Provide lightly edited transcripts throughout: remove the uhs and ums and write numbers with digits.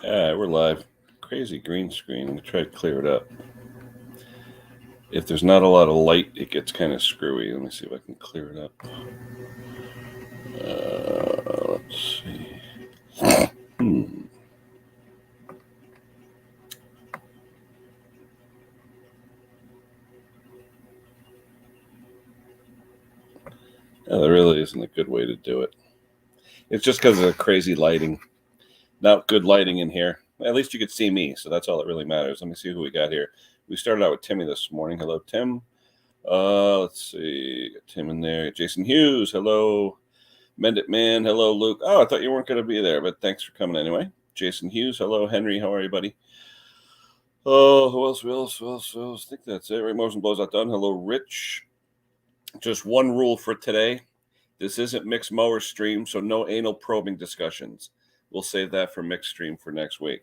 We're live. Crazy green screen. I'm going to try to clear it up. If there's not a lot of light, it gets kind of screwy. Let me see if I can clear it up. Let's see. No, there really isn't a good way to do it. It's just because of the crazy lighting. Not good lighting in here. At least you could see me, so that's all that really matters. Let me see who we got here. We started out with Timmy this morning. Hello, Tim. Let's see. Got Tim in there. Jason Hughes. Hello. Mend It Man. Hello, Luke. Oh, I thought you weren't going to be there, but thanks for coming anyway. Jason Hughes. Hello, Henry. How are you, buddy? Oh, who else? I think that's it. Right, Motion Blows Out Done. Hello, Rich. Just one rule for today. This isn't Mixed Mower stream, so no anal probing discussions. We'll save that for Mixed stream for next week.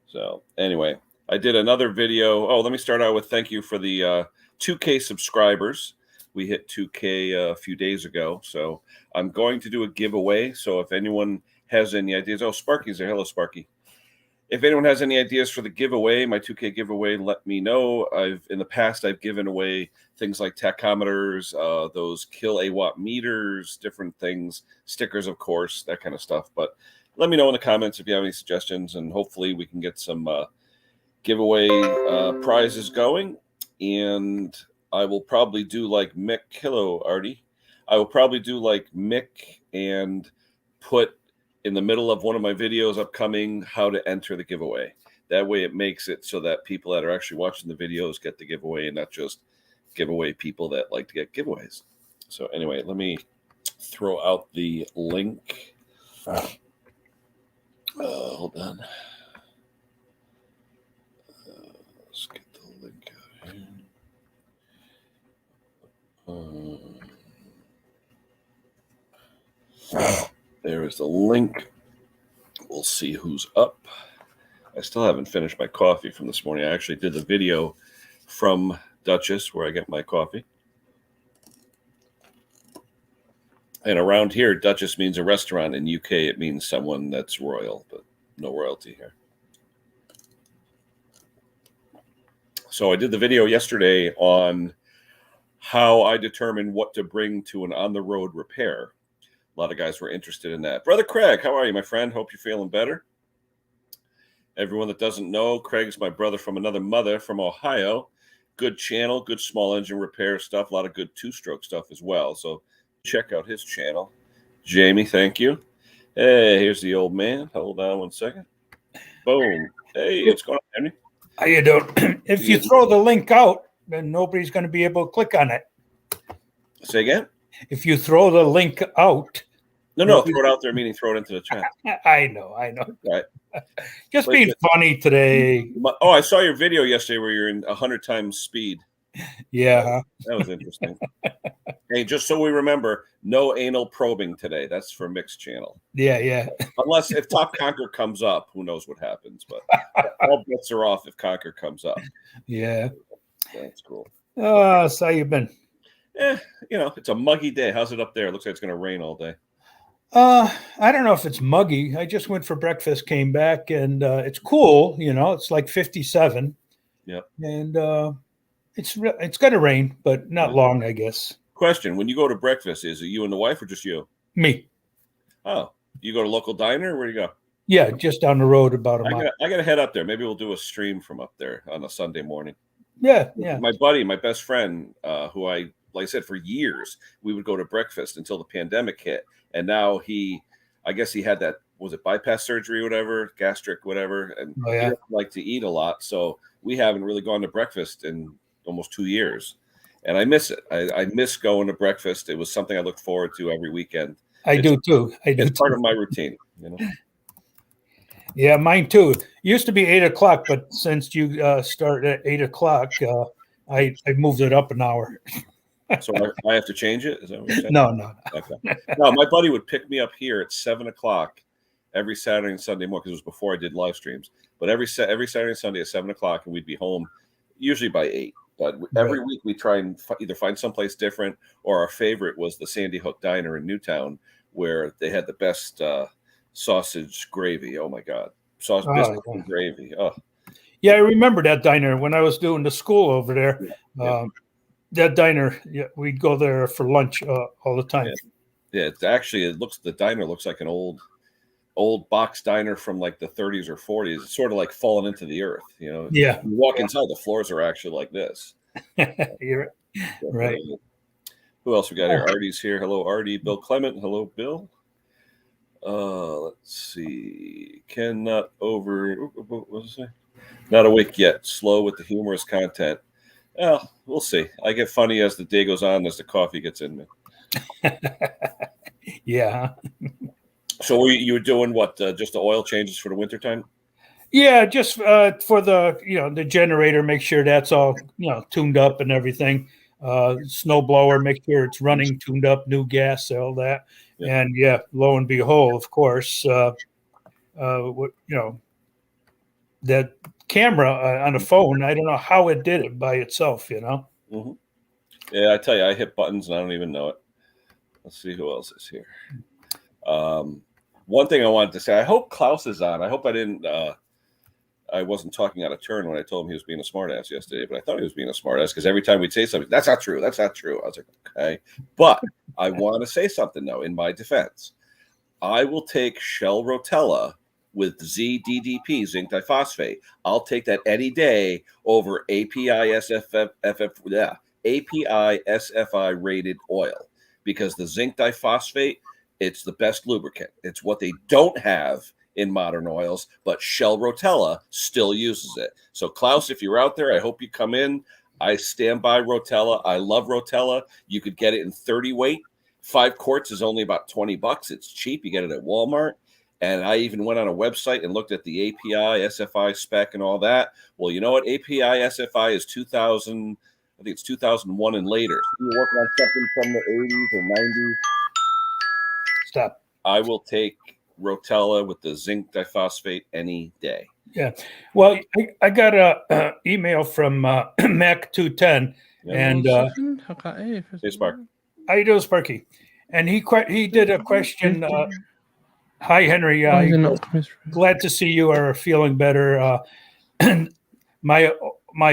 So anyway, I did another video. Oh, let me start out with thank you for the 2K subscribers. We hit 2K a few days ago, so I'm going to do a giveaway. So if anyone has any ideas, oh, Sparky's there. Hello, Sparky. If anyone has any ideas for the giveaway, my 2K giveaway, let me know. In the past I've given away things like tachometers, those kill a watt meters, different things, stickers, of course, that kind of stuff. But let me know in the comments if you have any suggestions, and hopefully we can get some giveaway prizes going. And I will probably do like Mick. Hello, Artie. I will probably do like Mick and put in the middle of one of my videos upcoming how to enter the giveaway. That way it makes it so that people that are actually watching the videos get the giveaway and not just giveaway people that like to get giveaways. So anyway, let me throw out the link. Hold on. Let's get the link out here. There is the link. We'll see who's up. I still haven't finished my coffee from this morning. I actually did the video from Duchess where I get my coffee. And around here, Duchess means a restaurant. In UK, it means someone that's royal, but no royalty here. So I did the video yesterday on how I determine what to bring to an on-the-road repair. A lot of guys were interested in that. Brother Craig, how are you, my friend? Hope you're feeling better. Everyone that doesn't know, Craig's my brother from another mother from Ohio. Good channel, good small engine repair stuff, a lot of good two-stroke stuff as well. So check out his channel. Jamie, thank you. Hey, here's the old man. Hold on one second. Boom. Hey, what's going on, Henry? How you doing? If you throw the link out, then nobody's going to be able to click on it. Say again? If you throw the link out. No, throw it out there, meaning throw it into the chat. I know. Right. Just being funny today. Oh, I saw your video yesterday where you're in 100 times speed. Yeah. That was interesting. Hey, just so we remember, no anal probing today. That's for Mixed channel. Yeah. Unless if Top Conquer comes up, who knows what happens. But all bets are off if Conquer comes up. Yeah. That's cool. So how you been? It's a muggy day. How's it up there? It looks like it's going to rain all day. I don't know if it's muggy. I just went for breakfast, came back, and it's cool. It's like 57. Yep. And it's going to rain, but not long, I guess. Question: when you go to breakfast, is it you and the wife or just you? Me. Oh, you go to local diner? Or where do you go? Yeah, just down the road about a mile. I got to head up there. Maybe we'll do a stream from up there on a Sunday morning. Yeah. My buddy, my best friend, who like I said, for years, we would go to breakfast until the pandemic hit. And now I guess he had that, was it bypass surgery, whatever, gastric, whatever. And he doesn't like to eat a lot. So we haven't really gone to breakfast in almost 2 years. And I miss it. I miss going to breakfast. It was something I look forward to every weekend. I do too. It's part of my routine, Yeah, mine too. It used to be 8 o'clock, but since you started at 8 o'clock, I moved it up an hour. So I have to change it? Is that what you're saying? No. Okay. No, my buddy would pick me up here at 7 o'clock every Saturday and Sunday morning, because it was before I did live streams. But every Saturday and Sunday at 7 o'clock, and we'd be home usually by 8. But every week we try and either find someplace different, or our favorite was the Sandy Hook Diner in Newtown, where they had the best sausage gravy. Oh, my God. sauce, biscuits, and gravy. Oh, yeah, I remember that diner when I was doing the school over there. Yeah. That diner, we'd go there for lunch all the time. Yeah, it's actually the diner looks like an old box diner from like the 30s or 40s. It's sort of like fallen into the earth, you know. Yeah. You walk inside, the floors are actually like this. You're right. Who else we got here? Artie's here. Hello, Artie. Bill Clement. Hello, Bill. Let's see. What was it? Not awake yet. Slow with the humorous content. Well, we'll see. I get funny as the day goes on, as the coffee gets in me. Yeah. So you were doing what? Just the oil changes for the wintertime? Yeah, just for the generator, make sure that's all tuned up and everything. Snow blower, make sure it's running, tuned up, new gas, all that. Yeah. And lo and behold, of course, that camera on a phone, I don't know how it did it by itself, Mm-hmm. Yeah, I tell you, I hit buttons and I don't even know it. Let's see who else is here. One thing I wanted to say, I hope Klaus is on. I hope I wasn't talking out of turn when I told him he was being a smartass yesterday, but I thought he was being a smartass because every time we'd say something, that's not true. That's not true. I was like, okay. But I want to say something, though, in my defense. I will take Shell Rotella with ZDDP, zinc diphosphate. I'll take that any day over API SFI rated oil because the zinc diphosphate, it's the best lubricant. It's what they don't have in modern oils, but Shell Rotella still uses it. So Klaus, if you're out there, I hope you come in. I stand by Rotella. I love Rotella. You could get it in 30 weight. 5 quarts is only about $20. It's cheap. You get it at Walmart. And I even went on a website and looked at the API, SFI spec and all that. Well, you know what? API, SFI is 2000, I think it's 2001 and later. So you're working on something from the 80s or 90s. Stop. I will take Rotella with the zinc diphosphate any day. Yeah. Well, I got a email from Mac 210 and hey, Spark. How you doing, Sparky? And he did a question. Hi, Henry. Glad to see you are feeling better. My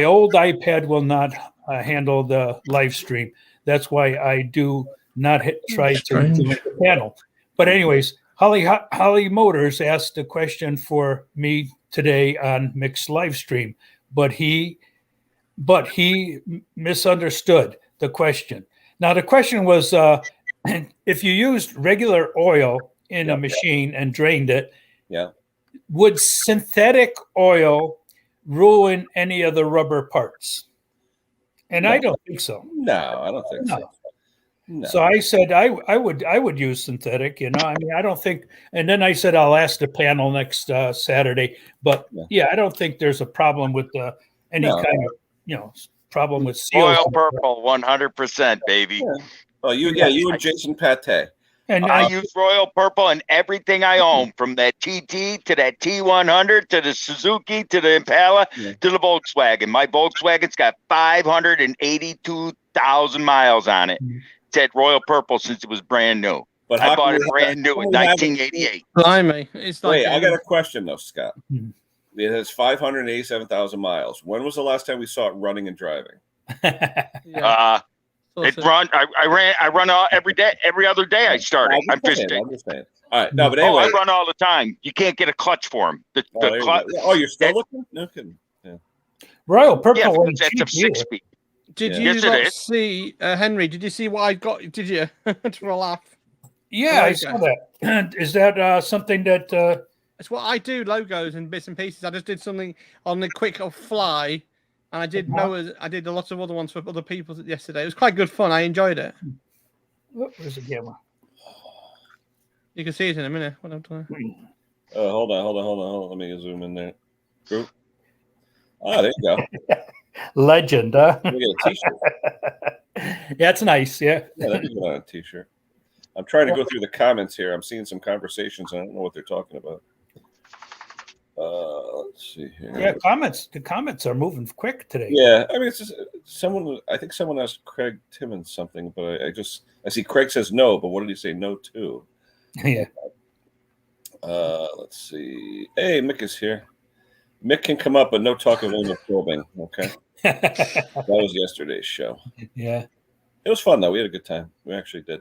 old iPad will not handle the live stream. That's why I do not try to make the panel. But anyways, Holly Motors asked a question for me today on Mixed live stream, but he misunderstood the question. Now the question was, if you used regular oil in a machine and drained it, would synthetic oil ruin any of the rubber parts? And I don't think so. No, I don't think so. No. So I said I would use synthetic. I mean, I don't think. And then I said I'll ask the panel next Saturday. But I don't think there's a problem with any kind of problem with seals. Royal Purple, 100%, baby. Yeah. Oh, you and Jason Pate. And I use Royal Purple in everything I own, from that TT to that T100 to the Suzuki to the Impala to the Volkswagen. My Volkswagen's got 582,000 miles on it. It's had Royal Purple since it was brand new. But I bought it brand new in 1988. Blimey. It's like Wait, I got a question though, Scott. It has 587,000 miles. When was the last time we saw it running and driving? I run every day, every other day. I started. I'm just saying. All right, no, but anyway, I run all the time. You can't get a clutch for them. You're still looking? No kidding. Yeah. Royal Purple. That's a 6-speed. Did you see Henry? Did you see what I got? Did you to a laugh? Yeah, I saw that. Is that something that? It's what I do. Logos and bits and pieces. I just did something on the quick fly. And I did I did a lot of other ones for other people yesterday. It was quite good fun. I enjoyed it. Where's the camera? You can see it in a minute. What I'm doing. Hold on. Let me zoom in there. Group. There you go. Legend, huh? Let me get a t-shirt. That's nice. Yeah. That is on a t-shirt. I'm trying to go through the comments here. I'm seeing some conversations. I don't know what they're talking about. Let's see here. Yeah, the comments are moving quick today. Yeah, I mean, it's just I think someone asked Craig Timmons something, but I see Craig says no, but what did he say no to? Yeah. Let's see. Hey, Mick is here. Mick can come up, but no talking of probing. Okay. That was yesterday's show. Yeah. It was fun, though. We had a good time. We actually did.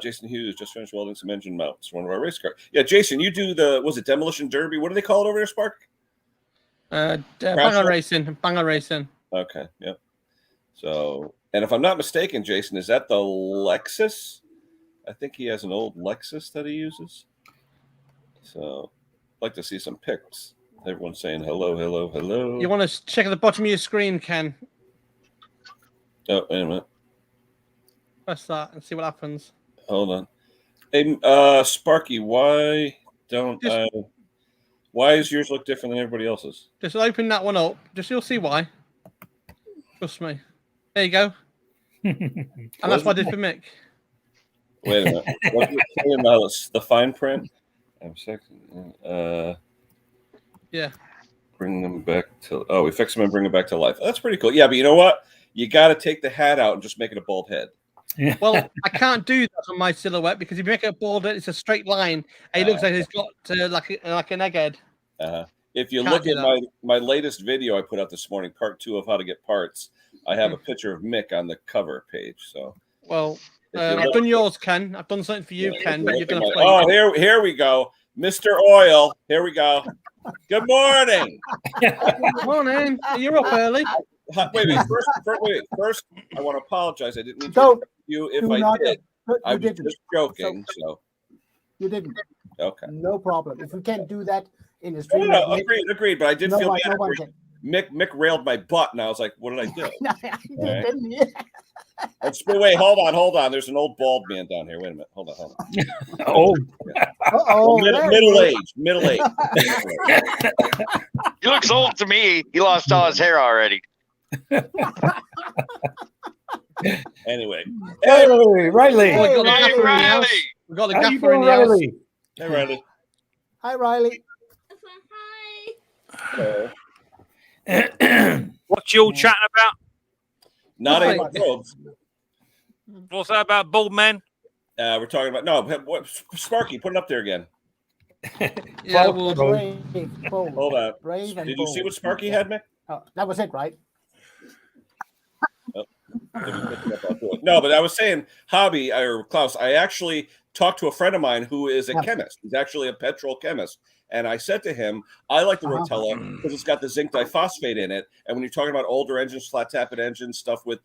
Jason Hughes just finished welding some engine mounts. One of our race cars. Yeah, Jason, you do was it Demolition Derby? What do they call it over there, Spark? Banger Racing. Banger Racing. Okay, yep. So, and if I'm not mistaken, Jason, is that the Lexus? I think he has an old Lexus that he uses. So, I'd like to see some pics. Everyone's saying hello, hello, hello. You want to check at the bottom of your screen, Ken? Oh, wait a minute. Press that and see what happens. Hold on. Hey, Sparky, why does yours look different than everybody else's? Just open that one up. You'll see why. Trust me. There you go. And that's what I did for Mick. Wait a minute. What's it saying about the fine print? I'm second. Yeah. Bring them back to. Oh, we fix them and bring them back to life. That's pretty cool. Yeah, but you know what? You got to take the hat out and just make it a bald head. Yeah. Well, I can't do that on my silhouette because if you make it a bald head, it's a straight line. And it looks like it's got like an egghead. If you Can't look at my latest video I put out this morning, part 2 of how to get parts, I have a picture of Mick on the cover page. So, well, I've done yours, Ken. I've done something for you, Ken. But you're gonna play. Oh, here we go, Mr. Oil. Here we go. Good morning. Good morning. You're up early. Wait. First, I want to apologize. I didn't mean to interrupt you. If I did, I was just joking. So you didn't. Okay. No problem. If we can't do that in the stream, no, agreed. But I did feel bad. Mick railed my butt, and I was like, "What did I do?" Didn't you? Wait, hold on. There's an old bald man down here. Wait a minute. Hold on. Old. Middle age. He looks old to me. He lost all his hair already. Anyway. Hey, Riley. Hey, Riley. We got the gaffer in the house. Riley? Hey, Riley. Hi, Riley. Hello. What you all chatting about? Not any probes. What's that about bald men? We're talking about Sparky. Put it up there again. Yeah, Hold on. Did you see what Sparky had, Mick? Oh, that was it, right? No, but I was saying, Hobby or Klaus, I actually talked to a friend of mine who is a chemist. He's actually a petrol chemist. And I said to him, I like the Rotella because it's got the zinc diphosphate in it. And when you're talking about older engines, flat tappet engines, stuff with,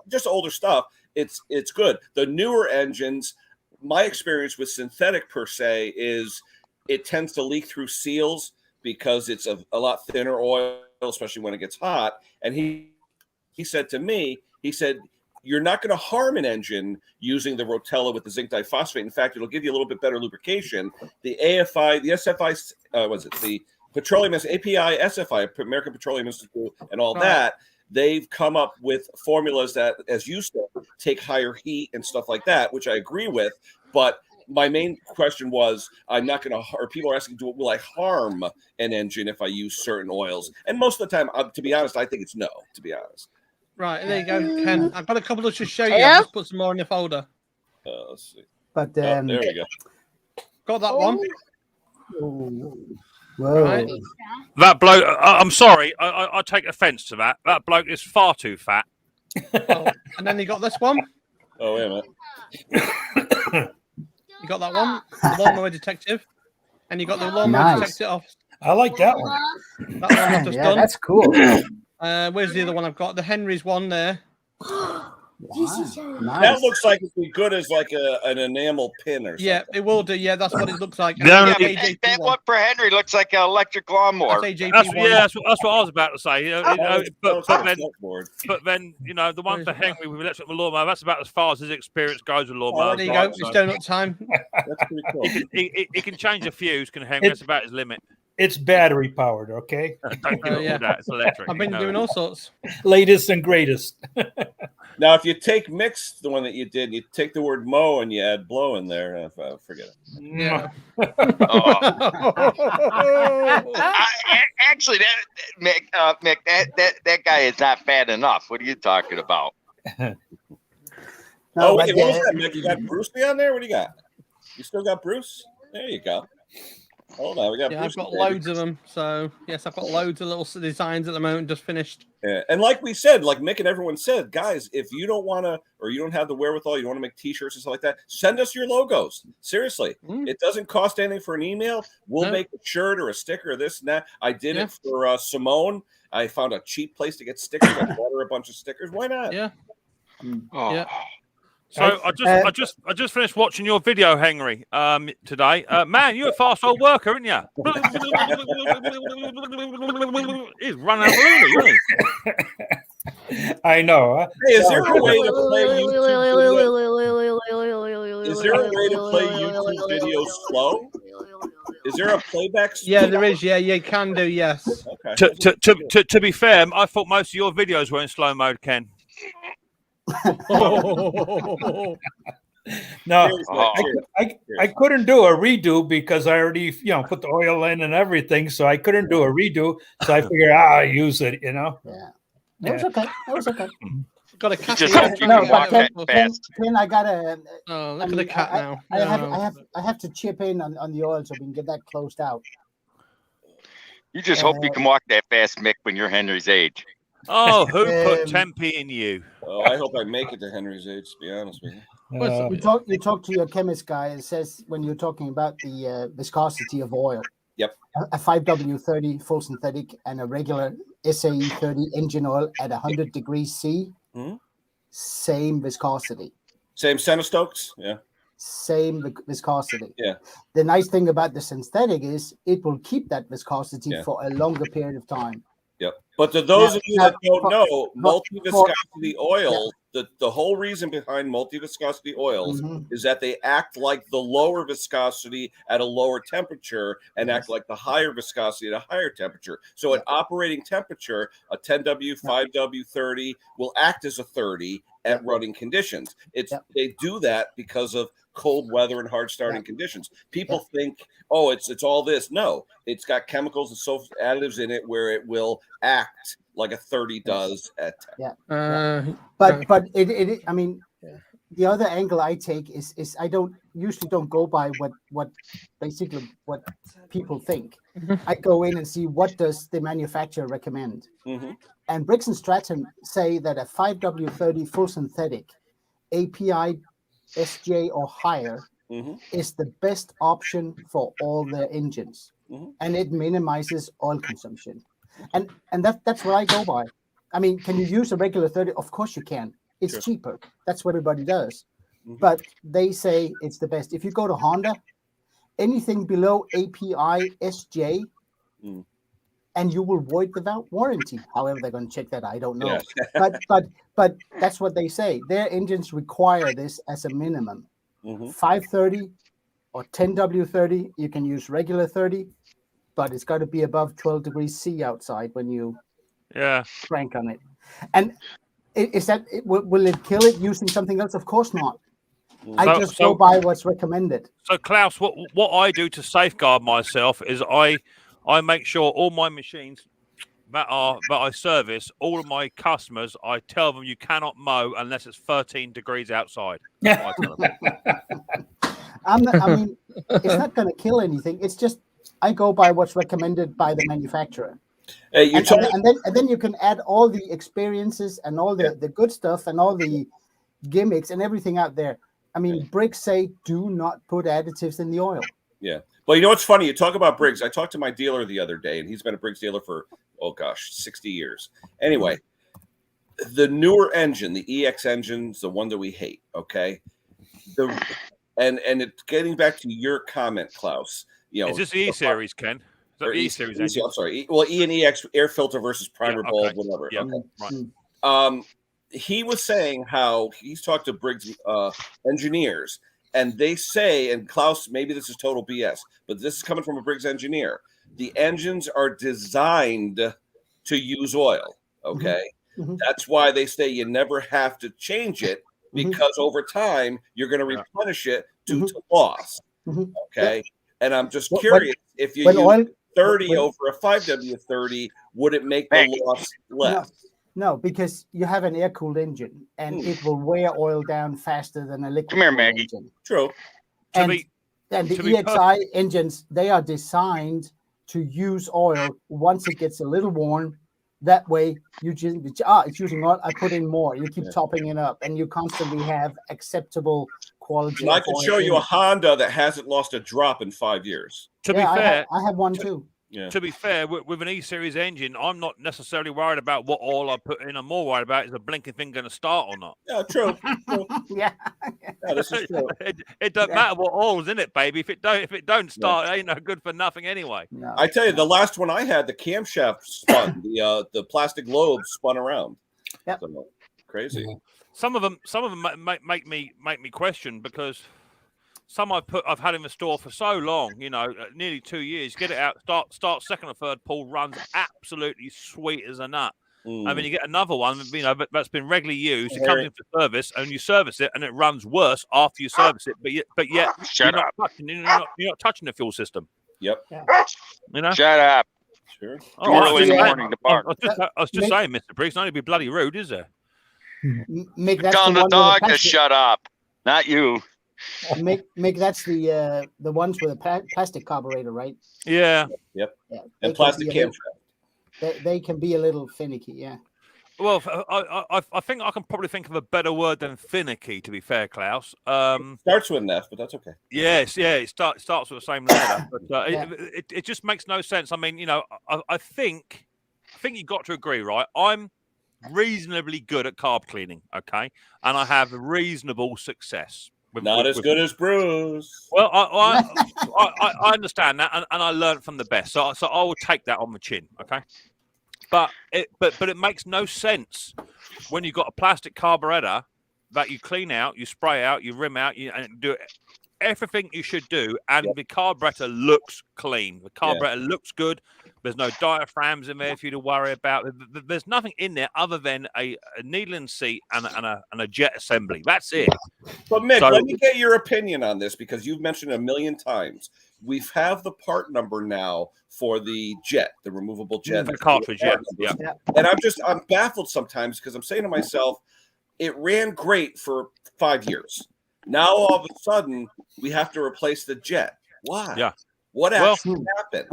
just older stuff, it's good. The newer engines, my experience with synthetic per se is it tends to leak through seals because it's a lot thinner oil, especially when it gets hot. And he said to me, you're not going to harm an engine using the Rotella with the zinc diphosphate. In fact, it'll give you a little bit better lubrication. The AFI, the SFI, the Petroleum API, SFI, American Petroleum Institute, and all that, they've come up with formulas that, as you said, take higher heat and stuff like that, which I agree with. But my main question was, I'm not going to, or people are asking, will I harm an engine if I use certain oils? And most of the time, to be honest, I think it's no, to be honest. Right, there you go, Ken. I've got a couple to show you. I'll just put some more in the folder. Let's see. But there we go. Got that one. Whoa. Right. That bloke, I'm sorry, I take offence to that. That bloke is far too fat. And then you got this one. Oh, wait a minute. You got that one, the Lawnmower Detective. And you got the Lawnmower Detective off. I like that one. That one I've just done. That's cool. Where's the other one I've got? The Henry's one there. Nice. That looks like it'd be good as like an enamel pin or something. Yeah, it will do. Yeah, that's what it looks like. That one for Henry looks like an electric lawnmower. That's what I was about to say. But then, the one for Henry with electric lawnmower, that's about as far as his experience goes with lawnmower. There you go. It's donut time. That's pretty cool. He can change a fuse, can Henry? That's about his limit. It's battery powered, okay? Don't give it all that. It's electric. I've been doing all sorts. Latest and greatest. Now, if you take mix, the one that you did, you take the word mow and you add blow in there, forget it. Yeah. Actually, Mick, that guy is not fat enough. What are you talking about? Wait, what was that, Mick? You got Bruce on there? What do you got? You still got Bruce? There you go. Hold on, we got. Yeah, I've got loads of them. So yes, I've got loads of little designs at the moment, just finished. Yeah. And like we said, like Mick and everyone said, guys, if you don't want to, or you don't have the wherewithal, you want to make T-shirts and stuff like that, send us your logos. Seriously, it doesn't cost anything for an email. We'll make a shirt or a sticker or this and that. I did it for Simone. I found a cheap place to get stickers. I bought her a bunch of stickers. Why not? Yeah. Oh. So I just finished watching your video, Henry, today. Man, you're a fast old worker, aren't you? He's running out of room, isn't he? I know. Huh? Hey, is there a way to play YouTube videos? Is there a way to play YouTube videos slow? Is there a playback speed? Yeah, there is. Yeah, you can do. Yes. Okay. To be fair, I thought most of your videos were in slow mode, Ken. No, I couldn't do a redo because I already put the oil in and everything, so I couldn't do a redo. So I figured I use it, Yeah, that was okay. That was okay. Got a cat. Just hope you No, can but walk that fast. Ken, I gotta. Oh, look at the cat now. I have to chip in on the oil so we can get that closed out. You just hope you can walk that fast, Mick, when you're Henry's age. Oh, who put Tempe in you? Oh, I hope I make it to Henry's age, to be honest with you. You talk to your chemist guy. It says when you're talking about the viscosity of oil. Yep. A 5W30 full synthetic and a regular SAE 30 engine oil at 100 degrees C. Same viscosity. Same Centostokes? Yeah. Same viscosity. Yeah. The nice thing about the synthetic is it will keep that viscosity for a longer period of time. Yep. But to those of you that don't know, multi-viscosity oils, the whole reason behind multi-viscosity oils is that they act like the lower viscosity at a lower temperature and act like the higher viscosity at a higher temperature. So at operating temperature, a 10W, 5W, 30 will act as a 30 at running conditions. They do that because of cold weather and hard starting conditions. People think, oh, it's all this. No, it's got chemicals and additives in it where it will act like a 30 does at 10. But it I mean, the other angle I take is I usually don't go by what basically what people think. I go in and see what does the manufacturer recommend. And Briggs and Stratton say that a 5W30 full synthetic API SJ or higher is the best option for all their engines, and it minimizes oil consumption. And that's what I go by. I mean, can you use a regular 30? Of course you can. It's cheaper. That's what everybody does. But they say it's the best. If you go to Honda, anything below API SJ, and you will void the warranty. However, they're going to check that. I don't know. But that's what they say. Their engines require this as a minimum. 530 or 10W30, you can use regular 30, but it's got to be above 12 degrees C outside when you crank on it. And will it kill it using something else? Of course not. I just go by what's recommended. So Klaus, what I do to safeguard myself is I make sure all my machines that I service, all of my customers, I tell them you cannot mow unless it's 13 degrees outside. I mean, it's not going to kill anything. It's just I go by what's recommended by the manufacturer. And then you can add all the experiences and all the good stuff and all the gimmicks and everything out there. I mean, Briggs say do not put additives in the oil. Yeah. Well, you know what's funny? You talk about Briggs. I talked to my dealer the other day, and he's been a Briggs dealer for, 60 years. Anyway, the newer engine, the EX engine's the one that we hate, okay? And it's getting back to your comment, Klaus. Is this the E-Series, Ken? Is that the E-Series engine? I'm sorry. Well, E and EX, air filter versus primer bulb, whatever. Yeah, okay. right. He was saying how he's talked to Briggs engineers, and they say, and Klaus, maybe this is total BS, but this is coming from a Briggs engineer. The engines are designed to use oil, okay? That's why they say you never have to change it, because over time, you're going to replenish it due to loss, okay? And I'm just curious, if you use 30 over a 5W30, would it make the loss less? No, because you have an air-cooled engine, and it will wear oil down faster than a liquid engine. True. And the To be EXI engines, they are designed to use oil once it gets a little warm. That way, you just it's using oil. I put in more. You keep topping it up, and you constantly have acceptable quality. And I can show you a Honda that hasn't lost a drop in 5 years. To be fair, I have one too. Yeah. To be fair, with an E-Series engine, I'm not necessarily worried about what oil I put in. I'm more worried about is the blinking thing going to start or not. Yeah, true. Yeah. This is true. It don't matter what oil's in it, baby. If it don't start, it ain't no good for nothing anyway. No. I tell you, the last one I had, the camshaft spun, the plastic lobe spun around. Yep. So, crazy. Some of them make me question, because some I've had in the store for so long, nearly 2 years. Get it out, start second or third pull, runs absolutely sweet as a nut. I mean, you get another one, that's been regularly used. It comes in for service, and you service it, and it runs worse after you service it. But yet, you're not touching the fuel system. Yep. Shut up. Sure. Early in the morning to bark. I was just saying, Mr. Briggs, not to be bloody rude, is there? Mick, that's Telling the dog to shut up, not you. Mick, that's the ones with a plastic carburetor, right? Yeah. Yep. Yeah. And plastic camshaft. They can be a little finicky, yeah. Well, I think I can probably think of a better word than finicky, to be fair, Klaus. Starts with an F, but that's okay. Yes, it starts with the same letter, but it just makes no sense. I mean, I think you've got to agree, right? I'm reasonably good at carb cleaning, okay, and I have reasonable success. Not as good as Bruce. Well, I understand that, and I learned from the best, so I will take that on the chin, okay. But it makes no sense when you've got a plastic carburetor that you clean out, you spray out, you rim out, and do everything you should do, and the carburetor looks clean. The carburetor looks good. There's no diaphragms in there for you to worry about. There's nothing in there other than a needle and seat and a jet assembly. That's it. But Mick, let me get your opinion on this, because you've mentioned it a million times. We have the part number now for the jet, the removable jet. The cartridge, yeah. And I'm baffled sometimes, because I'm saying to myself, it ran great for 5 years. Now all of a sudden we have to replace the jet. Why? Yeah. What actually happened?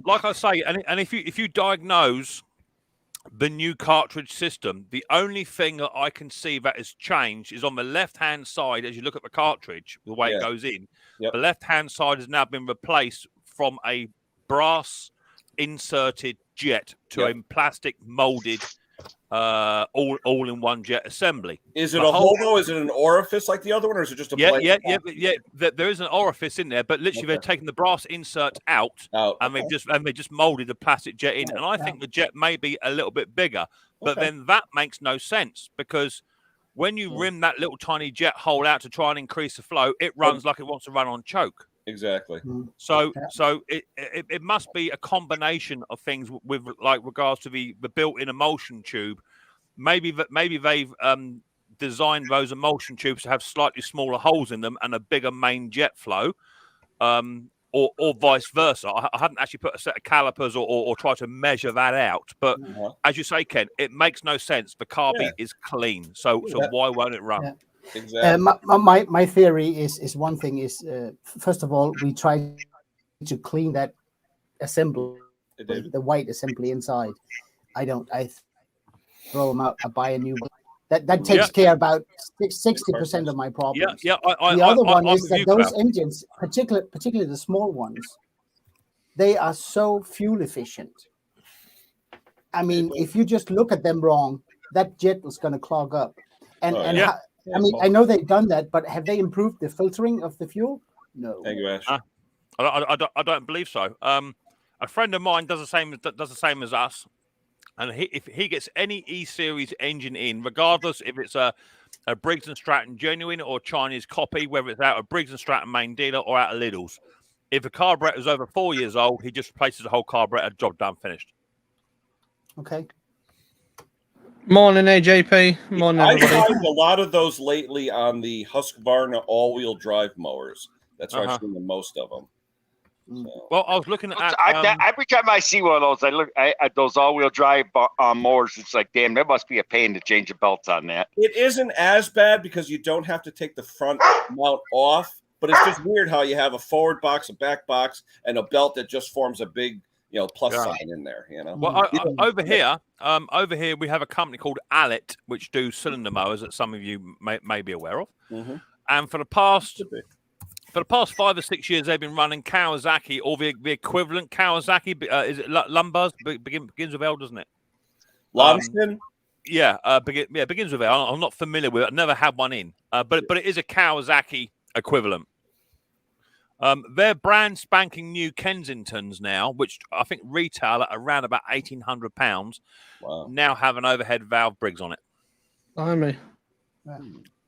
Like I say, and if you diagnose the new cartridge system, the only thing that I can see that has changed is on the left-hand side. As you look at the cartridge, the way it goes in, the left-hand side has now been replaced from a brass inserted jet to a plastic molded all-in-one jet assembly. Is it a hole though? Is it an orifice like the other one, or is it just a There is an orifice in there, but literally they've taken the brass insert out, and they just molded the plastic jet in. And I think the jet may be a little bit bigger, but then that makes no sense, because when you rim that little tiny jet hole out to try and increase the flow, it runs like it wants to run on choke. Exactly. So it must be a combination of things with like regards to the built-in emulsion tube. Maybe they've designed those emulsion tubes to have slightly smaller holes in them and a bigger main jet flow, or vice versa. I haven't actually put a set of calipers or tried to measure that out. But as you say, Ken, it makes no sense. The carby is clean, so why won't it run? Yeah. Exactly. My theory is one thing is first of all, we try to clean that assembly, the white assembly inside. I throw them out. I buy a new one. That takes care about 60% of my problems. The other one is that those engines, particularly the small ones, they are so fuel efficient. I mean, if you just look at them wrong, that jet is going to clog up. I mean, I know they've done that, but have they improved the filtering of the fuel? No. Thank you, Ash. I don't believe so. A friend of mine does the same as us, and if he gets any E-Series engine in, regardless if it's a Briggs & Stratton genuine or Chinese copy, whether it's out of Briggs & Stratton main dealer or out of Lidl's, if a carburetor is over 4 years old, he just replaces the whole carburetor, job done, finished. Okay. Morning, AJP. Morning, everybody. I find a lot of those lately on the Husqvarna all-wheel drive mowers. That's where I've seen the most of them. So. Well, I was looking at every time I see one of those, I look at those all-wheel drive mowers. It's like, damn, there must be a pain to change the belts on that. It isn't as bad because you don't have to take the front mount off but it's just weird how you have a forward box, a back box, and a belt that just forms a big, plus sign in there. Well, over here we have a company called Allet, which do cylinder mowers that some of you may be aware of. Mm-hmm. And for the past 5 or 6 years, they've been running Kawasaki or the equivalent Kawasaki. Is it Lumbars? Begins with L, doesn't it? Lonston? Begins with L. I'm not familiar with it. I've never had one in, but it is a Kawasaki equivalent. They're brand spanking new Kensingtons now, which I think retail at around about £1,800. Wow. Now have an overhead valve Briggs on it. Blimey.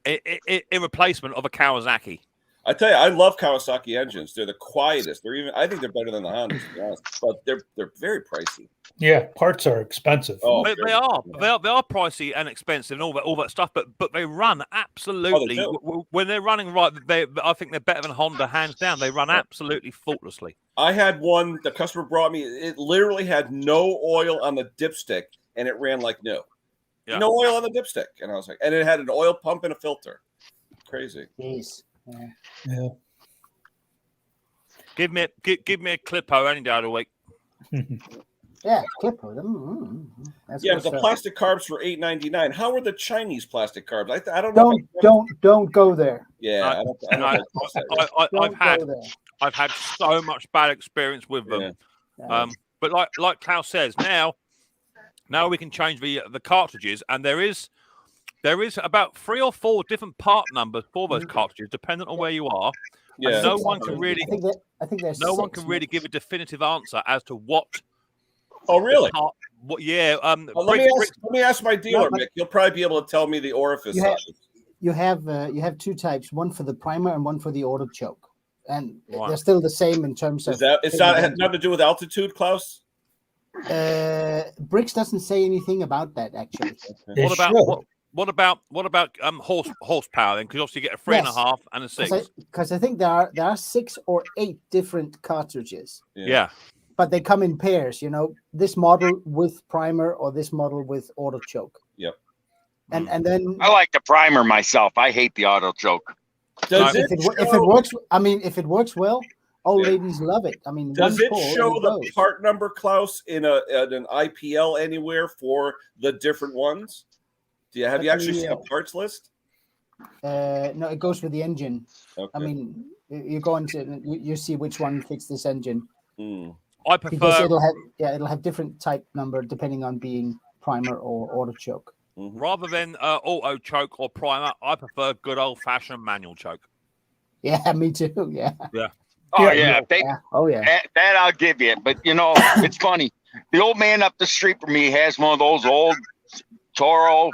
In replacement of a Kawasaki. I tell you, I love Kawasaki engines. They're the quietest. I think they're better than the Hondas, to be honest. But they're very pricey. Yeah, parts are expensive. Oh, they are. Yeah. They are pricey and expensive and all that stuff. But they run absolutely. When they're running right, I think they're better than Honda, hands down. They run absolutely faultlessly. I had one. The customer brought me. It literally had no oil on the dipstick, and it ran like new. Yeah. No oil on the dipstick, and I was like, and it had an oil pump and a filter. Crazy. Jeez. Yeah. Give me a Clippo any day of the week. Yeah, Clippo. But the plastic carbs for $8.99. How are the Chinese plastic carbs? I don't know. Don't go there. Yeah, I've had so much bad experience with them. Yeah. But like Klaus says, now we can change the cartridges, and there is about 3 or 4 different part numbers for those cartridges, depending on where you are. Yeah. And no one can really. I think there's no one can really give a definitive answer as to what. Oh, really? Let me ask my dealer, Mick. He'll probably be able to tell me the orifice sizes. You have 2 types: one for the primer and one for the auto choke, and they're still the same in terms of. It's not had nothing to do with altitude, Klaus? Briggs doesn't say anything about that actually. What about horsepower then? Because obviously you get a 3.5 and a 6. Because I think there are 6 or 8 different cartridges. Yeah. But they come in pairs. This model with primer or this model with auto choke. Yep. And then I like the primer myself. I hate the auto choke. If it works, if it works well, old ladies love it. Does it show the part number, Klaus, in an IPL anywhere for the different ones? Have you actually seen a parts list? No, it goes with the engine. Okay. You go into you see which one fits this engine. I prefer because it'll have different type number depending on being primer or auto choke. Rather than auto choke or primer, I prefer good old fashioned manual choke. Yeah, me too. Yeah. Yeah. Oh yeah. That I'll give you. But it's funny. The old man up the street from me has one of those old Toro.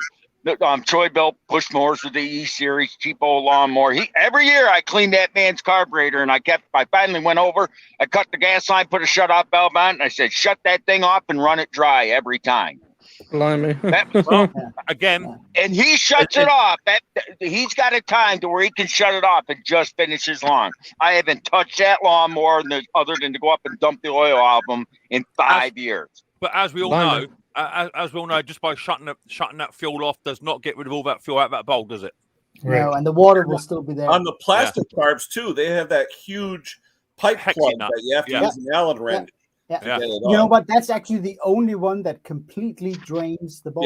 Troy Bell push mowers with the E series, cheap old lawnmower. Every year I cleaned that man's carburetor, and I finally went over. I cut the gas line, put a shut off valve on, and I said, "Shut that thing off and run it dry every time." Blimey. Again, and he shuts it off. He's got a time to where he can shut it off and just finish his lawn. I haven't touched that lawnmower other than to go up and dump the oil off him in 5 years. But as we all know. As we all know, just by shutting that fuel off does not get rid of all that fuel out of that bowl, does it? No, and the water will still be there. On the plastic carbs, too, they have that huge pipe plug that you have to use an Allen wrench. Yeah. You know what? That's actually the only one that completely drains the bowl.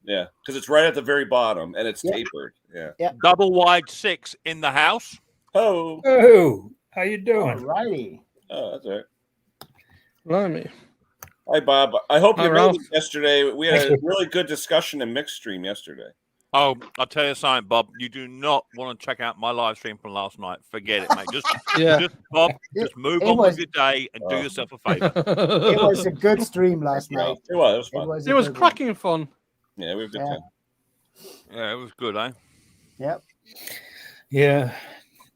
Yeah, because it's right at the very bottom, and it's tapered. Yeah. Double wide 6 in the house. Oh, how you doing? Alrighty. Oh, that's all right. Blimey. Hi, Bob. I hope you made it yesterday. We had a really good discussion in Mixed Stream yesterday. Oh, I'll tell you something, Bob. You do not want to check out my live stream from last night. Forget it, mate. Just move on with your day and do yourself a favor. It was a good stream last night. It was fun. It was cracking fun. Yeah, we had a good time. Yeah, it was good, eh? Yep. Yeah.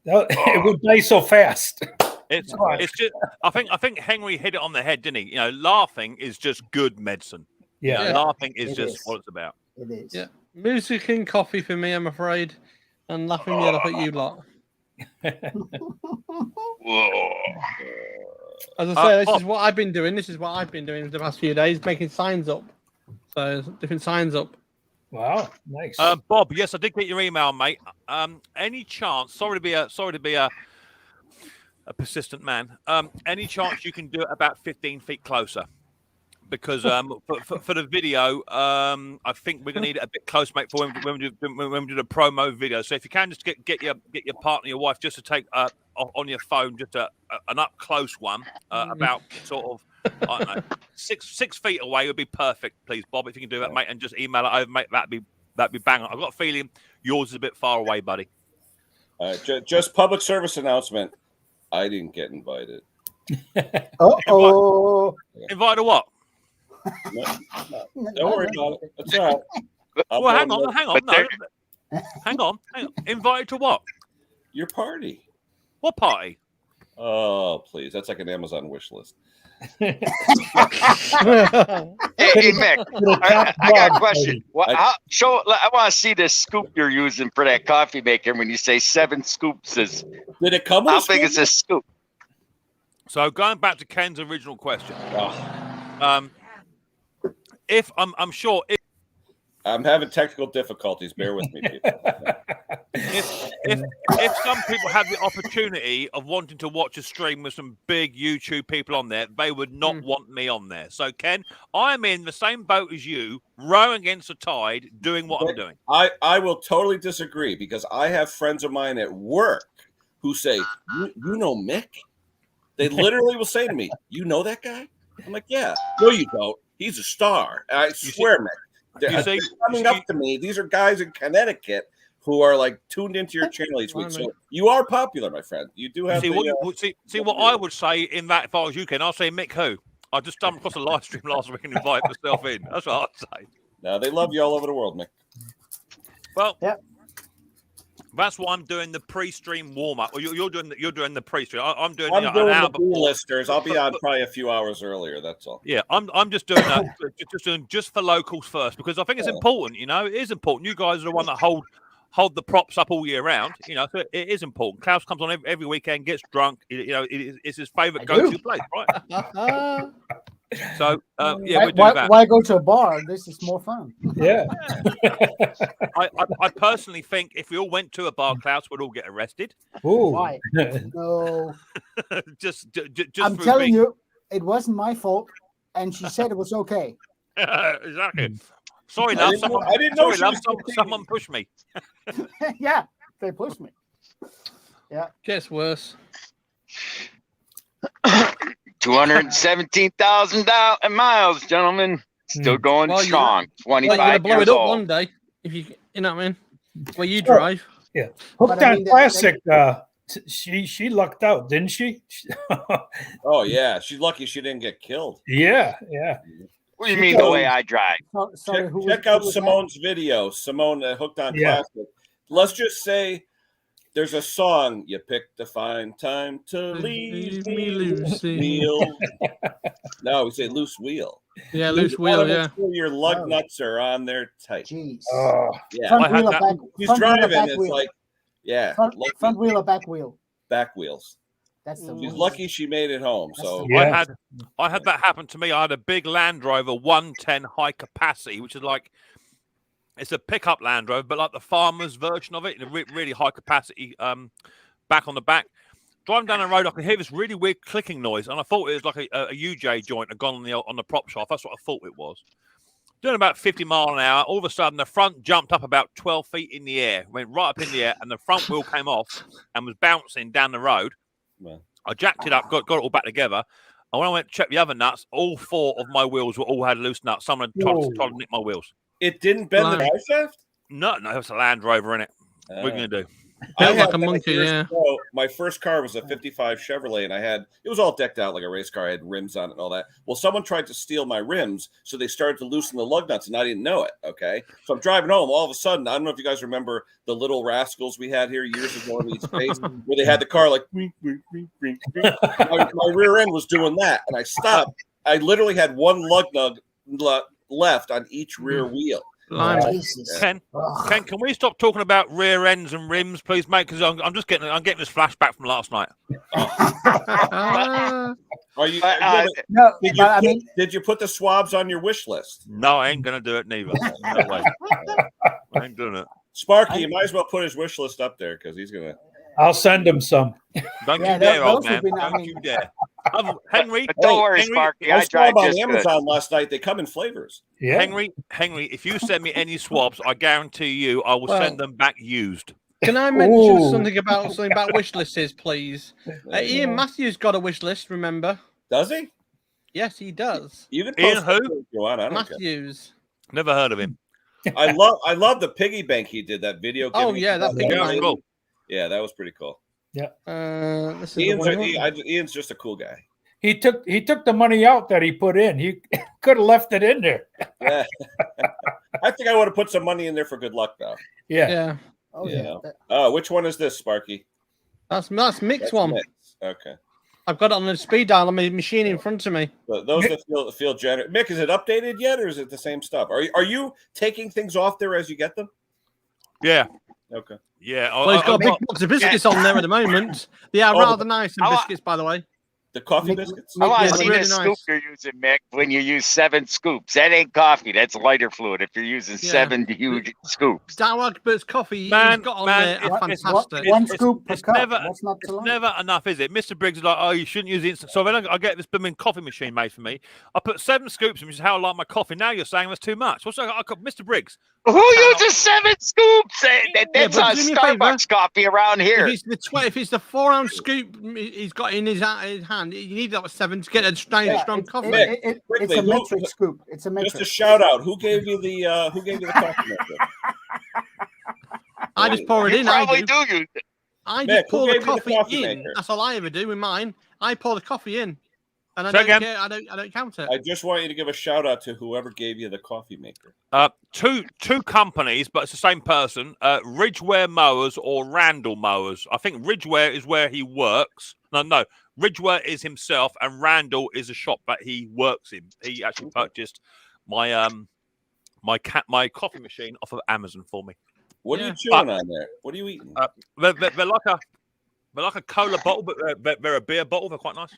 It would play so fast. It's just I think Henry hit it on the head, didn't he? Laughing is just good medicine. Yeah. Laughing is just what it's about. It is. Yeah. Music and coffee for me, I'm afraid. And laughing the other at you lot. As I say, this is what I've been doing. This is what I've been doing the past few days, making signs up. So different signs up. Wow, nice. Bob, yes, I did get your email, mate. Any chance? Sorry to be a a persistent man. Any chance you can do it about 15 feet closer? Because for the video, I think we're gonna need it a bit close, mate, for when we do the promo video. So if you can just get your partner, your wife, just to take on your phone, just an up close one, about sort of I don't know 6 feet away would be perfect, please, Bob. If you can do that, mate, and just email it over, mate, that'd be bang on. I've got a feeling yours is a bit far away, buddy. Just public service announcement. I didn't get invited. Oh, Invited to what? No, don't worry about it. That's all right. Well, hang on. Invited to what? Your party. What party? Oh, please. That's like an Amazon wish list. Hey, Mick, I got a question. I want to see this scoop you're using for that coffee maker when you say 7 scoops. Did it come with how big is this scoop? So going back to Ken's original question. If I'm sure I'm having technical difficulties, bear with me, people. if some people have the opportunity of wanting to watch a stream with some big YouTube people on there, they would not want me on there. So Ken, I'm in the same boat as you, rowing against the tide, doing what I'm doing. I will totally disagree, because I have friends of mine at work who say, you know Mick? They literally will say to me, you know that guy? I'm like, yeah. No, you don't. He's a star. I swear, Mick. They're coming up to me. These are guys in Connecticut who are like tuned into your channel each week. So you are popular, my friend. You do have. See what I would say in that. If I was you, Ken, I'll say Mick who. I just stumbled across a live stream last week and invited myself in. That's what I'd say. No, they love you all over the world, Mick. Well, that's why I'm doing the pre-stream warm-up. Or you're doing the pre-stream. I'm doing an hour the listers. I'll be on probably a few hours earlier. That's all. Yeah, I'm just doing that just for locals first, because I think it's important. You know, it is important. You guys are the one that hold the props up all year round. You know, so it is important. Klaus comes on every weekend, gets drunk. You know, it's his favorite go-to place, right? So we do that. Why go to a bar? This is more fun. Yeah. I personally think if we all went to a bar, Klaus, we'd all get arrested. Ooh. Why? No. just I'm telling you, it wasn't my fault, and she said it was okay. Exactly. Sorry, love. I didn't know. Someone pushed me. Yeah, they pushed me. Yeah. Gets worse. 217,000 miles, gentlemen. Still going strong. 25 you're gonna blow years it up old. one day if you know what I mean. Where you drive. Yeah. Hooked on Classic. She lucked out, didn't she? Oh yeah, she's lucky she didn't get killed. Yeah. What do you mean the way I drive? Check out Simone's video. Simone hooked on Classic. Let's just say there's a song. You picked a fine time to leave me loose wheel. No, we say loose wheel. Yeah, loose wheel. Yeah. Your lug nuts are on there tight. Jeez. Yeah. Front wheel or back? He's driving. It's like, front wheel or back wheel? Back wheels. That's the She's lucky she made it home. So I had that happen to me. I had a big Land Rover 110 high capacity, which is like, it's a pickup Land Rover, but like the farmer's version of it, really high capacity, back on the back. Driving down the road, I could hear this really weird clicking noise, and I thought it was like a UJ joint had gone on the prop shaft. That's what I thought it was. Doing about 50 miles an hour, all of a sudden the front jumped up about 12 feet in the air, went right up in the air, and the front wheel came off and was bouncing down the road. Well, I jacked it up, got it all back together. And when I went to check the other nuts, all 4 of my wheels all had loose nuts. Someone tried to nick my wheels. It didn't bend the drive shaft? No, it was a Land Rover in it. What are you going to do? Built like a monkey, yeah. My first car was a 55 Chevrolet, and it was all decked out like a race car. I had rims on it and all that. Well, someone tried to steal my rims, so they started to loosen the lug nuts, and I didn't know it, okay? So I'm driving home. All of a sudden, I don't know if you guys remember the Little Rascals we had here years ago in East Space, where they had the car like, my rear end was doing that, and I stopped. I literally had one lug nut left on each rear wheel. Ken, can we stop talking about rear ends and rims, please, mate? Because I'm getting this flashback from last night. Did you put the swabs on your wish list? No, I ain't gonna do it neither. No way. I ain't doing it. Sparky, you might as well put his wish list up there because he's gonna. I'll send him some. Don't Yeah, you dare, old those have man. been- I Don't mean- you dare. Henry, But don't worry, Henry, Sparky. I I saw them drive on just good. Amazon last night. They come in flavors. Yeah. Henry, if you send me any swabs, I guarantee you I will send them back used. Can I mention Ooh. something about wish lists, please? Ian Matthews got a wish list. Remember? Does he? Yes, he does. You can Ian post who? that if you want. I don't care. Matthews. Never heard of him. I love the piggy bank he did, that video. Oh, giving yeah, that piggy Yeah, bank. cool. Yeah, that was pretty cool. This is the Ian's, one you want. Ian's just a cool guy. He took the money out that he put in. He could have left it in there. Yeah. I think I would have put some money in there for good luck, though. Yeah. Yeah, Oh You yeah. know. Oh, which one is this, Sparky? that's Mick's That's one. Mick's. Okay. I've got it on the speed dial on my machine in front of me. So those that feel generous. Mick, is it updated yet, or is it the same stuff? Are you taking things off there as you get them? Yeah. Okay. Yeah. Well, he's got a big box of biscuits on there at the moment. They are Oh, rather nice and I wa- biscuits, by the way. The coffee Mick- biscuits. I want Yeah, to see really the nice. scoop you're using, Mick, when you use 7 scoops. That ain't coffee. That's lighter fluid if you're using Yeah. 7 huge scoops. Starbucks coffee Man, he's got on man, there are it's- fantastic. One It's- scoop per it's cup. never- What's not to It's like? never enough, is it? Mr. Briggs is like, oh, you shouldn't use the instant. So when I get this blooming coffee machine made for me, I put 7 scoops, which is how I like my coffee. Now you're saying that's too much. What's Mr. Briggs? Who uses 7 scoops? That's but a do me a favor. Starbucks coffee around here. If it's the 4-ounce scoop he's got in his hand, you need that 7 to get a nice strong coffee. It's Quickly, a who- metric scoop. It's a metric. Just a shout out. Who gave you the coffee maker? I just pour it You in. probably I do. do use it. I Mick, just who pour the gave you the coffee coffee in. maker? That's all I ever do with mine. I pour the coffee in, and I Say don't again? care. I don't count it. I just want you to give a shout out to whoever gave you the coffee maker. Two companies, but it's the same person. Ridgeware Mowers or Randall Mowers. I think Ridgeware is where he works. No. Ridgeware is himself, and Randall is a shop that he works in. He actually purchased my my coffee machine off of Amazon for me. What are you chewing on there? What are you eating? They're like a cola bottle, but they're a beer bottle. They're quite nice.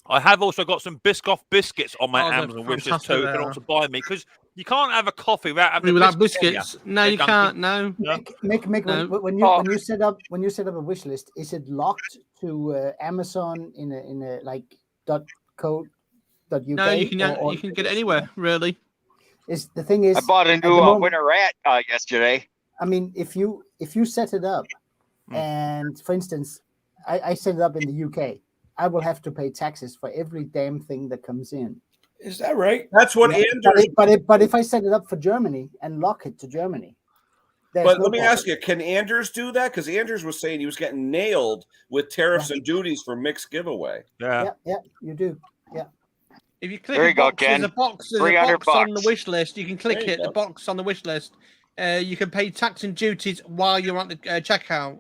I have also got some Biscoff biscuits on my they're Amazon wishlist fantastic, too. You they can are. also buy me because you can't have a coffee without having Without biscuits. biscuits, no, They're you gunky. can't. No. Yeah. Mick, No. when you set up a wish list, is it locked to Amazon in a like .co.uk? No, you can get it anywhere really. Is the thing is I bought a at the new moment- winter rat yesterday. I mean, if you set it up, and for instance, I set it up in the UK, I will have to pay taxes for every damn thing that comes in. Is that right? That's what Yeah, Anders. but if I set it up for Germany and lock it to Germany, there's But no let me problem. ask you, can Anders do that? Because Anders was saying he was getting nailed with tariffs and duties for mixed giveaway. Yeah. Yeah, you do. If you click There you go, box, there's Ken. a box on $300. the wish list. You can click There you it. The go. box on the wish list. You can pay tax and duties while you're at the checkout.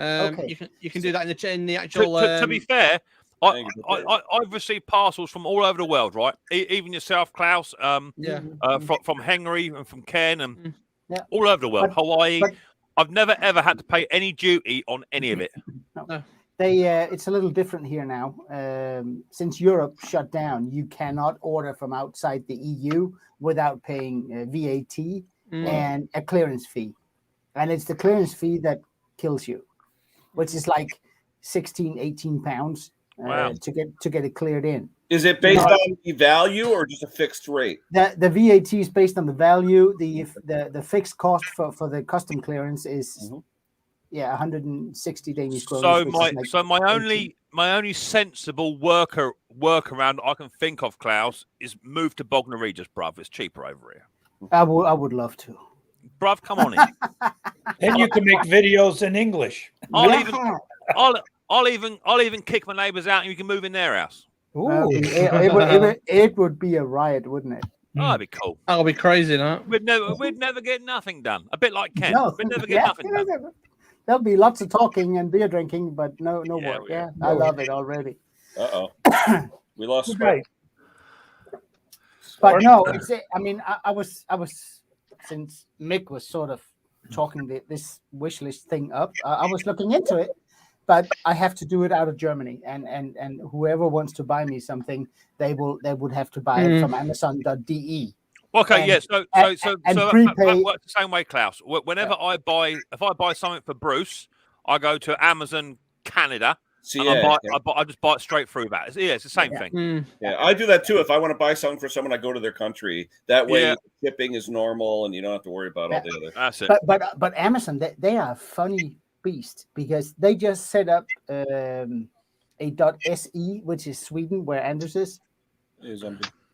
Okay. You can do that in the actual. To be fair, Thank you. I've received parcels from all over the world, right? Even yourself, Klaus, yeah. from Henry and from Ken, and Yeah. all over the world. But- Hawaii. but- I've never ever had to pay any duty on any of it. It's a little different here now. Since Europe shut down, you cannot order from outside the EU without paying VAT and a clearance fee, and it's the clearance fee that kills you, which is like 16-18 pounds Wow. to get it cleared in. Is it based on the value or just a fixed rate? The VAT is based on the value. The fixed cost for the custom clearance is 160 Danish kroner. So my only sensible workaround I can think of, Klaus, is move to Bognor Regis, bruv. It's cheaper over here. I would love to. Bruv, come on in. Then you can make videos in English. I'll even kick my neighbours out and you can move in their house. Ooh. It would be a riot, wouldn't it? Oh, that'd be cool. That'll be crazy, that. We'd never get nothing done. A bit like Ken. No. We'd never get nothing done. There'll be lots of talking and beer drinking, but no Yeah, work. yeah. I love it already. We lost. Right. But no, I mean, I was since Mick was sort of talking this wish list thing up. I was looking into it, but I have to do it out of Germany, and whoever wants to buy me something, they would have to buy it from Amazon.de. Okay, And- yeah. So and that prepay. works the same way, Klaus. Whenever if I buy something for Bruce, I go to Amazon Canada. See, And I just buy it straight through that. It's the same thing. Yeah, I do that too. If I want to buy something for someone, I go to their country. That way, shipping is normal, and you don't have to worry about all the other. That's it. But Amazon, they are a funny beast because they just set up a .se, which is Sweden, where Anders is.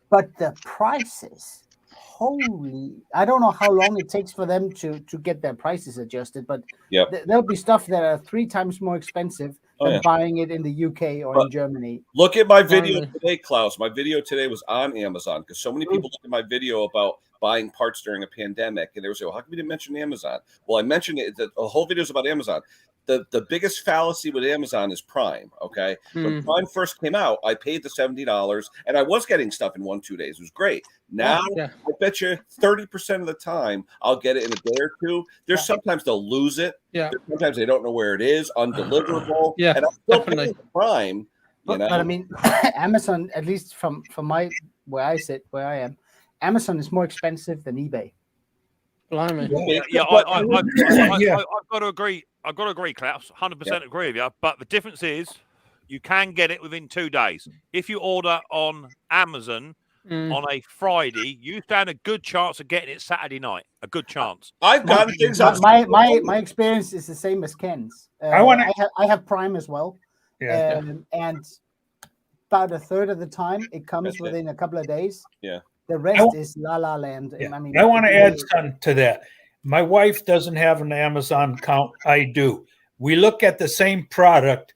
But the prices, holy! I don't know how long it takes for them to get their prices adjusted, but there'll be stuff that are 3 times more expensive than buying it in the UK or in Germany. Look at my video today, Klaus. My video today was on Amazon because so many people look at my video about buying parts during a pandemic, and they were saying, "Well, how come you didn't mention Amazon?" Well, I mentioned it. The whole video is about Amazon. The biggest fallacy with Amazon is Prime. Okay, when Prime first came out, I paid the $70, and I was getting stuff in 1-2 days. It was great. Now, I bet you 30% of the time I'll get it in a day or two. There's sometimes they'll lose it. Sometimes they don't know where it is, undeliverable. And I'm still paying Prime. But I mean, Amazon, at least from where I am, Amazon is more expensive than eBay. Blimey. I've got to agree. I've got to agree, Klaus. 100% agree with you. But the difference is, you can get it within 2 days. If you order on Amazon on a Friday, you stand a good chance of getting it Saturday night. A good chance. I've gotten things. My experience is the same as Ken's. I have Prime as well. And about a third of the time, it comes within a couple of days. The rest is la la land. I mean, I want to add something to that. My wife doesn't have an Amazon account. I do. We look at the same product.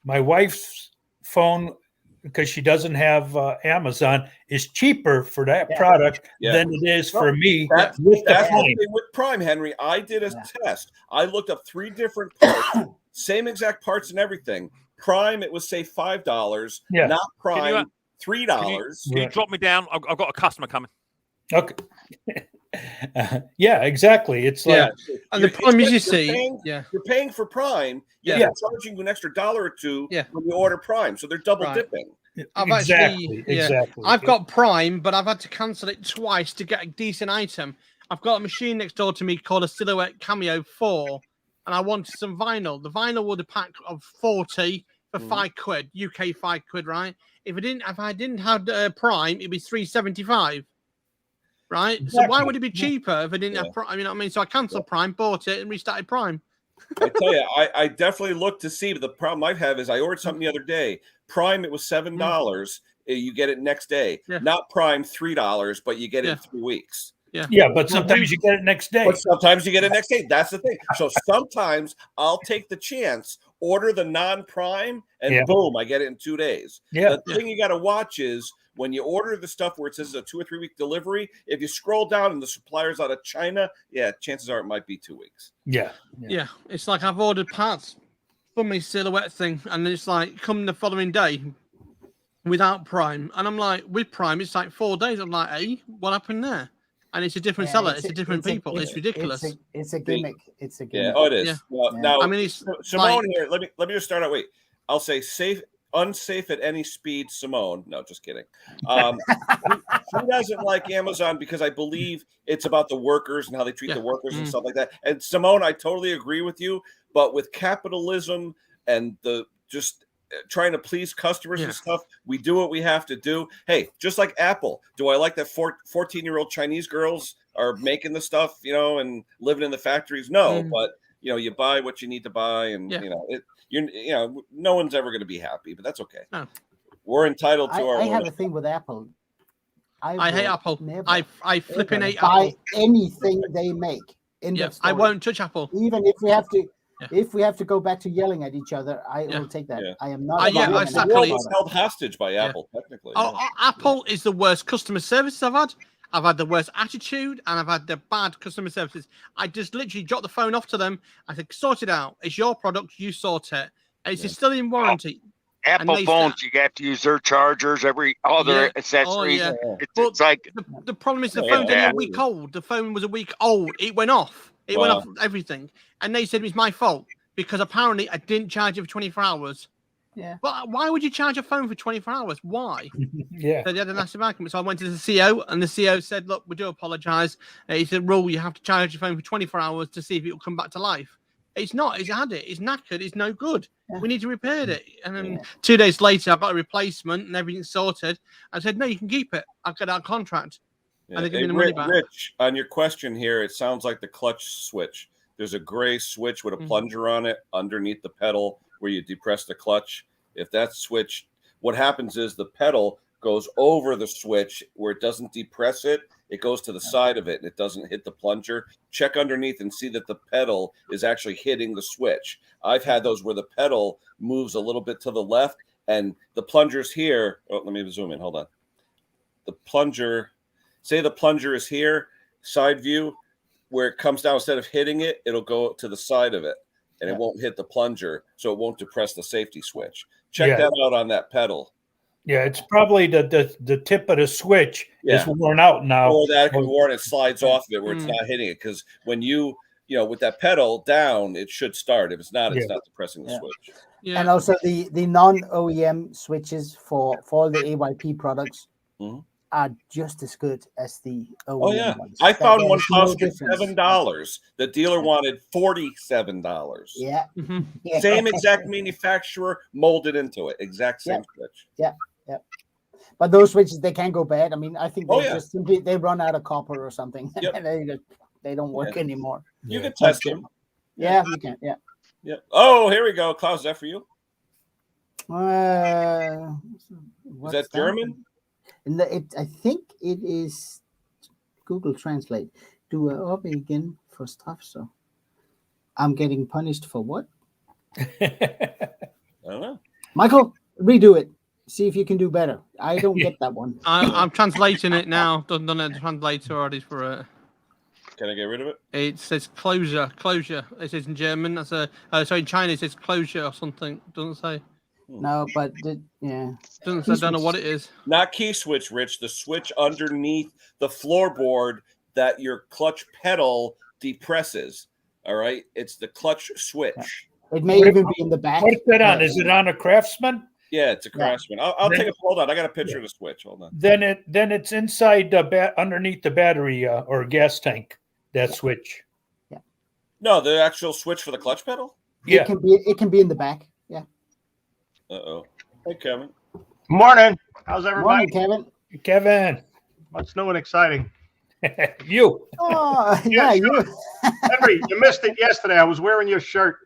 My wife's phone, because she doesn't have Amazon, is cheaper for that product than it is for me with the Prime. With Prime, Henry, I did a test. I looked up 3 different parts, same exact parts and everything. Prime, it was say $5. Not Prime, $3. Can you drop me down? I've got a customer coming. Okay. Exactly. It's like, and the problem is, you're paying for Prime. They're charging you an extra $1 or $2 when you order Prime, so they're double dipping. Exactly. I've got Prime, but I've had to cancel it twice to get a decent item. I've got a machine next door to me called a Silhouette Cameo 4, and I wanted some vinyl. The vinyl was a pack of 40 for £5, UK £5, right? If I didn't have Prime, it'd be $3.75. Right, so why would it be cheaper if I didn't have Prime? I mean, so I cancelled Prime, bought it, and restarted Prime. I tell you, I definitely looked to see, but the problem I have is I ordered something the other day. Prime, it was $7. You get it next day. Not Prime, $3, but you get it in 3 weeks. But sometimes you get it next day. But sometimes you get it next day. That's the thing. So sometimes I'll take the chance, order the non-Prime, and boom, I get it in 2 days. The thing you got to watch is, when you order the stuff where it says a 2 or 3 week delivery, if you scroll down and the supplier's out of China, chances are it might be 2 weeks. Yeah. It's like I've ordered parts for my Silhouette thing, and it's like come the following day without Prime, and I'm like, with Prime, it's like 4 days. I'm like, hey, what happened there? And it's a different seller. It's a different people. It's ridiculous. It's a gimmick. It's a gimmick. Oh, it is. Well, now, I mean, it's Simone here. Let me just start out. Wait, I'll say unsafe at any speed, Simone. No, just kidding. She doesn't like Amazon because I believe it's about the workers and how they treat the workers and stuff like that. And Simone, I totally agree with you. But with capitalism and the just trying to please customers and stuff, we do what we have to do. Hey, just like Apple. Do I like that 14-year-old Chinese girls are making the stuff, and living in the factories? No, but you buy what you need to buy, and no one's ever going to be happy, but that's okay. No. We're entitled to our. I have a thing with Apple. I hate Apple. I flipping hate buy Apple. Anything they make. I won't touch Apple. Even if we have to. If we have to go back to yelling at each other, I will take that. I am not. The world was held hostage by Apple, technically. Apple is the worst customer service I've had. I've had the worst attitude, and I've had the bad customer services. I just literally dropped the phone off to them. I said, sort it out. It's your product. You sort it. It's still in warranty. Apple phones, you have to use their chargers, every other accessories. It's like the problem is the phone's only a week old. The phone was a week old. It went off. It went off everything. And they said it was my fault because apparently I didn't charge it for 24 hours. Yeah. Well, why would you charge a phone for 24 hours? Why? Yeah. So they had a massive argument. So I went to the CEO, and the CEO said, "Look, we do apologise." He said, "Rule, you have to charge your phone for 24 hours to see if it will come back to life." It's not. It's had it. It's knackered. It's no good. Yeah. We need to repair it. And then 2 days later, I got a replacement and everything's sorted. I said, "No, you can keep it. I've got our contract." Yeah. And they give me the money back. Rich, on your question here, it sounds like the clutch switch. There's a gray switch with a plunger on it underneath the pedal where you depress the clutch. If that switch, what happens is the pedal goes over the switch where it doesn't depress it. It goes to the side of it and it doesn't hit the plunger. Check underneath and see that the pedal is actually hitting the switch. I've had those where the pedal moves a little bit to the left and the plunger's here. Oh, let me zoom in. Hold on. The plunger, say the plunger is here, side view, where it comes down, instead of hitting it, it'll go to the side of it and it won't hit the plunger, so it won't depress the safety switch. Check that out on that pedal. Yeah, it's probably the tip of the switch is worn out now. Or that can be worn, it slides off of it where it's not hitting it. Because when you with that pedal down, it should start. If it's not, it's not depressing the switch. Yeah. And also the non-OEM switches for all the AYP products are just as good as the OEM ones. I found one costing $7. The dealer wanted $47. Yeah. Same exact manufacturer molded into it. Exact same switch. Yeah. But those switches, they can go bad. I mean, I think they just simply they run out of copper or something. And they don't work anymore. You can test them. Yeah, you can. Yeah. Oh, here we go. Klaus, is that for you? Is that German? I think it is Google Translate. Do a open again for stuff. So I'm getting punished for what? I don't know. Michael, redo it. See if you can do better. I don't get that one. I'm translating it now. Done it. Translator already for it. Can I get rid of it? It says closure. It says in German. That's in China it says closure or something. Doesn't say. No, but Doesn't say. I don't know what it is. Not key switch, Rich. The switch underneath the floorboard that your clutch pedal depresses. All right, it's the clutch switch. It may even be in the back. What's that on? Is it on a Craftsman? Yeah, it's a Craftsman. I'll take a hold on. I got a picture of the switch. Hold on. Then it's inside the underneath the battery or gas tank. That switch. Yeah. No, the actual switch for the clutch pedal. Yeah, it can be in the back. Yeah. Uh-oh. Hey, Kevin. Morning. How's everybody? Morning, Kevin. What's new and exciting? You. Oh, yeah, you. Henry, you missed it yesterday. I was wearing your shirt.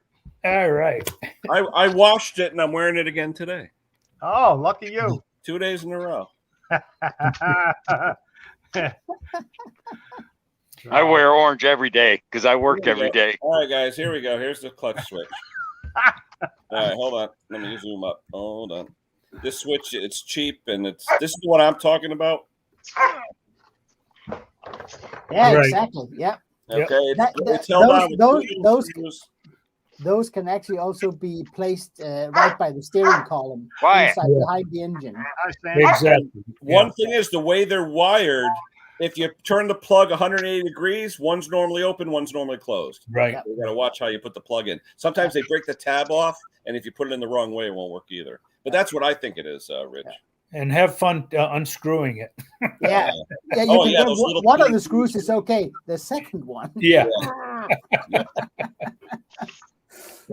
All right. I washed it and I'm wearing it again today. Oh, lucky you. 2 days in a row. I wear orange every day because I work every day. All right, guys, here we go. Here's the clutch switch. All right, hold on. Let me zoom up. Hold on. This switch, it's cheap, and this is what I'm talking about. Yeah, right. Exactly. Yeah. Okay. Those can actually also be placed right by the steering column inside behind the engine. Exactly. One thing is the way they're wired. If you turn the plug 180 degrees, one's normally open, one's normally closed. Right. You got to watch how you put the plug in. Sometimes they break the tab off, and if you put it in the wrong way, it won't work either. But that's what I think it is, Rich. And have fun unscrewing it. Yeah. One of the screws is okay. The second one. Yeah.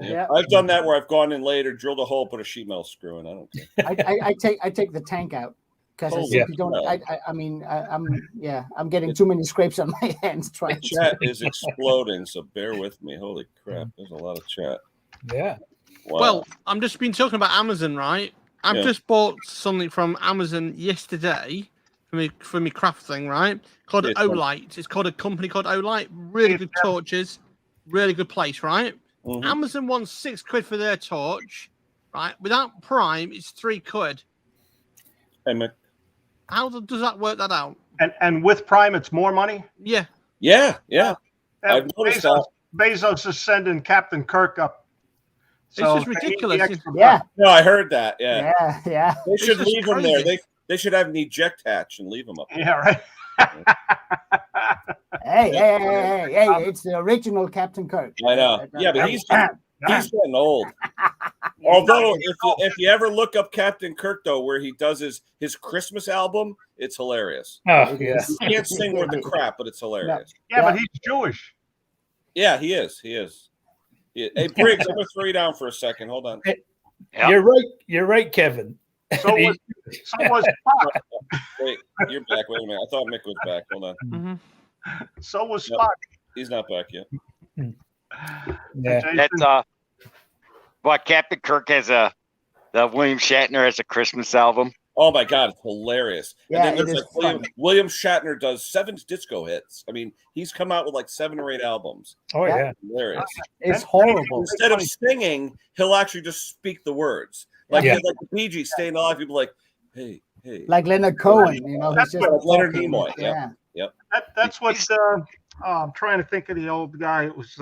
Yeah. I've done that where I've gone in later, drilled a hole, put a sheet metal screw in. I don't care. I take the tank out because I simply don't. I'm getting too many scrapes on my hands trying. The chat is exploding, so bear with me. Holy crap! There's a lot of chat. Yeah. Wow. Well, I'm just been talking about Amazon, right? I've just bought something from Amazon yesterday for me craft thing, right? Called Olight. It's called a company called Olight. Really good torches, really good place, right? Mm-hmm. Amazon wants £6 for their torch, right? Without Prime, it's £3. Hey, Mick. How does that work that out? And with Prime, it's more money? Yeah. I've noticed that. Bezos is sending Captain Kirk up. So it's just ridiculous. No, I heard that. Yeah. They should leave him there. They should have an eject hatch and leave him up there. Yeah, right. Hey! It's the original Captain Kirk. I know. Yeah, but He's getting old. Although, if you ever look up Captain Kirk, though, where he does his Christmas album, it's hilarious. Oh, yeah. He can't sing worth the crap, but it's hilarious. Yeah, but he's Jewish. Yeah, he is. Hey, Briggs, I'm going to throw you down for a second. Hold on. Yep. You're right, Kevin. So was Spock. Wait, you're back. Wait a minute. I thought Mick was back. Hold on. Mm-hmm. So was Nope. Spock. He's not back yet. Yeah. That's what Captain Kirk has the William Shatner has a Christmas album. Oh my God, it's hilarious. Yeah, and then it there's is like William Shatner does 7 disco hits. I mean, he's come out with like 7 or 8 albums. Oh, yeah. Hilarious. It's horrible. Instead of singing, he'll actually just speak the words. Like, Yeah. like the Bee Gees staying alive, people like, hey. Like Leonard Cohen, he's That's just what Leonard talking, Nimoy, yeah. That's what I'm trying to think of the old guy. It was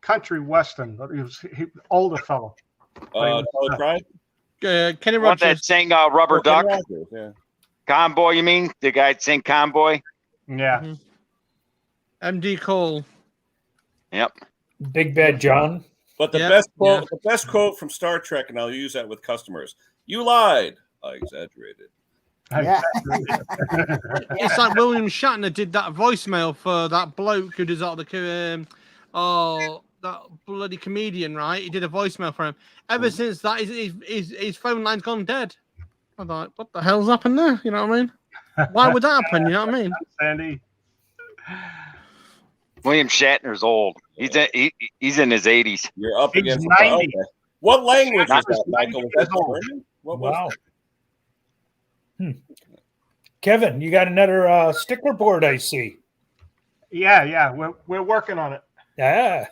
country western. He was older fellow. Charlie Pride? Kenny One Rogers. that sang Rubber Duck. Rogers, yeah. Convoy, you mean? The guy that sang Convoy? Yeah. Mhm. MD Cole. Yep. Big Bad John. But the best quote from Star Trek, and I'll use that with customers. You lied. I exaggerated. Yeah. It's like William Shatner did that voicemail for that bloke who does all the that bloody comedian, right? He did a voicemail for him. Ever since that, his phone line's gone dead. I thought, what the hell's happened there? You know what I mean? Why would that happen? You know what I mean? Sandy. William Shatner's old. He's in his 80s. You're up He's against 90. okay. What language is Not that, Michael? Was that German? What was Wow. Kevin, you got another sticker board, I see. Yeah. We're working on it. Yeah.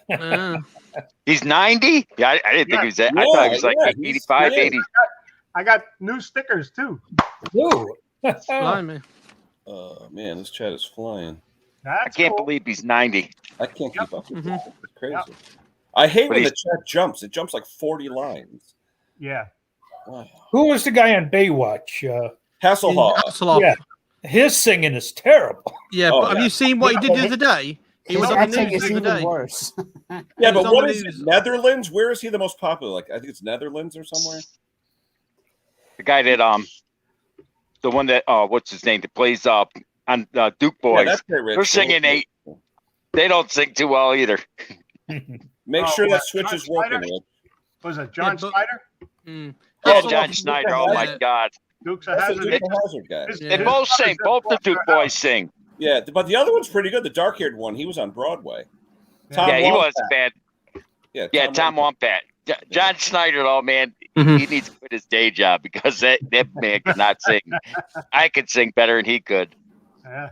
He's 90? Yeah, I didn't think he was that. I thought he was like 85, 80. I got new stickers too. Ooh. Blimey. Oh, man, this chat is flying. I can't believe he's 90. I can't keep up with this. It's crazy. Yep. I hate But when the he's- chat jumps. It jumps like 40 lines. Yeah. Wow. Who was the guy on Baywatch? Hasselhoff. Hasselhoff. Yeah. His singing is terrible. Yeah, Oh, but have you seen what he did the other day? He His was on the acting news is the other even day. worse. Yeah, He's but on what the is it? news. Netherlands? Where is he the most popular? Like, I think it's Netherlands or somewhere. The guy that the one that what's his name that plays on Duke Boys. Yeah, that's pretty rich. They're singing they don't sing too well either. Make Oh, sure yeah. that switch is John working. Schneider? Rich. Was it John but- Snyder? Mm. Oh, Hasselhoff- John Schneider. Oh my God. Dukes of That's the Hazzard. Duke of Hazzard guy. His- They Yeah. both sing. Both the Duke Boys sing. Yeah, but the other one's pretty good. The dark-haired one, he was on Broadway. Tom Yeah, he Wompat. wasn't bad. Yeah, Tom Wompat. John Schneider, though, man, Mhm. he needs to quit his day job because that man could not sing. I could sing better than he could. Yeah.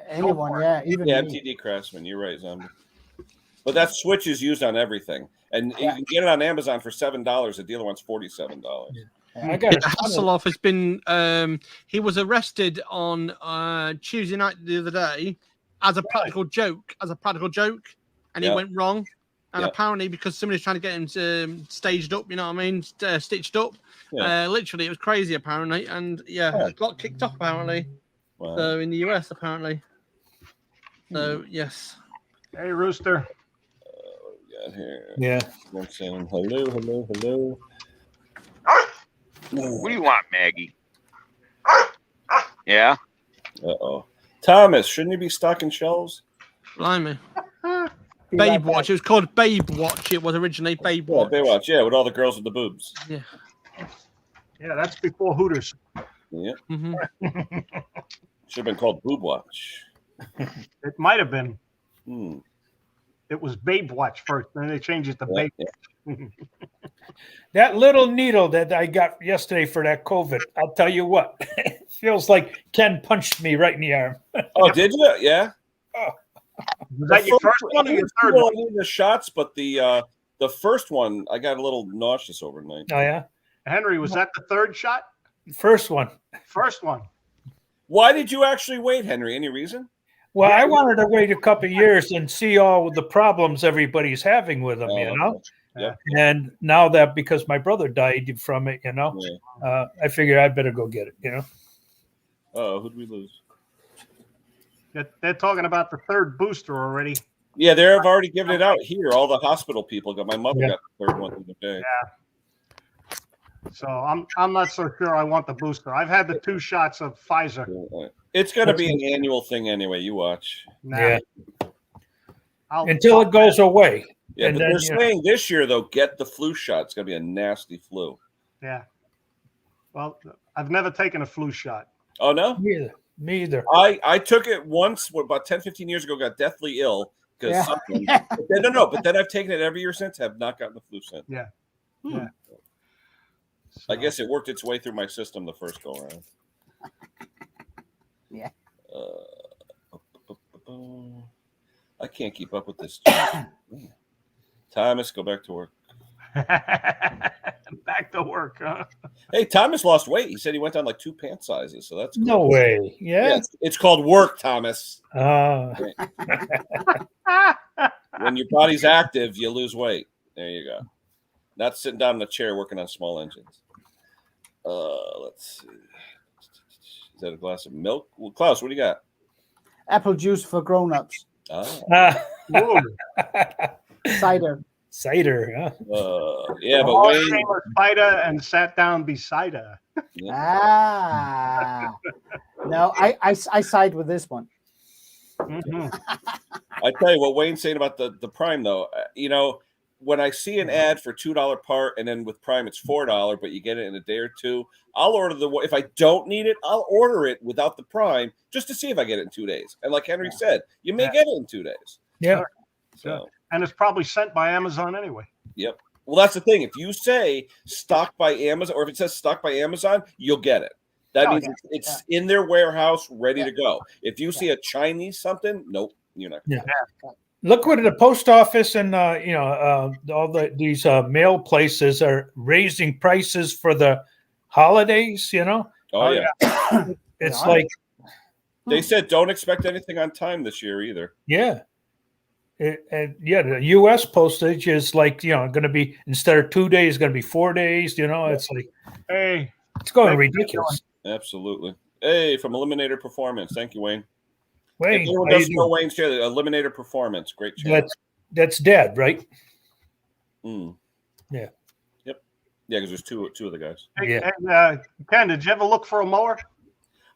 Anyone, yeah, even Yeah, me. MTD Craftsman. You're right, Zombie. But that switch is used on everything, and you can get it on Amazon for $7. The dealer wants $47. I got Yeah, a ton of- Hasselhoff has been. He was arrested on Tuesday night the other day as a practical joke. And he Yeah. went wrong. And Yeah. apparently, because somebody's trying to get him staged up, you know what I mean, stitched up. Yeah. Literally, it was crazy. Apparently, and yeah, it got kicked off apparently. Wow. So in the US, apparently. So yes. Hey, Rooster. What do we got here? Yeah. I'm saying hello. What do you want, Maggie? Yeah? Uh-oh. Thomas, shouldn't you be stocking shelves? Blimey. Be Babe right Watch. It was called Babe Watch. It was originally Babe Yeah, Watch. Baywatch. Yeah, with all the girls with the boobs. Yeah. Yeah, that's before Hooters. Yeah. hmm Should have been called Boob Watch. It might have been. Hmm. It was Babe Watch first, then they changed it to Yeah, Babe. yeah. That little needle that I got yesterday for that COVID, I'll tell you what, it feels like Ken punched me right in the arm. Oh, did you? Yeah. Was that your first one or your third one? I need the shots, but the first one I got a little nauseous overnight. Oh, yeah? Henry, was that the third shot? First one. First one. Why did you actually wait, Henry? Any reason? Well, I wanted to wait a couple of years and see all the problems everybody's having with them, you know? okay. Yep. And now that because my brother died from it, you know, Yeah. I figure I'd better go get it, you know? Oh, who'd we lose? They're talking about the third booster already. Yeah, they've already given it out here. All the hospital people got. My mother got the third one the other day. Yeah. So I'm not so sure I want the booster. I've had the 2 shots of Pfizer. It's going to be an annual thing anyway. You watch. Nah. Yeah. I'll it goes away. Yeah, And but they're saying this year though, get the flu shot. It's going to be a nasty flu. Yeah. Well, I've never taken a flu shot. Oh no, me either. I took it once about 10, 15 years ago. Got deathly ill because something. But then I've taken it every year since. Have not gotten the flu since. Yeah. Yeah. So, I guess it worked its way through my system the first go around. Yeah. I can't keep up with this. Thomas, go back to work. Back to work, huh? Hey, Thomas lost weight. He said he went down like 2 pant sizes. So that's no way. Yeah. It's called work, Thomas. When your body's active, you lose weight. There you go. Not sitting down in a chair working on small engines. Let's see. Is that a glass of milk? Well, Klaus, what do you got? Apple juice for grown-ups. Cider. Cider, huh? Yeah, but Wayne came with cider and sat down beside her. Yeah. No, I side with this one. Mm-hmm. I tell you what Wayne's saying about the Prime though. When I see an ad for $2 part and then with Prime it's $4, but you get it in a day or two, I'll order if I don't need it, I'll order it without the Prime just to see if I get it in 2 days. And like Henry said, you may get it in 2 days. Yeah. So. And it's probably sent by Amazon anyway. Yep. Well, that's the thing. If you say stocked by Amazon, or if it says stocked by Amazon, you'll get it. That means it's in their warehouse, ready to go. If you see a Chinese something, nope, you're not. Yeah. Look what the post office and these mail places are raising prices for the holidays. Oh yeah. It's like they said don't expect anything on time this year either. Yeah. The U.S. postage is like going to be instead of 2 days, going to be 4 days. It's like it's going ridiculous. Absolutely. Hey, from Eliminator Performance, thank you, Wayne. Wayne, if anyone doesn't know Wayne's channel, Eliminator Performance, great channel. That's dead, right? Mm. Yeah. Yep. Yeah, because there's two of the guys. Hey, Ken, did you ever look for a mower?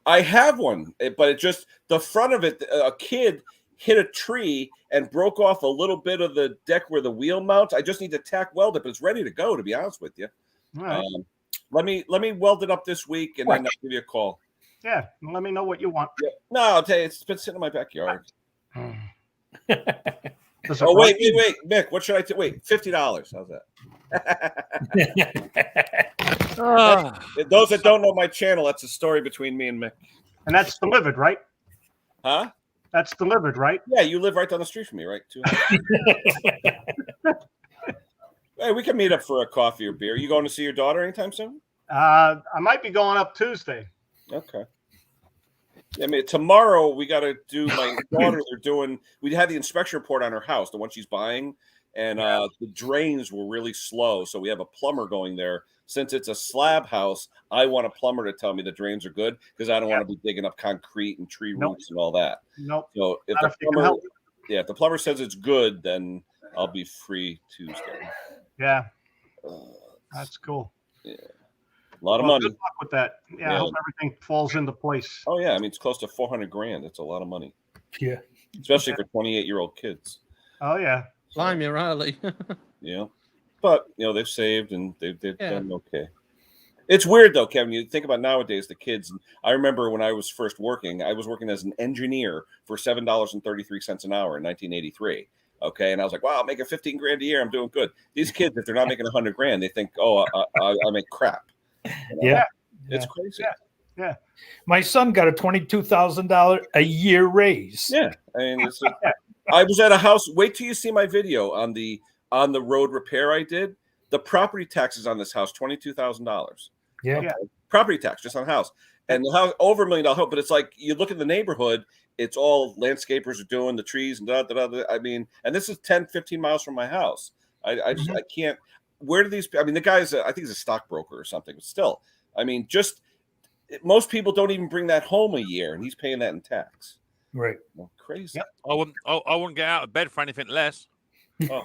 I have one, but it just the front of it. A kid hit a tree and broke off a little bit of the deck where the wheel mounts. I just need to tack weld it, but it's ready to go. To be honest with you, right. Let me weld it up this week, and then I'll give you a call. Yeah, let me know what you want. Yeah. No, I'll tell you, it's been sitting in my backyard. Oh, wait, Mick, what should I take? Wait, $50. How's that? Those that don't know my channel, that's a story between me and Mick. And that's delivered, right? Huh? That's delivered, right? Yeah, you live right down the street from me, right? Hey, we can meet up for a coffee or beer. You going to see your daughter anytime soon? I might be going up Tuesday. Okay. I mean, tomorrow we got to do my daughter. We had the inspection report on her house, the one she's buying, and the drains were really slow. So we have a plumber going there. Since it's a slab house, I want a plumber to tell me the drains are good because I don't want to be digging up concrete and tree roots and all that. Nope. So if the plumber says it's good, then I'll be free Tuesday. Yeah. That's cool. Yeah. A lot of money. Good luck with that. Yeah, I hope everything falls into place. Oh yeah, I mean it's close to $400,000. That's a lot of money. Yeah, especially for 28-year-old kids. Oh yeah, blimey, Riley. Yeah, but they've saved and they've done okay. It's weird though, Kevin. You think about nowadays the kids. I remember when I was first working, I was working as an engineer for $7.33 an hour in 1983. Okay, and I was like, wow, I'm making $15,000 a year. I'm doing good. These kids, if they're not making $100,000, they think, oh, I make crap. Yeah, it's crazy. Yeah. My son got a $22,000 a year raise. Yeah, I mean, I was at a house. Wait till you see my video on the road repair I did. The property taxes on this house $22,000. Yeah. Okay? Property tax just on a house, and the house over $1 million home. But it's like you look in the neighborhood. It's all landscapers are doing the trees and I mean, and this is 10, 15 miles from my house. I just I can't. Where do these? I mean, the guy's I think he's a stockbroker or something. But still, I mean, most people don't even bring that home a year, and he's paying that in tax. Right. Well, crazy. Yep. I wouldn't get out of bed for anything less. Oh,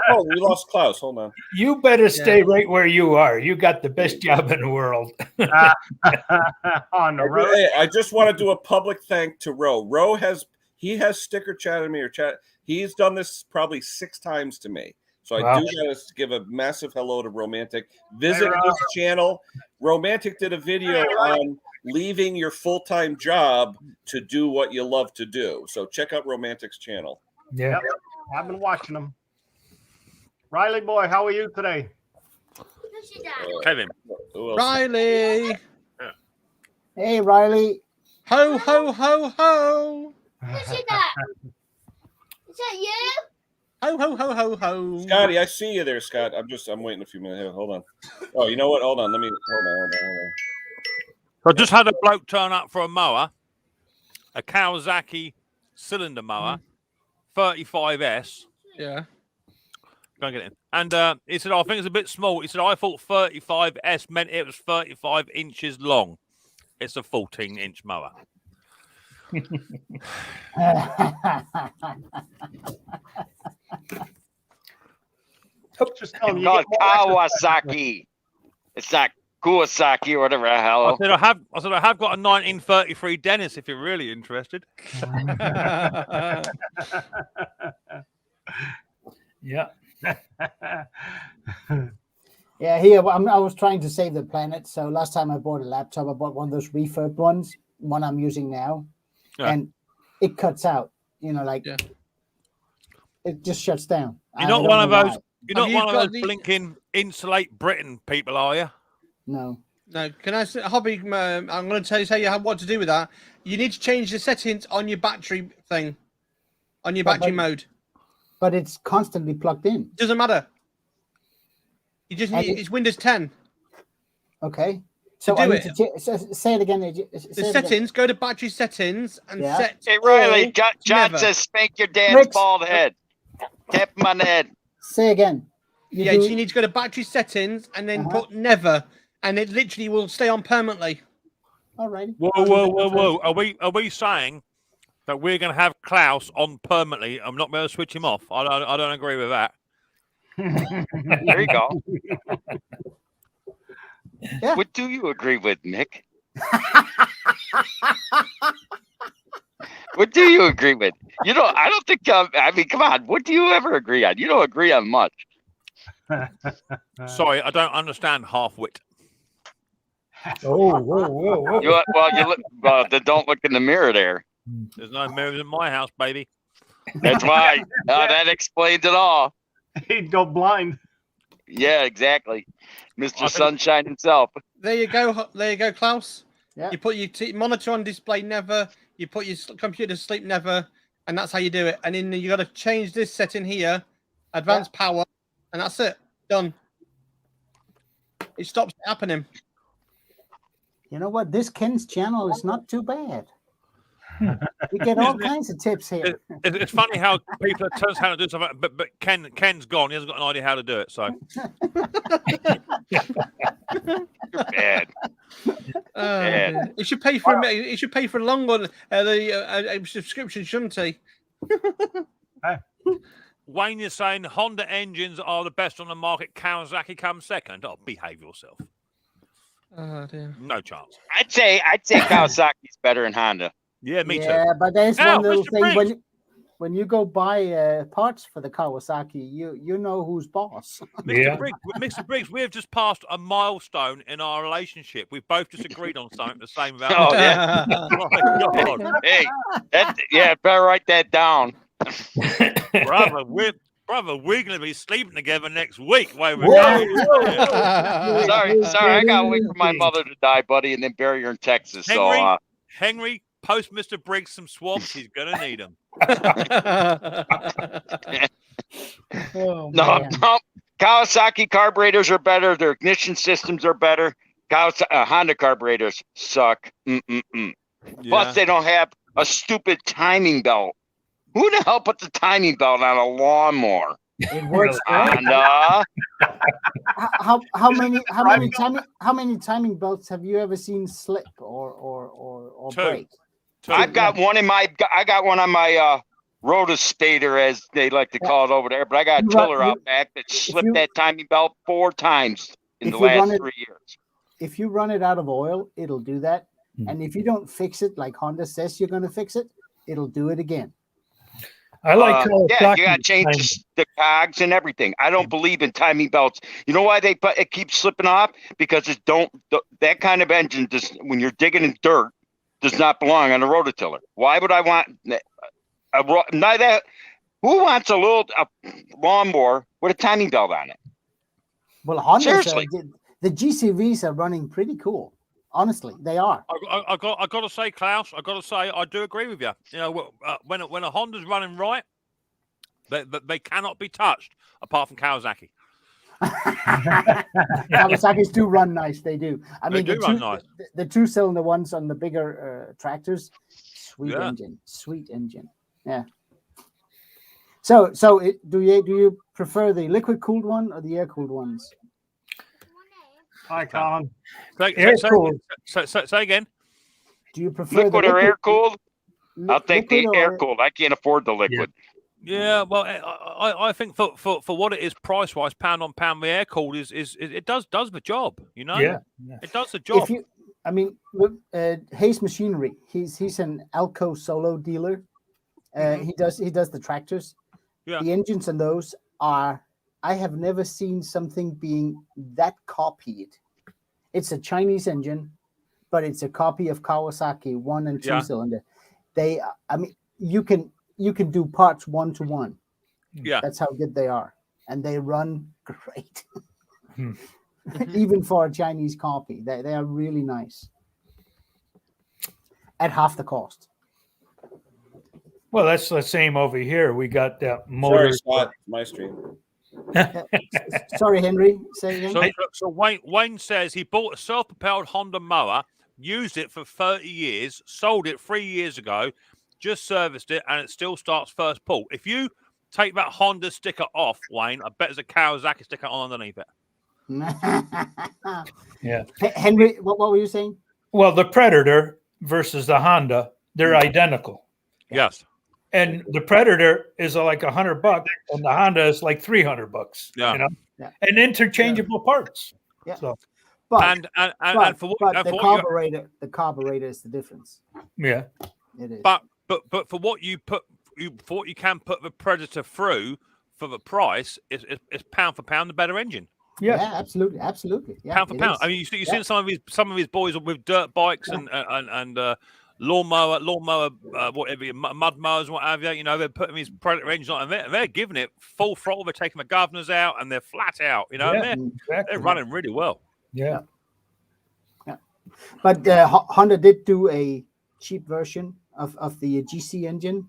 oh, we lost Klaus. Hold on. You better stay right where you are. You got the best job in the world. On the road. Hey, I just want to do a public thank to Ro. Ro has sticker chatted me or chat. He's done this probably 6 times to me. So I do gotta give a massive hello to Romantic. Visit his channel. Romantic did a video on leaving your full-time job to do what you love to do. So check out Romantic's channel. Yeah. Yep. I've been watching them. Riley boy, how are you today? Kevin. Riley. Hey, Riley. Ho, ho, ho, ho. Is that you? Ho, ho, ho, ho, ho. Scotty, I see you there, Scott. I'm waiting a few minutes. Here, hold on. Oh, you know what? Hold on. Hold on. I just had a bloke turn up for a mower, a Kawasaki cylinder mower, 35S. Yeah. Go and get it. And he said, I think it's a bit small. He said, I thought 35S meant it was 35 inches long. It's a 14-inch mower. Just tell him It's you called get more Kawasaki. It's not Kawasaki or whatever the hell. I said, I have got a 1933 Dennis if you're really interested. Yeah. Yeah, here I was trying to save the planet. So last time I bought a laptop, I bought one of those refurb ones, one I'm using now, and it cuts out. You know, like it just shuts down. You're not one of those. Why. You're not one of those blinking insulate Britain people, are you? No. No, can I say, Hobby? I'm going to tell you what to do with that. You need to change the settings on your battery thing, on your battery mode. But it's constantly plugged in. Doesn't matter. You just need it's Windows 10. Okay. So do I need to say it again. The settings. Go to battery settings and set. Hey Riley, John says spank your dad's bald head. Tap him on the head. Say again. So you need to go to battery settings and then put never, and it literally will stay on permanently. All right. Whoa! Are we saying that we're going to have Klaus on permanently? I'm not going to switch him off. I don't agree with that. There you go. Yeah. What do you agree with, Nick? What do you agree with? You know, I don't think. I mean, come on. What do you ever agree on? You don't agree on much. Sorry, I don't understand half-wit. Whoa. Then don't look in the mirror there. There's no mirrors in my house, baby. That's why. That explains it all. He'd go blind. Yeah, exactly. Mr. Sunshine himself. There you go, Klaus. Yeah. You put your monitor on display never. You put your computer to sleep never, and that's how you do it. And then you got to change this setting here, advanced power, and that's it. Done. It stops happening. You know what? This Ken's channel is not too bad. We get all kinds of tips here. It's funny how people tell us how to do something, but Ken's gone. He hasn't got an idea how to do it. So You're bad. Bad. He should pay for he should pay for a long one, the subscription, shouldn't he? Wayne is saying Honda engines are the best on the market. Kawasaki comes second. Oh, behave yourself. Oh dear. No chance. I'd say Kawasaki's better than Honda. Yeah, me too. Yeah, but there's Now, one little Mr. thing when you go buy parts for the Kawasaki, you know who's boss. Mr. Briggs, we have just passed a milestone in our relationship. We've both just agreed on something the same about. Oh yeah. My God. Hey, better write that down. Brother, we're going to be sleeping together next week. Sorry, I got to wait for my mother to die, buddy, and then bury her in Texas. Henry, post Mr. Briggs some swabs. He's going to need them. No. Kawasaki carburetors are better. Their ignition systems are better. Honda carburetors suck. Yeah. Plus, they don't have a stupid timing belt. Who the hell put the timing belt on a lawnmower? It works. Honda. How many timing belts have you ever seen slip or break? I've got one on my rotostator, as they like to call it over there, but I got a tiller out back that slipped that timing belt 4 times in the last 3 years. If you run it out of oil, it'll do that. And if you don't fix it like Honda says you're going to fix it, it'll do it again. I like you got to change the cogs and everything. I don't believe in timing belts. You know why it keeps slipping off? Because that kind of engine, when you're digging in dirt, does not belong on a rototiller. Why would I want who wants a lawnmower with a timing belt on it? Well, Honda, seriously, the GCVs are running pretty cool. Honestly, they are. I got to say, Klaus, I do agree with you. You know, when a Honda's running right, they cannot be touched apart from Kawasaki. Kawasaki's do run nice. They do. I mean, they do run nice. The 2-cylinder ones on the bigger tractors, sweet engine. Yeah. So do you prefer the liquid cooled one or the air cooled ones? Hi, Colin. Say again. Do you prefer liquid or air cooled? I'll take the air cooled. I can't afford the liquid. Yeah, well, I think for what it is price wise, pound on pound, the air cooled it does the job. You know, it does the job. Hayes Machinery. He's an Alco Solo dealer. He does the tractors. Yeah. The engines on those are. I have never seen something being that copied. It's a Chinese engine, but it's a copy of Kawasaki 1 and 2 cylinder. You can do parts 1 to 1. Yeah, that's how good they are, and they run great. Even for a Chinese copy, they are really nice at half the cost. Well, that's the same over here. We got that motor. Sorry, Scott, my stream. Sorry, Henry. Say again. So Wayne says he bought a self-propelled Honda mower, used it for 30 years, sold it 3 years ago, just serviced it, and it still starts first pull. If you take that Honda sticker off, Wayne, I bet there's a Kawasaki sticker on underneath it. Yeah. Henry, what were you saying? Well, the Predator versus the Honda, they're identical. Yes. And the Predator is like $100, and the Honda is like $300. Yeah. You know, and interchangeable parts. Yeah. So, and for what the carburetor is the difference. Yeah. It is. But for what you can put the Predator through for the price, it's pound for pound the better engine. Yeah, absolutely. Yeah, pound for pound. I mean, you see some of his boys with dirt bikes and lawnmower, whatever, mud mowers, what have you. You know, they're putting these Predator engines on, and they're giving it full throttle. They're taking the governors out, and they're flat out. You know, they're running really well. Yeah. But Honda did do a cheap version of the GC engine.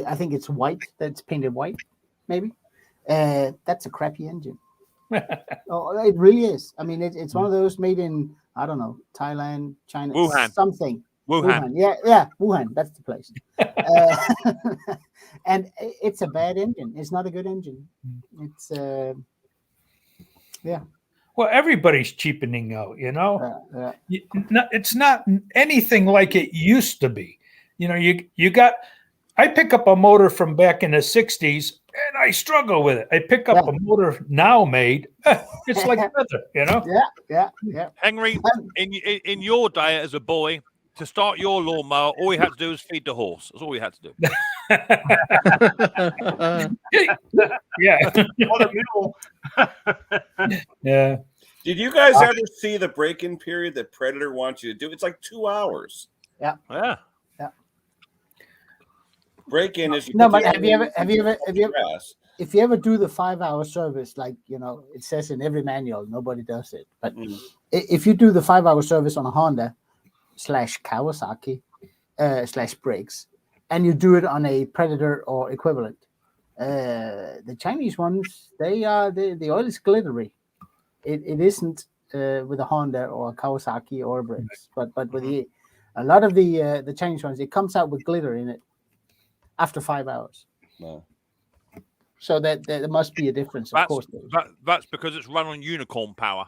I think it's white. That's painted white, maybe. That's a crappy engine. Oh, it really is. I mean, it's one of those made in, I don't know, Thailand, China, Wuhan. something. Wuhan. Yeah, Wuhan. That's the place. And it's a bad engine. It's not a good engine. It's Well, everybody's cheapening out, you know. It's not anything like it used to be. You know, you got. I pick up a motor from back in the '60s, and I struggle with it. I pick up a motor now made. It's like leather, you know. Yeah. Henry, in your day as a boy, to start your lawnmower, all you had to do was feed the horse. That's all you had to do. Yeah. What a mule. Yeah. Did you guys ever see the break-in period that Predator wants you to do? It's like 2 hours. Yeah. Break-in is but have you ever if you ever do the 5-hour service, like, you know, it says in every manual, nobody does it. But if you do the 5-hour service on a Honda /Kawasaki /brakes, and you do it on a Predator or equivalent, the Chinese ones, the oil is glittery. It isn't with a Honda or a Kawasaki or a brakes, but with a lot of the Chinese ones, it comes out with glitter in it after 5 hours. No. So that there must be a difference, of course. That's because it's run on unicorn power.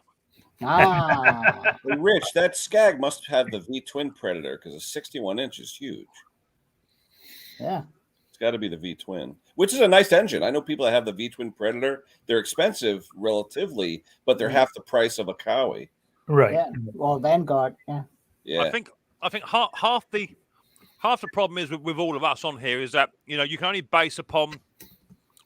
Ah, Hey, Rich, that Skag must have the V-twin Predator because a 61-inch is huge. yeah. It's got to be the V-twin, which is a nice engine. I know people that have the V-twin Predator. They're expensive relatively, but they're half the price of a Cowie. Right. Yeah. Or Vanguard. Yeah. Yeah. I think half the problem is with all of us on here is that you can only base upon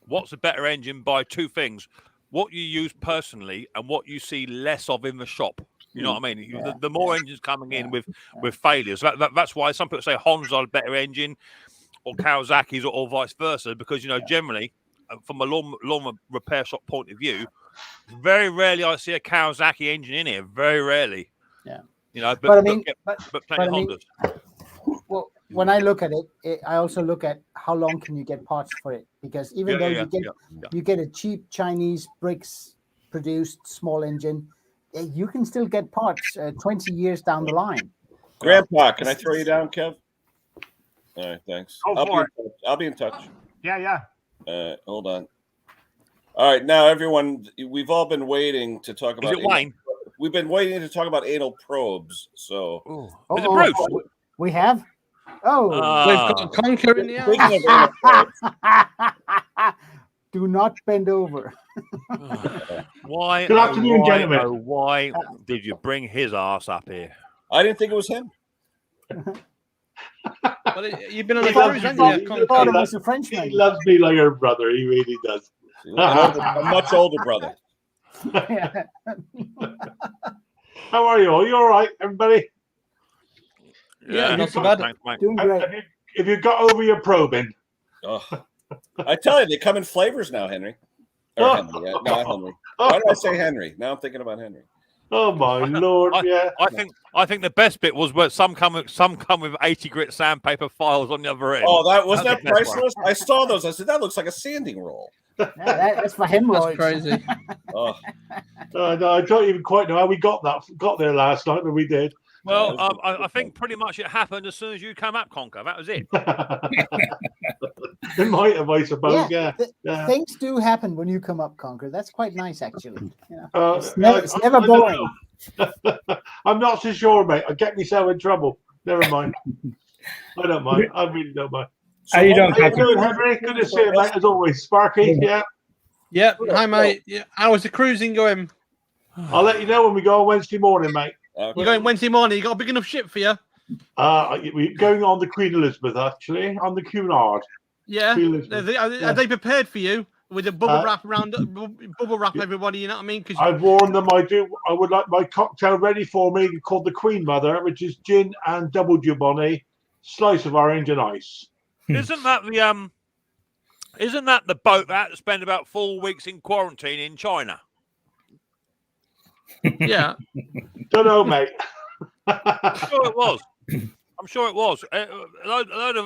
what's a better engine by two things: what you use personally and what you see less of in the shop. You know what I mean? Yeah. The more engines coming in with failures. That's why some people say Honda's a better engine, or Kawasaki's, or vice versa. Because generally, from a lawn repair shop point of view, very rarely I see a Kawasaki engine in here. Very rarely. Yeah. But I mean, plenty of Hondas. Well, when I look at it, I also look at how long can you get parts for it, because even though you get a cheap Chinese bricks produced small engine, you can still get parts 20 years down the line. Grandpa, can I throw you down, Kev? All right, thanks. Go I'll be in touch. Yeah. Hold on. All right, now everyone, we've all been waiting to talk about. Is it Wayne? We've been waiting to talk about anal probes. So, Is it Bruce? We have. Oh, We've got Conker in the house. speaking of anal probes, do not bend over. Why? Good afternoon, gentlemen. Oh, why did you bring his ass up here? I didn't think it was him. Well, you've been on the He loves cruise, you, haven't you? I Conker. thought it was a Frenchman. He loves me like your brother. He really does. A much older brother. How are you all? You all right, everybody? Yeah, not so bad. Thanks, mate. Doing great. Have you got over your probing? Oh. I tell you, they come in flavors now, Henry. Or Henry. Yeah, not Henry. Why did I say Henry? Now I'm thinking about Henry. Oh my lord! Yeah. I think the best bit was where some come with 80 grit sandpaper files on the other end. Oh, that wasn't That's that the best priceless? I saw those. I said that looks like a sanding roll. Yeah, that's for hemorrhoids. That's crazy. Oh, No, I don't even quite know how we got there last night, but we did. Well, I think pretty much it happened as soon as you come up, Conker. That was it. It might have, I suppose. Yeah. Things do happen when you come up, Conker. That's quite nice, actually. It's I never don't boring. know. I'm not so sure, mate. I get myself in trouble. Never mind. I don't mind. I really don't mind. How you doing, How you doing, Conker? Henry? Good to see you, mate, as always. Sparky, yeah. Yeah. Hi, mate. Yeah. How was the cruising going? I'll let you know when we go on Wednesday morning, mate. okay. You're going Wednesday morning. You got a big enough ship for you? We're going on the Queen Elizabeth, actually, on the Cunard. Yeah. Queen Elizabeth. Are they prepared for you with a bubble wrap around? Bubble wrap everybody. You know what I mean? Because I've warned them. I would like my cocktail ready for me, called the Queen Mother, which is gin and double Dubonnet, slice of orange and ice. Isn't that the boat that had to spend about 4 weeks in quarantine in China? yeah. Don't know, mate. I'm sure it was. I'm sure it was.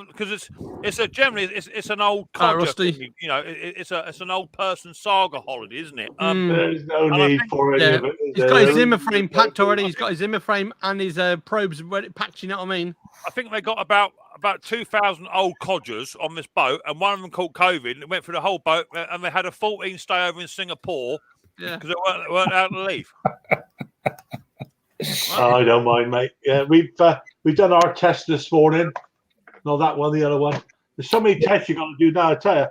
Because it's an old codger Rusty. thing, it's an old person saga holiday, isn't it? There's no need for any of it. He's got his Zimmer frame packed already. He's got his Zimmer frame and his probes ready packed. You know what I mean? I think they got about 2,000 old codgers on this boat, and one of them caught COVID, and it went through the whole boat, and they had a 14 stay over in Singapore because they weren't out to leave. I don't mind, mate. Yeah, we've done our test this morning. No, that one, the other one. There's so many tests you got to do now. I tell you,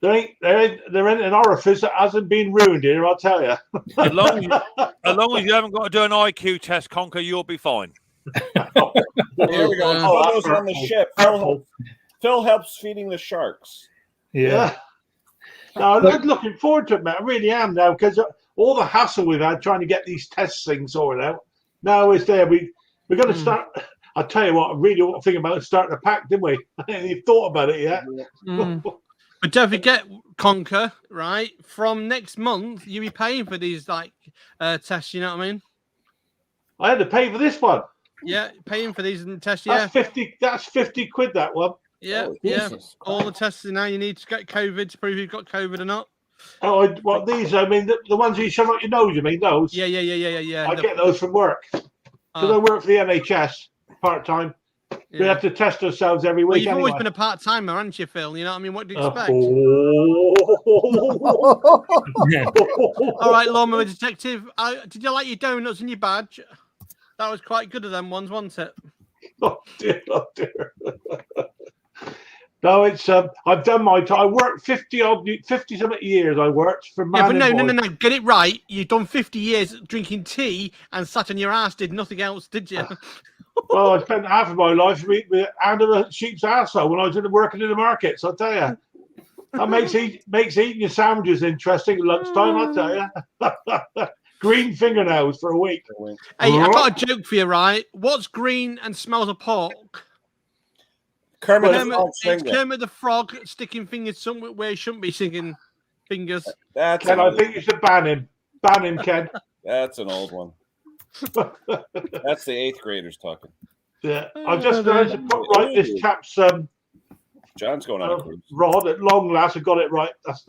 there ain't an orifice that hasn't been ruined here. I'll tell you. As long as you haven't got to do an IQ test, Conker, you'll be fine. There we go. Photos on the ship. Phil helps feeding the sharks. Yeah. No, I'm looking forward to it, mate. I really am now, because all the hassle we've had trying to get these test things sorted out. Now it's there. We're going to start. I'll tell you what, I really want to think about starting to pack, didn't we? I haven't even thought about it yet. But don't forget, Conker, right? From next month, you'll be paying for these tests. You know what I mean? I had to pay for this one. Yeah, paying for these tests. Yeah, That's 50 quid, that one. Yeah, Jesus. All the tests now you need to get COVID to prove you've got COVID or not. Oh, what these? I mean, the ones you shove up your nose. You mean those? Yeah. I get those from work because I work for the NHS part time. We have to test ourselves every Well, week. you've always anyway. been a part timer, haven't you, Phil? You know what I mean? What do you expect? All right, Lawnmower Detective. Did you like your donuts and your badge? That was quite good of them ones, wasn't it? Oh dear, oh dear. No, it's I've done my time. I worked 50 something years. I worked for Yeah, but Man and no. Boy. Get it right. You've done 50 years drinking tea and sat on your ass, did nothing else, did you? Well, I spent half of my life with out of a sheep's arsehole when I was working in the markets. I'll tell you, that makes eating your sandwiches interesting at lunchtime. I'll tell you. Green fingernails for a week. Hey, I've got a joke for you, right? What's green and smells of pork? Kermit It's Kermit the Frog sticking fingers somewhere where he shouldn't be sticking fingers. Ken, I think you should ban him. Ban him, Ken. That's an old one. That's the 8th graders talking. Yeah, I just managed to put right this chap's John's going on a cruise. rod at long last. I got it right. That's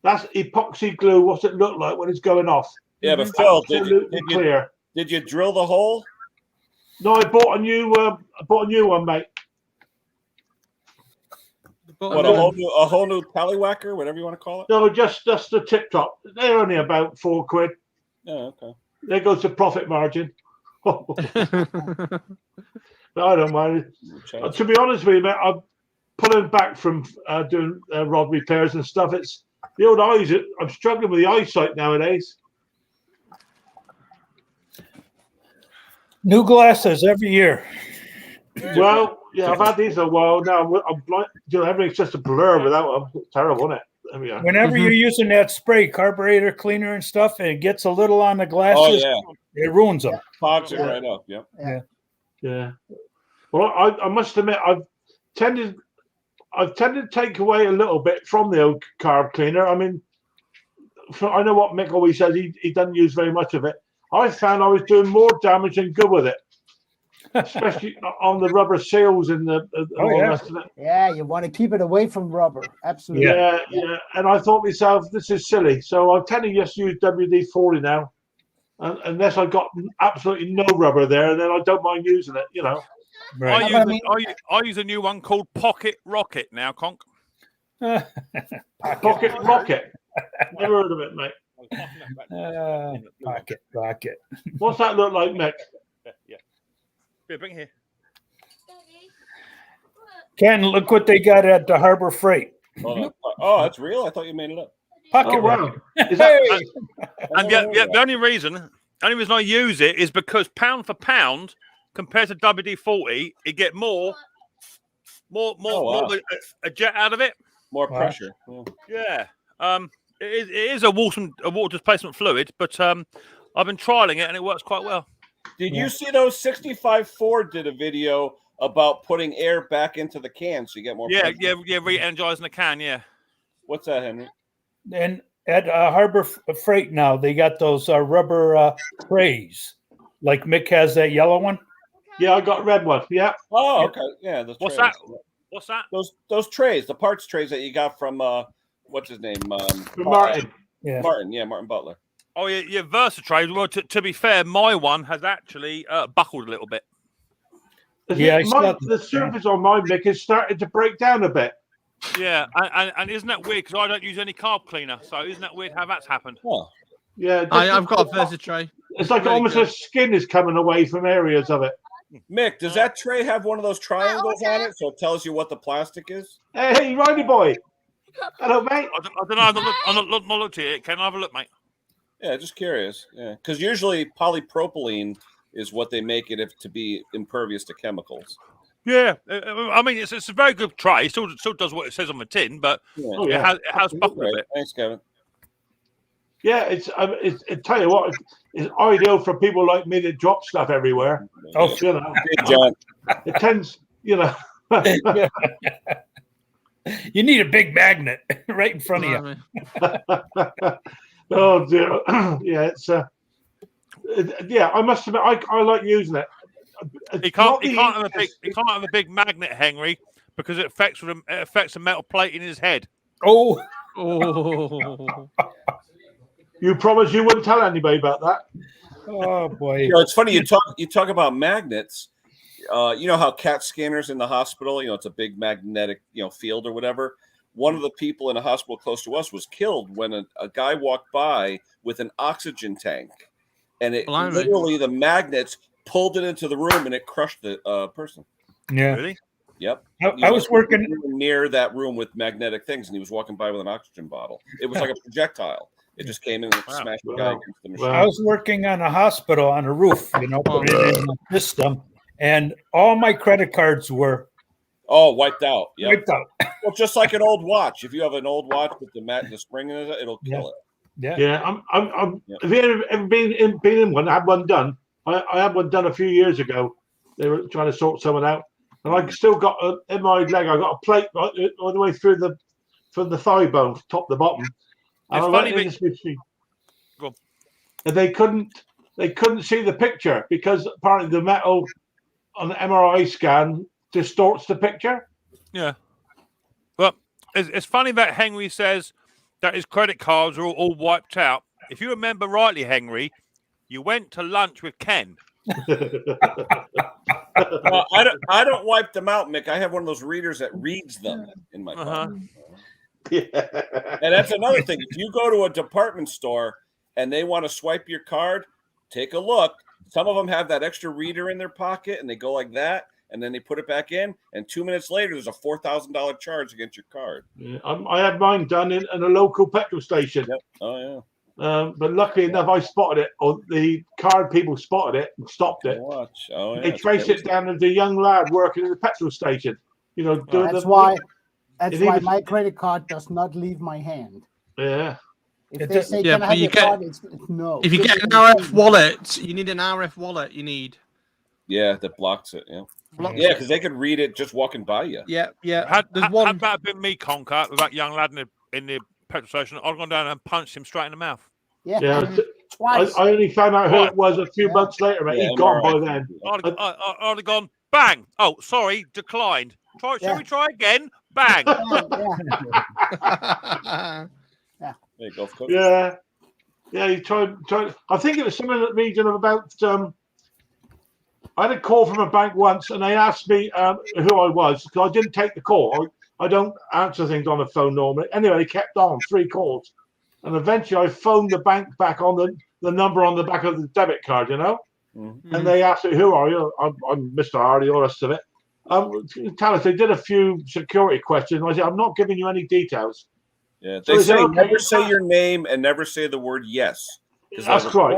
epoxy glue. What's it look like when it's going off? Yeah, but Phil, did you drill the hole? No, I bought a new one, mate. What, a whole new tallywhacker, whatever you want to call it? No, just the tip top. They're only about £4. Oh, okay. There goes the profit margin. No, I don't mind. To be honest with you, mate, I'm pulling back from doing rod repairs and stuff. It's the old eyes. I'm struggling with the eyesight nowadays. New glasses every year. Well, yeah, I've had these a while now. I'm blind. Everything's just a blur without them. It's terrible, isn't it? There we are. Whenever you're using that spray, carburetor cleaner and stuff, and it gets a little on the glasses, it ruins them. Fogs it right up. Yep. Yeah. Well, I must admit, I've tended to take away a little bit from the old carb cleaner. I mean, I know what Mick always says. He doesn't use very much of it. I found I was doing more damage than good with it. Especially on the rubber seals and the rest of it. Yeah, you want to keep it away from rubber. Absolutely. Yeah. And I thought to myself, this is silly. So I'm tending to just use WD-40 now. Unless I got absolutely no rubber there, then I don't mind using it, you know. Right. I use a new one called Pocket Rocket now, Conk. Pocket Rocket. Never heard of it, mate. Pocket Rocket. What's that look like, Mick? Yeah. Here, bring it here. Ken, look what they got at the Harbor Freight. Oh, that's real? I thought you made it up. Pocket wow. Rocket. And the only reason I use it is because pound for pound, compared to WD-40, it get more a jet out of it. More pressure. Yeah. It is a water displacement fluid, but I've been trialing it and it works quite well. Did you see those 65 Ford did a video about putting air back into the can so you get more pressure? Yeah, re-energizing the can, yeah. What's that, Henry? And at Harbor Freight now, they got those rubber trays. Like Mick has that yellow one. Yeah, I got a red one. Yeah. Oh, okay. Yeah. What's trays. that? What's that? Those trays, the parts trays that you got from what's his name? Martin. Yeah. Martin Butler. Oh yeah, Versatrade. Well, to be fair, my one has actually buckled a little bit. The surface on my Mick is starting to break down a bit. Yeah, and isn't that weird? Because I don't use any carb cleaner, so isn't that weird how that's happened? Oh. Yeah, I've got a Versatrade. It's like really almost a skin is coming away from areas of it. Mick, does that tray have one of those triangles on it so it tells you what the plastic is? Hey, Riley boy. Hello, mate. I don't know. I've not looked at it. Can I have a look, mate? Yeah, just curious. Yeah, because usually polypropylene is what they make it to be impervious to chemicals. Yeah, I mean it's a very good tray. It still does what it says on the tin, but it has buckled a bit. Thanks, Kevin. Yeah, it's tell you what, it's ideal for people like me that drop stuff everywhere. Oh, you know, John. It tends, you know. You need a big magnet right in front of you. Oh dear, yeah, it's yeah. I must admit, I like using it. He can't have a big magnet, Henry, because it affects the metal plate in his head. Oh. You promised you wouldn't tell anybody about that. Oh boy! You know, it's funny you talk about magnets. you know how CAT scanners in the hospital, it's a big magnetic, field or whatever. One of the people in a hospital close to us was killed when a guy walked by with an oxygen tank, and it literally the magnets pulled it into the room and it crushed the person. Yeah. Really? Yep. I was working near that room with magnetic things, and he was walking by with an oxygen bottle. It was like a projectile. It just came in and smashed the guy against the machine. I was working on a hospital on a roof, putting it in the system, and all my credit cards were wiped out. Yep. Wiped out. Well, just like an old watch. If you have an old watch with the spring in it, it'll kill it. Yeah. Yeah. Have you ever been in one? I had one done. I had one done a few years ago. They were trying to sort someone out, and I still got in my leg. I got a plate all the way through from the thigh bone, top to bottom. And I went in this machine. And they couldn't see the picture because apparently the metal on the MRI scan distorts the picture. Yeah. Well, it's funny that Henry says that his credit cards are all wiped out. If you remember rightly, Henry, you went to lunch with Ken. I don't wipe them out, Mick. I have one of those readers that reads them in my car. Yeah. And that's another thing. If you go to a department store and they want to swipe your card, take a look. Some of them have that extra reader in their pocket and they go like that, and then they put it back in, and 2 minutes later there's a $4,000 charge against your card. Yeah, I had mine done in a local petrol station. Yep. Oh yeah. But luckily enough, I spotted it, or the card people spotted it and stopped it. Oh, yeah, they traced it down to the young lad working at the petrol station. That's why my credit card does not leave my hand. Yeah. If they say, can I have your card? It's no. If you get an RF wallet, you need an RF wallet. You need. Yeah, that blocks it. Yeah. Because they could read it just walking by you. Yeah. Had that been me, Conker, with that young lad in the petrol station, I'd gone down and punched him straight in the mouth. Yeah. Twice. I only found out who it was a few months later, but he'd gone by then. I'd have gone, bang. Oh, sorry, declined. Shall we try again? Bang. There you go. Yeah. You tried. I think it was something in the region of about. I had a call from a bank once, and they asked me who I was because I didn't take the call. I don't answer things on the phone normally. Anyway, they kept on 3 calls, and eventually I phoned the bank back on the number on the back of the debit card, Mm-hmm. And they asked me, "Who are you?" I'm Mr. Hardy, all the rest of it. Tell us. They did a few security questions. I said, "I'm not giving you any details." Yeah, they say never say your name and never say the word yes. That's right.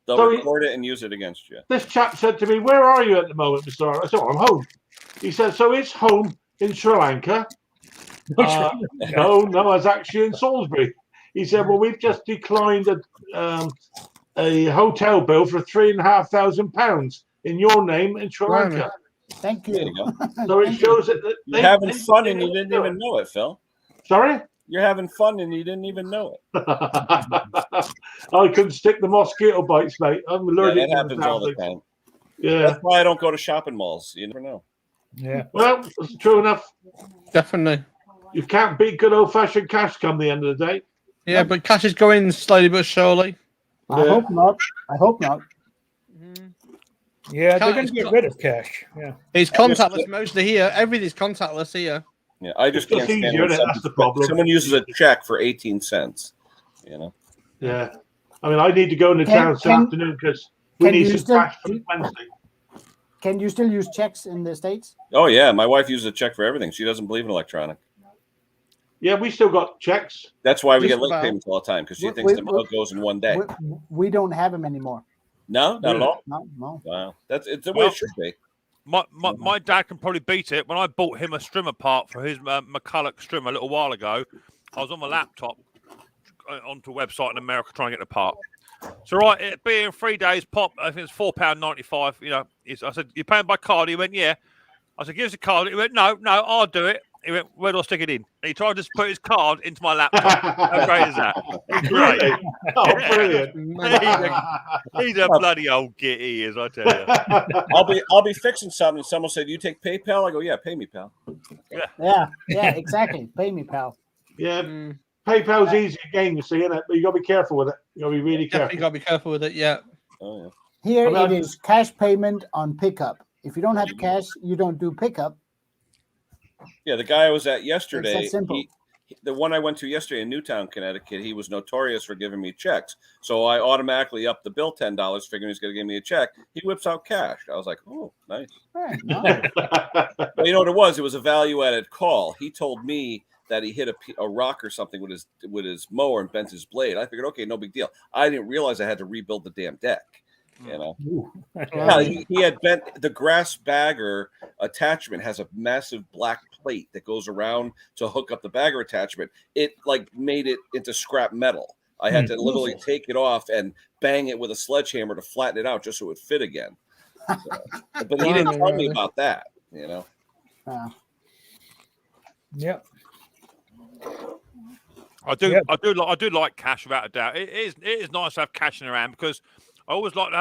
They'll record it and use it against you. This chap said to me, "Where are you at the moment, Mr. Hardy?" I said, "I'm home." He said, "So is home in Sri Lanka?" No, I was actually in Salisbury. He said, "Well, we've just declined a hotel bill for £3,500 in your name in Sri Lanka." Thank you. There you go. So it shows that you're having fun and you didn't even know it, Phil. Sorry? You're having fun and you didn't even know it. I couldn't stick the mosquito bites, mate. I'm allergic. That happens all the time. Yeah. That's why I don't go to shopping malls. You never know. Yeah. Well, that's true enough. Definitely. You can't beat good old-fashioned cash come the end of the day. Yeah, but cash is going slowly but surely. I hope not. Yeah, they're going to get rid of cash. Yeah. It's contactless mostly here. Everything's contactless here. Yeah, I just can't stand easier, that's the problem. Someone uses a check for 18 cents. Yeah. I mean, I need to go into town this afternoon because we need some cash for Wednesday. Can you still use checks in the States? Oh, yeah. My wife uses a check for everything. She doesn't believe in electronic. Yeah, we still got checks. That's why we get late payments all the time, because she thinks the mail goes in one day. We don't have them anymore. No, not at all. No. Wow. It's the way it should be. My dad can probably beat it. When I bought him a strimmer part for his McCulloch strimmer a little while ago, I was on my laptop onto a website in America trying to get the part. So it being 3 days pop, I think it's £4.95. I said, "You're paying by card?" He went, "Yeah." I said, "Give us a card." He went, No, I'll do it." He went, "Where do I stick it in?" And he tried to put his card into my laptop. How great is that? Great. Oh, brilliant. He's a bloody old git, he is, I tell you. I'll be fixing something. Someone said, "You take PayPal?" I go, "Yeah, pay me, pal." Yeah, exactly. Pay me, pal. Yeah. PayPal's easy again, you see, innit? But you got to be careful with it. You got to be really careful. You got to be careful with it, yeah. Oh, yeah. Here it is cash payment on pickup. If you don't have cash, you don't do pickup. Yeah, the guy I was at yesterday, It's that simple. the one I went to yesterday in Newtown, Connecticut, he was notorious for giving me checks. So I automatically upped the bill $10, figuring he's going to give me a check. He whips out cash. I was like, oh, nice. Right, nice. Well, you know what it was? It was a value-added call. He told me that he hit a rock or something with his mower and bent his blade. I figured, okay, no big deal. I didn't realize I had to rebuild the damn deck. You know, yeah, he had bent the grass bagger attachment has a massive black plate that goes around to hook up the bagger attachment. It like made it into scrap metal. I had to literally take it off and bang it with a sledgehammer to flatten it out just so it would fit again. So, but he didn't tell me about that, you know. Yeah. I do like cash without a doubt. It is nice to have cash in around because I always like to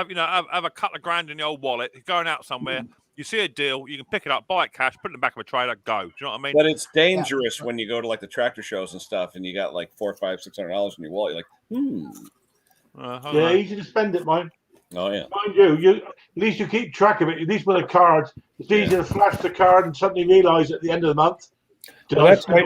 have a couple of grand in the old wallet. Going out somewhere, you see a deal, you can pick it up, buy it cash, put it in the back of a trailer, go. Do you know what I mean? But it's dangerous when you go to like the tractor shows and stuff, and you got like $400, $500, $600 in your wallet. You're like, yeah, easy to spend it, mine. Oh yeah. Mind you, at least you keep track of it. At least with a card, it's easy to flash the card and suddenly realise at the end of the month. Well, that's why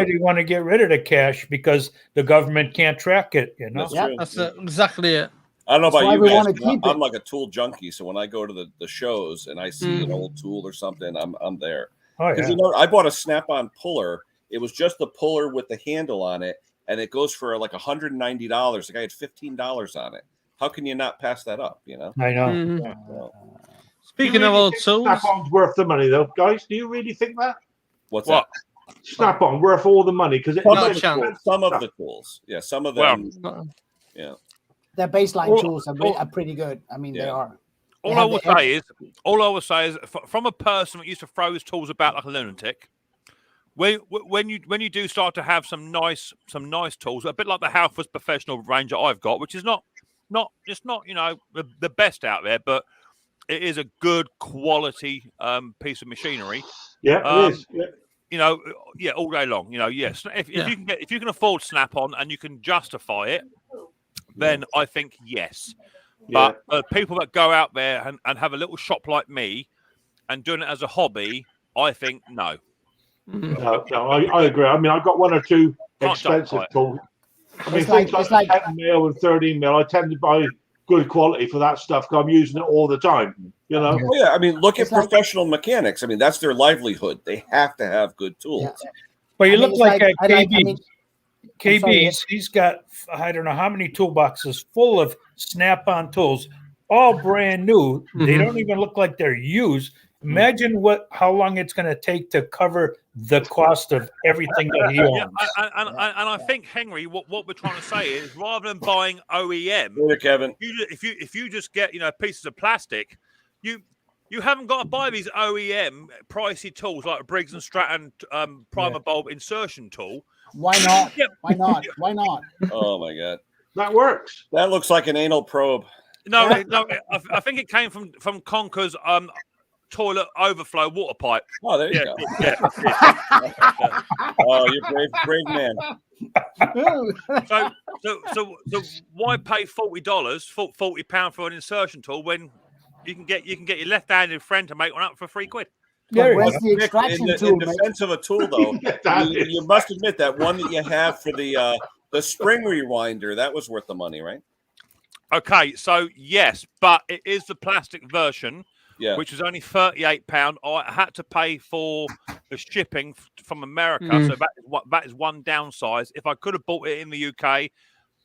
they want to get rid of the cash because the government can't track it. You know, that's exactly it. I don't know That's about why you we guys. wanna keep I'm it. like a tool junkie, so when I go to the shows and I see an old tool or something, I'm there. Oh, Because yeah. you know, I bought a Snap-on puller. It was just the puller with the handle on it, and it goes for like $190. The guy had $15 on it. How can you not pass that up? You know. I know. Mhm. Well, Speaking of old tools, Snap-on's worth the money, though, guys. Do you really think that? what's What? that? Snap-on worth all the money because Not a chance. Some of the tools, yeah, some of them, yeah. Their baseline tools are pretty good. I mean, they are. All I will say is, from a person that used to throw his tools about like a lunatic, when you do start to have some nice tools, a bit like the Halfords professional range that I've got, which is not the best out there, but it is a good quality piece of machinery. Yeah, it is. Yeah. You know, all day long. You know, yes. If you can afford Snap-on and you can justify it, then I think yes. But people that go out there and have a little shop like me and doing it as a hobby, I think no. No, I agree. I mean, I've got one or two expensive tools. I mean, things like 10 mil and 13 mil, I tend to buy good quality for that stuff because I'm using it all the time. You know? Oh, yeah, I mean, look at professional mechanics. I mean, that's their livelihood. They have to have good tools. Yeah. But you look like KB. KB's. He's got I don't know how many toolboxes full of Snap-on tools, all brand new. They don't even look like they're used. Imagine how long it's going to take to cover the cost of everything that he owns. And I think, Henry, what we're trying to say is, rather than buying OEM, Kevin, if you just get pieces of plastic, you haven't got to buy these OEM pricey tools like a Briggs and Stratton primer bulb insertion tool. Why not? Why not? Why not? Oh my God, that works. That looks like an anal probe. No, I think it came from Conker's toilet overflow water pipe. Oh, there you go. Yeah. Oh, you're brave man. So why pay £40, £40 for an insertion tool when you can get your left-handed friend to make one up for £3? Yeah, where's the extraction tool? In defense of a tool, though, you must admit that one that you have for the spring rewinder, that was worth the money, right? Okay, so yes, but it is the plastic version. Yeah. Which was only £38. I had to pay for the shipping from America, so that is one downside. If I could have bought it in the UK,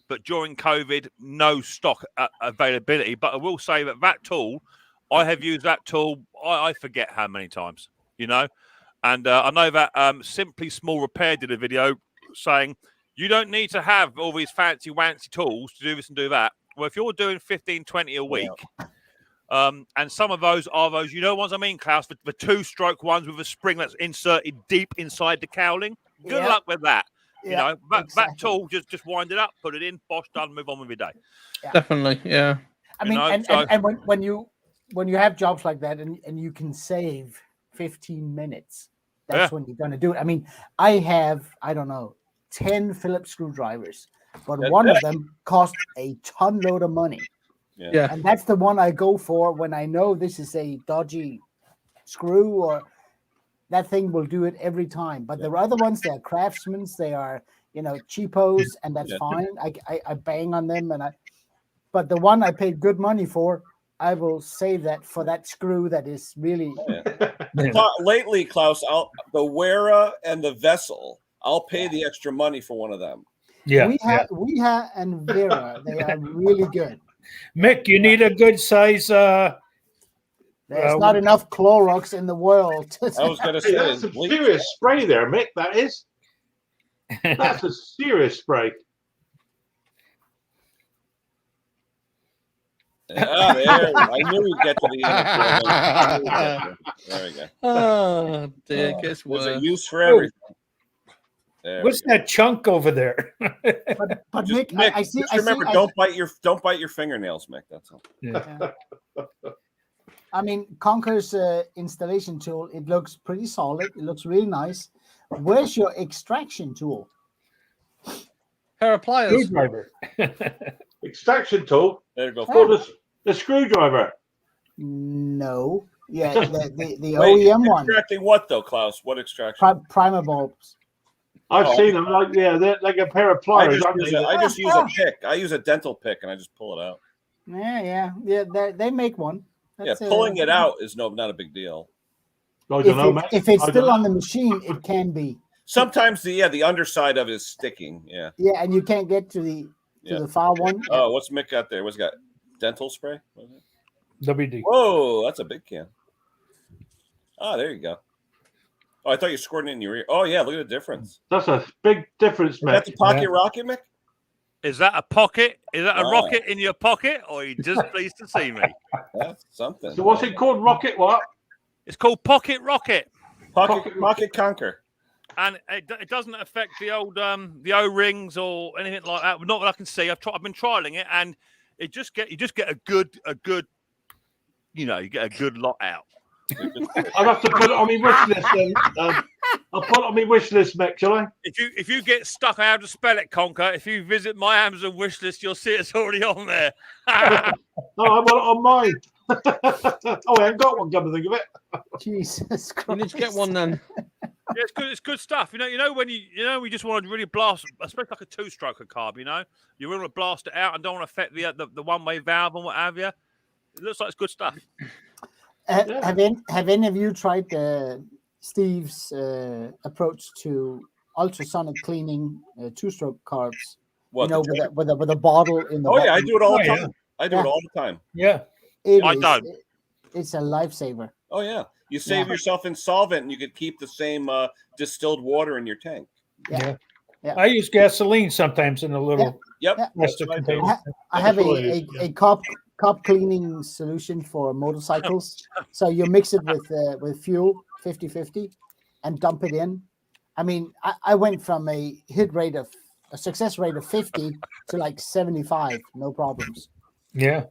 but during COVID, no stock availability. But I will say that tool, I have used that tool, I forget how many times, and I know that Simply Small Repair did a video saying, you don't need to have all these fancy tools to do this and do that. Well, if you're doing 15, 20 a week, and some of those are those, ones I mean, Klaus, the two-stroke ones with a spring that's inserted deep inside the cowling. Good luck with that. That tool, just wind it up, put it in, bosh, done, move on with your day. Yeah. Definitely, yeah. I mean, and when you have jobs like that and you can save 15 minutes, that's when you're going to do it. I mean, I have, I don't know, 10 Phillips screwdrivers, but one of them cost a ton load of money. Yeah. And that's the one I go for when I know this is a dodgy screw, or that thing will do it every time. But there are other ones, they're craftsmen's, they are, cheapos, and that's fine. I bang on them, but the one I paid good money for, I will save that for that screw that is really. Lately, Klaus, the Wera and the Vessel, I'll pay the extra money for one of them. Yeah, Weha and Vera, they are really good. Mick, you need a good size. There's not enough Clorox in the world. I was going to say, that's a serious spray there, Mick. That is. That's a serious spray. There, I knew we'd get to the end. There we go. Oh, dear. Guess There's a what? use for everything. What's that chunk over there? but Mick, I see. Remember, don't bite your fingernails, Mick. That's all. Yeah. I mean, Conker's installation tool, it looks pretty solid. It looks really nice. Where's your extraction tool? Pair of pliers. Screwdriver. Extraction tool. There you go. Oh, the screwdriver. No. Yeah, the Wait, OEM one. Extracting what though, Klaus? What extraction? Primer bulbs. I've seen them. They're like a pair of pliers. I just use a pick. I use a dental pick, and I just pull it out. Yeah. They make one. That's, pulling it out is not a big deal. If it's still on the machine, it can be. Sometimes the underside of it is sticking. Yeah. Yeah, and you can't get to the file one. Oh, what's Mick got there? What's he got? Dental spray? WD. Whoa, that's a big can. Oh, there you go. Oh, I thought you scored it in your ear. Oh yeah, look at the difference. That's a big difference, man. That's a pocket rocket, Mick? Is that a pocket? Is that a rocket in your pocket, or are you just pleased to see me? That's something. So what's it called? Rocket what? It's called Pocket Rocket. Pocket Conquer. And it doesn't affect the old the O-rings or anything like that. Not that I can see. I've been trialing it, and you just get a good you get a good lot out. I'll have to put it on my wish list then. I'll put it on my wish list, Mick, shall I? If you get stuck on how to spell it, Conker, if you visit my Amazon wish list, you'll see it's already on there. I want it on mine. I haven't got one, come to think of it. Jesus Christ. You need to get one then. Yeah, it's good. It's good stuff. You know when we just want to really blast, especially like a two-stroker carb. You want to blast it out and don't want to affect the one-way valve and what have you. It looks like it's good stuff. Have any of you tried Steve's approach to ultrasonic cleaning two-stroke carbs? What, with a bottle in the. Oh yeah, I do it all the time. Yeah. I do it all the time. Yeah, it's a lifesaver. Oh yeah, you save yourself in solvent, and you could keep the same distilled water in your tank. Yeah. I use gasoline sometimes in a little. Yep. I have a cup cleaning solution for motorcycles. So you mix it with fuel 50-50 and dump it in. I mean, I went from a success rate of 50 to like 75, no problems. Yeah.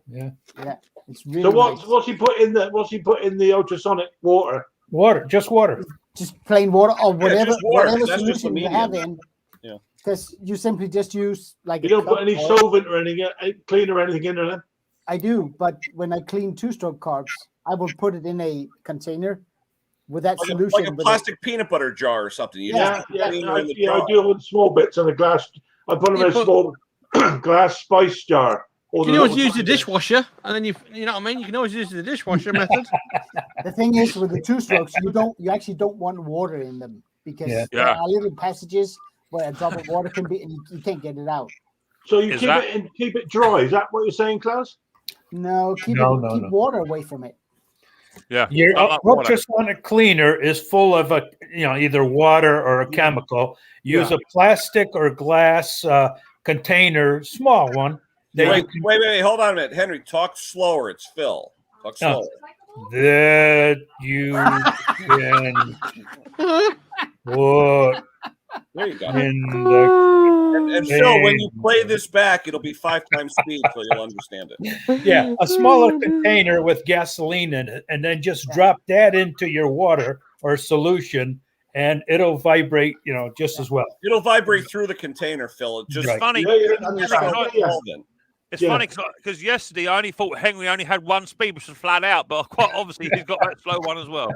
It's really so nice. what's he put in the ultrasonic water? Just water. Just plain water or whatever That's solution you have in. Yeah. Because you simply just use like you don't put any solvent or anything, cleaner or anything in there then? I do, but when I clean two-stroke carbs, I will put it in a container with that solution. Like a plastic peanut butter jar or something. I do it with small bits in a glass. I put them in a small glass spice jar. You can always use the dishwasher, and then you know what I mean. You can always use the dishwasher method. The thing is, with the two strokes, you actually don't want water in them because there are little passages where a drop of water can be, and you can't get it out. So you keep it dry. Is that what you're saying, Klaus? No, keep water away from it. Yeah, your ultrasonic cleaner is full of either water or a chemical. Use a plastic or glass container, small one. Wait, hold on a minute. Henry, talk slower. It's Phil. Talk slower. That you can put there you go. And Phil, when you play this back, it'll be 5 times speed so you'll understand it. Yeah, a smaller container with gasoline in it, and then just drop that into your water or solution, and it'll vibrate, just as well. It'll vibrate through the container, Phil. It's just funny. It's funny because yesterday I only thought Henry only had one speed, which was flat out, but quite obviously he's got that slow one as well.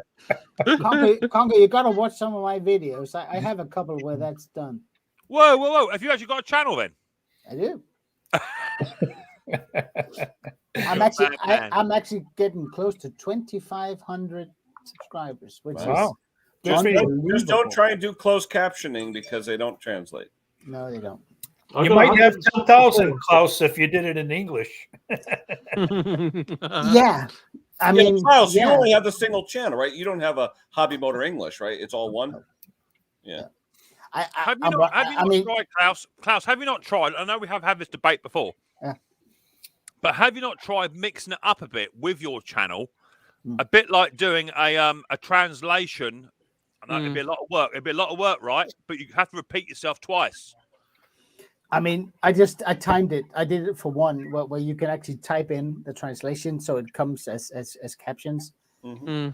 Conga, you got to watch some of my videos. I have a couple where that's done. Whoa. Have you actually got a channel then? I do. I'm actually getting close to 2,500 subscribers, which is just don't try and do closed captioning because they don't translate. No, they don't. You might have 10,000, Klaus, if you did it in English. Yeah. I mean, Klaus, you only have the single channel, right? You don't have a Hobby Motor English, right? It's all one. Yeah. Have you not tried, Klaus? Klaus, have you not tried? I know we have had this debate before. Yeah. But have you not tried mixing it up a bit with your channel? A bit like doing a translation. I know it'd be a lot of work. It'd be a lot of work, right? But you have to repeat yourself twice. I mean, I timed it. I did it for one where you can actually type in the translation so it comes as captions. Mm-hmm.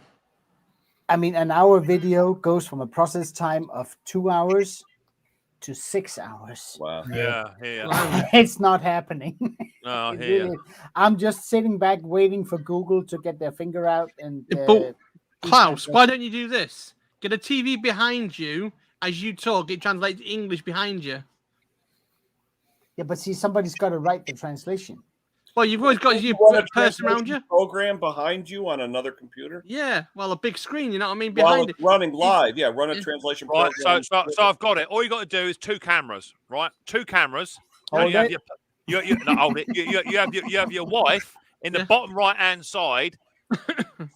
I mean, an hour video goes from a process time of 2 hours to 6 hours. Wow. Yeah. It's not happening. No, I'm just sitting back waiting for Google to get their finger out and. Klaus, why don't you do this? Get a TV behind you as you talk. It translates English behind you. Yeah, but see, somebody's got to write the translation. Well, you've always got your person around you. Program behind you on another computer. Yeah, well, a big screen. You know what I mean? Behind it, running live. Yeah, run a translation. Right. Program. So I've got it. All you got to do is 2 cameras. Right. 2 cameras. Hold you have your wife in the bottom right hand side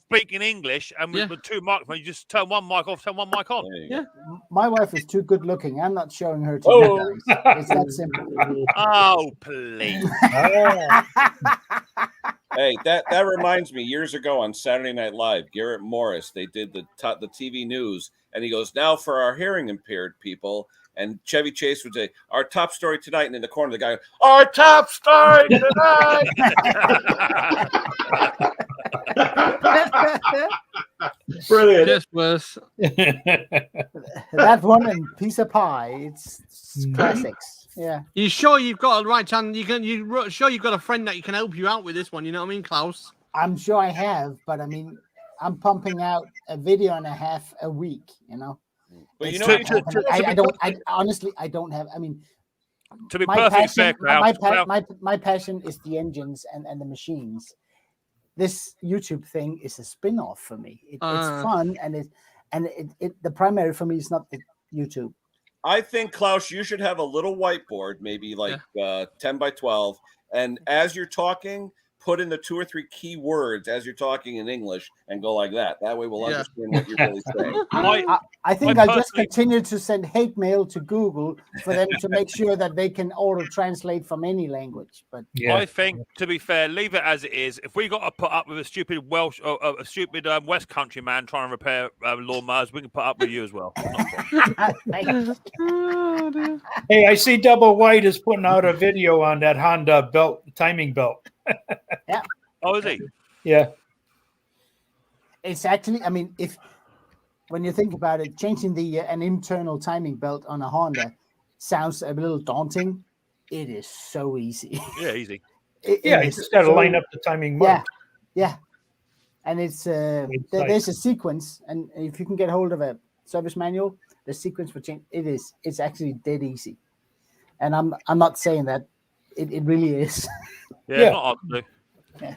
speaking English, and with 2 microphones, you just turn one mic off, turn one mic on. Yeah. My wife is too good looking. I'm not showing her to you guys. It's that simple. Oh, please. Hey, that reminds me. Years ago on Saturday Night Live, Garrett Morris, they did the TV news, and he goes, "Now for our hearing impaired people." And Chevy Chase would say, "Our top story tonight," and in the corner, the guy, "Our top story tonight." Brilliant. Just worse. That one and Piece of Pie. It's classics. Yeah. You sure you've got a right hand? You sure you've got a friend that you can help you out with this one? You know what I mean, Klaus? I'm sure I have, but I mean, I'm pumping out a video and a half a week. You know. But I honestly don't have. I mean, to be perfectly fair, Klaus, my passion is the engines and the machines. This YouTube thing is a spin-off for me. It's fun, and the primary for me is not the YouTube. I think, Klaus, you should have a little whiteboard, maybe like 10 by 12, and as you're talking, put in the 2 or 3 key words as you're talking in English and go like that. That way we'll understand what you're really saying. I think I'll just continue to send hate mail to Google for them to make sure that they can auto-translate from any language. But I think, to be fair, leave it as it is. If we got to put up with a stupid Welsh or a stupid West Country man trying to repair lawnmowers, we can put up with you as well. Hey, I see Double White is putting out a video on that Honda belt, timing belt. Yeah. Oh, is he? Yeah. It's actually, I mean, when you think about it, changing an internal timing belt on a Honda sounds a little daunting. It is so easy. Yeah, easy. You just got to line up the timing mark. Yeah. And it's there's a sequence, and if you can get hold of a service manual, the sequence for change, it's actually dead easy. And I'm not saying that it really is. Yeah. Not ugly. Yeah.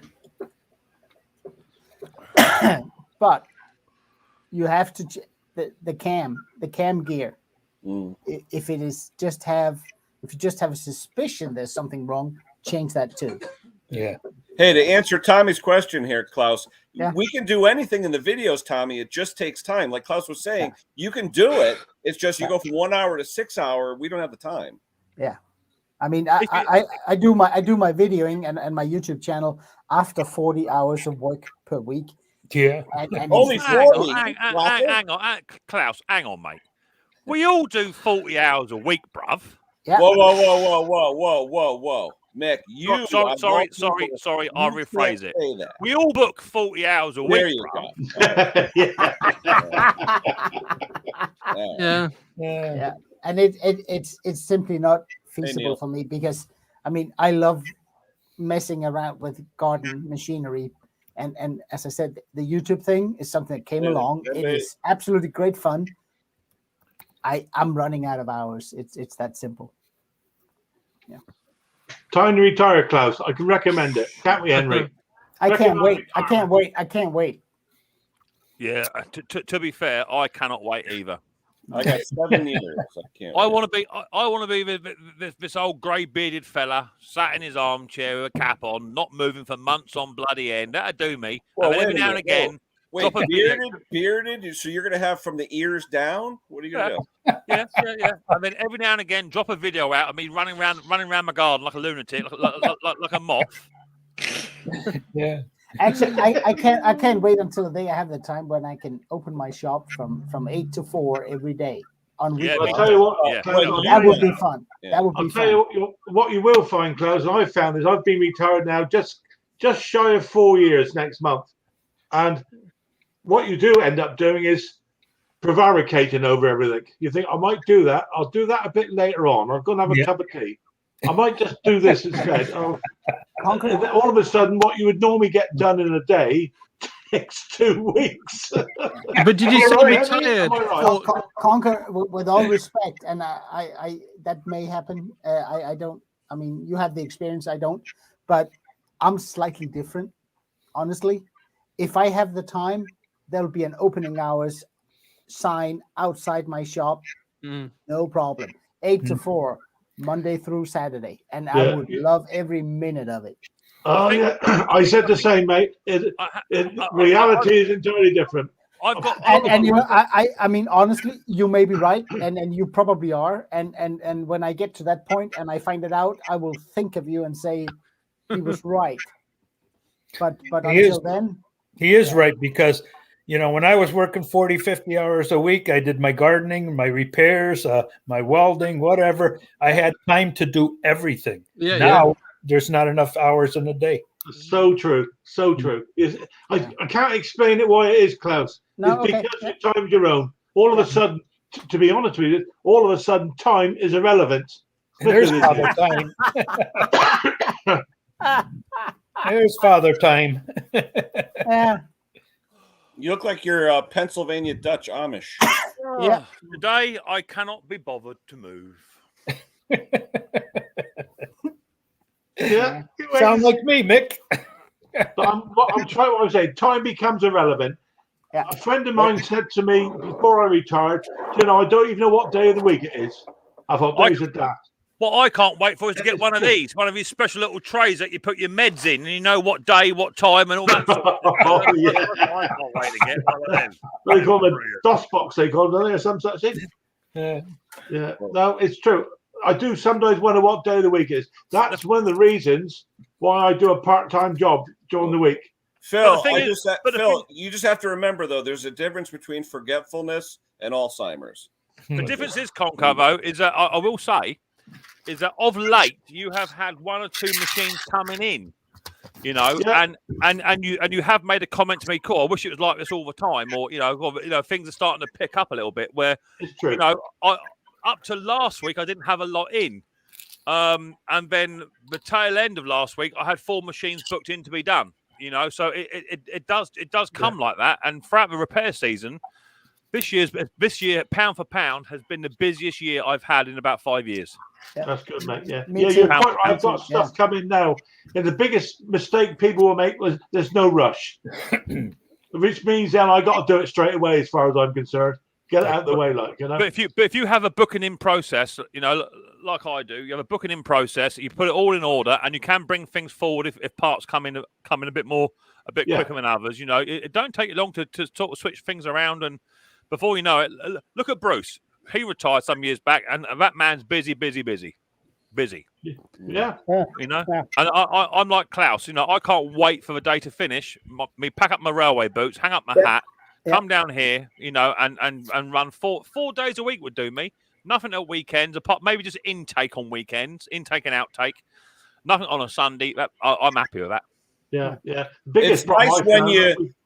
But you have to the cam gear. If you just have a suspicion there's something wrong, change that too. Yeah. Hey, to answer Tommy's question here, Klaus, we can do anything in the videos, Tommy. It just takes time. Like Klaus was saying, you can do it. It's just you go from 1 hour to 6 hour. We don't have the time. Yeah. I mean, I do my videoing and my YouTube channel after 40 hours of work per week. Yeah. And only 40. Hang on, Klaus, hang on, mate. We all do 40 hours a week, bruv. Yeah. Whoa. Mick, you. Sorry, I'll rephrase it. We all book 40 hours a week. There you go. Yeah. And it's simply not feasible for me because I mean I love messing around with garden machinery. And as I said, the YouTube thing is something that came along. It is absolutely great fun. I'm running out of hours. It's that simple. Yeah. Time to retire, Klaus. I can recommend it. Can't we, Henry? I can't wait. I can't wait. Yeah. To be fair, I cannot wait either. I got 7 years. I can't. I want to be this old grey bearded fella sat in his armchair with a cap on, not moving for months on bloody end. That'd do me. Well, and every now and again, wait, bearded. So you're gonna have from the ears down? What are you gonna do? Yeah. And then every now and again, drop a video out of me running around my garden like a lunatic, like a moth. Yeah. Actually, I can't wait until the day I have the time when I can open my shop from 8 to 4 every day on weekends. I'll tell you what, that would be fun. That would be fun. I'll tell you what you will find, Klaus, and I've found is I've been retired now just shy of 4 years next month. And what you do end up doing is prevaricating over everything. You think, I might do that. I'll do that a bit later on. I'm going to have a cup of tea. I might just do this instead. All of a sudden, what you would normally get done in a day takes 2 weeks. But did you say retired? Conquer, with all respect, and I that may happen. I don't. I mean, you have the experience. I don't. But I'm slightly different, honestly. If I have the time, there'll be an opening hours sign outside my shop. No problem. 8 to 4. Monday through Saturday, and I would love every minute of it. Oh yeah, I said the same, mate. Reality is entirely different. And you know, I mean, honestly, you may be right, and you probably are. And when I get to that point and I find it out, I will think of you and say he was right. But until then, he is right, because you know, when I was working 40, 50 hours a week, I did my gardening, my repairs, my welding, whatever. I had time to do everything. Now there's not enough hours in a day. So true. So true. I can't explain it why it is, Klaus. No, it's because your time's your own. All of a sudden, to be honest with you, all of a sudden time is irrelevant. There's father time. There's father time. Yeah. You look like you're Pennsylvania Dutch Amish. Yeah. Today, I cannot be bothered to move. Yeah. Sound like me, Mick. I'm trying what I'm saying. Time becomes irrelevant. Yeah. A friend of mine said to me before I retired, you know, I don't even know what day of the week it is. I thought, days of that. What I can't wait for is to get one of these, one of these special little trays that you put your meds in, and you know what day, what time, and all that. Oh, yeah. I can't wait to get one of them. They call them DOS box, they call them, don't they, or some such thing? Yeah. No, it's true. I do sometimes wonder what day of the week is. That's one of the reasons why I do a part-time job during the week. Phil, you just have to remember, though, there's a difference between forgetfulness and Alzheimer's. The difference is, Concavo, is that I will say, is that of late you have had 1 or 2 machines coming in, you know, and you have made a comment to me, cool, I wish it was like this all the time, or you know, things are starting to pick up a little bit. Where you know, up to last week I didn't have a lot in, and then the tail end of last week I had 4 machines booked in to be done. You know, so it does come like that, and throughout the repair season. This year, pound for pound, has been the busiest year I've had in about 5 years. Yeah. That's good, mate. Yeah, you're quite right. I've got stuff coming now. And the biggest mistake people will make was there's no rush, which means then I got to do it straight away. As far as I'm concerned, get it out of the way, like you know. But if you have a booking in process, you know, like I do, you have a booking in process. You put it all in order, and you can bring things forward if parts come in a bit quicker than others. You know, it don't take you long to sort of switch things around and. Before you know it, look at Bruce. He retired some years back, and that man's busy. Yeah. You know, and I'm like Klaus. You know, I can't wait for the day to finish. Me pack up my railway boots, hang up my hat, come down here. You know, and run 4 days a week would do me. Nothing at weekends, apart maybe just intake on weekends, intake and outtake. Nothing on a Sunday. I'm happy with that. Yeah. It's nice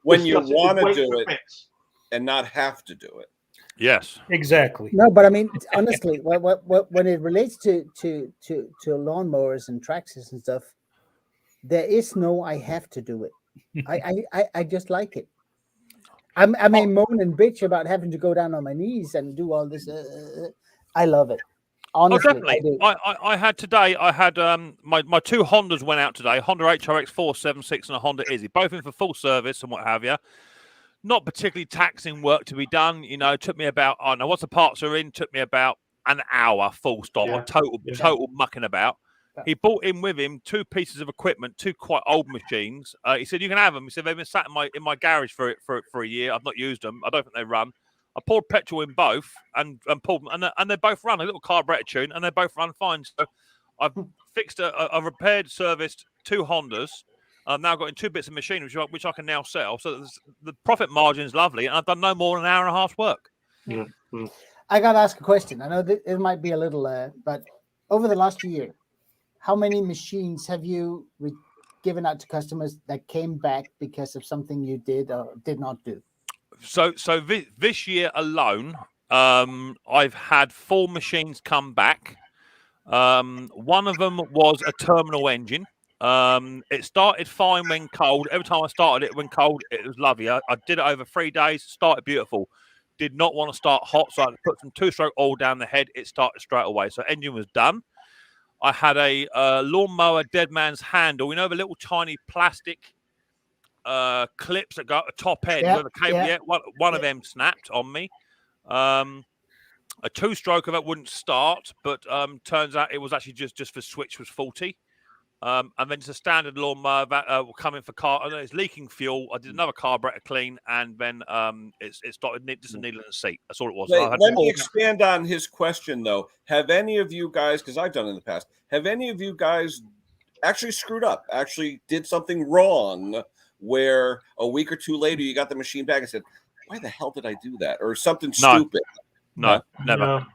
when you want to do it. And not have to do it. Yes, exactly. No, but I mean, honestly, when it relates to lawnmowers and tractors and stuff, There is no I have to do it. I just like it. I may moan and bitch about having to go down on my knees and do all this. I love it. Honestly, definitely. I had today. I had my two Hondas went out today. Honda HRX 476 and a Honda Izzy, both in for full service and what have you. Not particularly taxing work to be done. You know, it took me about once the parts are in, took me about an hour full stop of total mucking about. He brought in with him 2 pieces of equipment, 2 quite old machines. He said, "You can have them." He said, "They've been sat in my garage for a year. I've not used them. I don't think they run." I poured petrol in both and pulled them, and they both run a little carburetor tune, and they both run fine. So I've fixed I've repaired, serviced 2 Hondas. I've now got in 2 bits of machinery which I can now sell. So the profit margin is lovely, and I've done no more than an hour and a half's work. Mm-hmm. I got to ask a question. I know that it might be a little, but over the last year, how many machines have you given out to customers that came back because of something you did or did not do? So this year alone, I've had 4 machines come back. One of them was a terminal engine. It started fine when cold. Every time I started it when cold, it was lovely. I did it over 3 days. Started beautiful. Did not want to start hot, so I put some 2-stroke oil down the head. It started straight away. So engine was done. I had a lawnmower dead man's handle. You know the little tiny plastic clips that go at the top end where the cable. One of them snapped on me. A 2-stroke of it wouldn't start, but turns out it was actually just the switch was faulty. And then it's a standard lawnmower that will come in for car. And it's leaking fuel. I did another carburetor clean, and then it started just a needle in the seat. That's all it was. Let me expand on his question, though. Have any of you guys, because I've done it in the past, have any of you guys actually screwed up, actually did something wrong, where a week or 2 later you got the machine back and said, "Why the hell did I do that?" Or something stupid? No, never.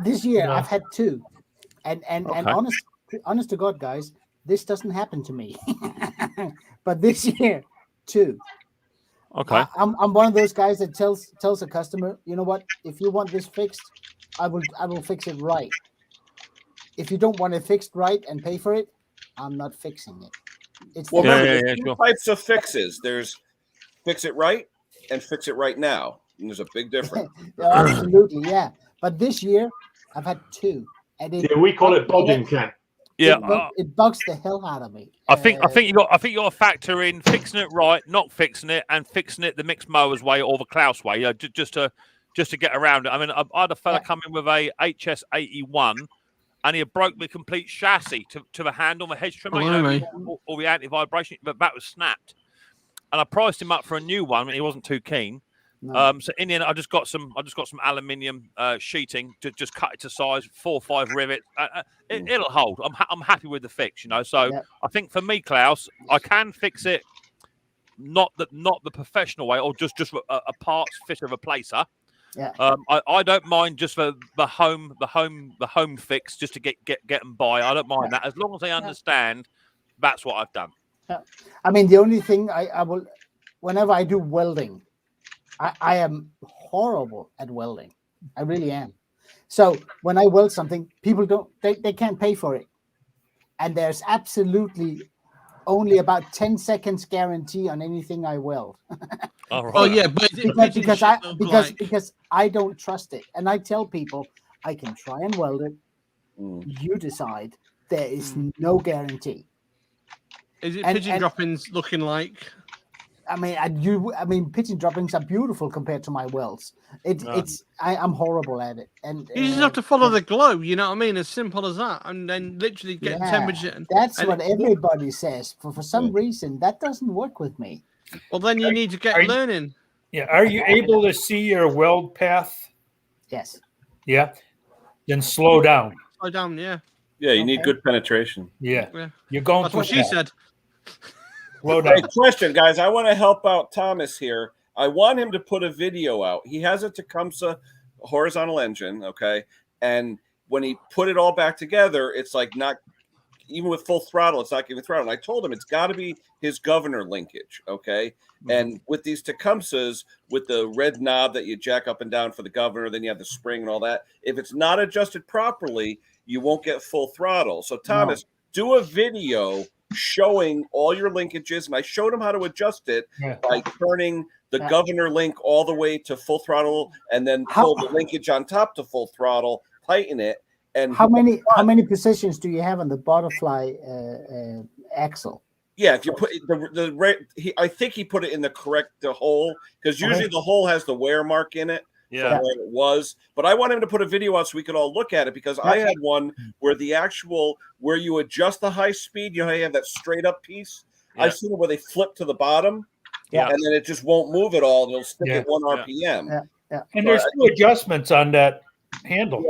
This year I've had 2, and honest to God, guys, this doesn't happen to me. But this year, 2. Okay. I'm one of those guys that tells a customer, you know what? If you want this fixed, I will fix it right. If you don't want it fixed right and pay for it, I'm not fixing it. It's there's 2 types of fixes. There's fix it right and fix it right now. And there's a big difference. Absolutely, yeah. But this year, I've had 2. And we call it bugging, Ken. Yeah, it bugs the hell out of me. I think you got to factor in fixing it right, not fixing it, and fixing it the mixed mowers way or the Klaus way. Just to get around it. I mean, I had a fella come in with a HS81, and he had broke the complete chassis to the handle, the hedge trimmer, all the anti-vibration, but that was snapped. And I priced him up for a new one, and he wasn't too keen. No. So in the end, I just got some aluminium sheeting to just cut it to size, 4 or 5 rivets. It'll hold. I'm happy with the fix, So I think for me, Klaus, I can fix it, not the professional way, or just a parts fitter replacer. Yeah. I don't mind just for the home fix, just to get them by. I don't mind that as long as they understand that's what I've done. Yeah. I mean, the only thing I will, whenever I do welding, I am horrible at welding. I really am. So when I weld something, people they can't pay for it. And there's absolutely only about 10 seconds guarantee on anything I weld. All right. Oh yeah, but because I don't trust it. And I tell people I can try and weld it. You decide. There is no guarantee. Is it pigeon droppings looking like? I mean, pigeon droppings are beautiful compared to my welds. I'm horrible at it, and you just have to follow the glow. You know what I mean? As simple as that, and then literally get temperature. That's what everybody says. For some reason, that doesn't work with me. Well, then you need to get learning. Are you able to see your weld path? Yes. Yeah. Then slow down. Slow down. Yeah. Yeah, you need good penetration. Yeah. You're going. That's what she said. Slow down. Hey, question, guys. I want to help out Thomas here. I want him to put a video out. He has a Tecumseh horizontal engine, okay? And when he put it all back together, it's like not, even with full throttle, it's not giving throttle. And I told him it's got to be his governor linkage, okay? And with these Tecumsehs, with the red knob that you jack up and down for the governor, then you have the spring and all that, if it's not adjusted properly, you won't get full throttle. So, Thomas, do a video showing all your linkages, and I showed him how to adjust it by turning the governor link all the way to full throttle, and then pull the linkage on top to full throttle, tighten it. And how many positions do you have on the butterfly axle? Yeah, if you put I think he put it in the correct hole, because usually the hole has the wear mark in it. From where it was, but I want him to put a video out so we could all look at it, because I had one where where you adjust the high speed, you know how you have that straight up piece. I've seen it where they flip to the bottom, and then it just won't move at all. It'll stick at 1 RPM. And there's 2 adjustments on that handle.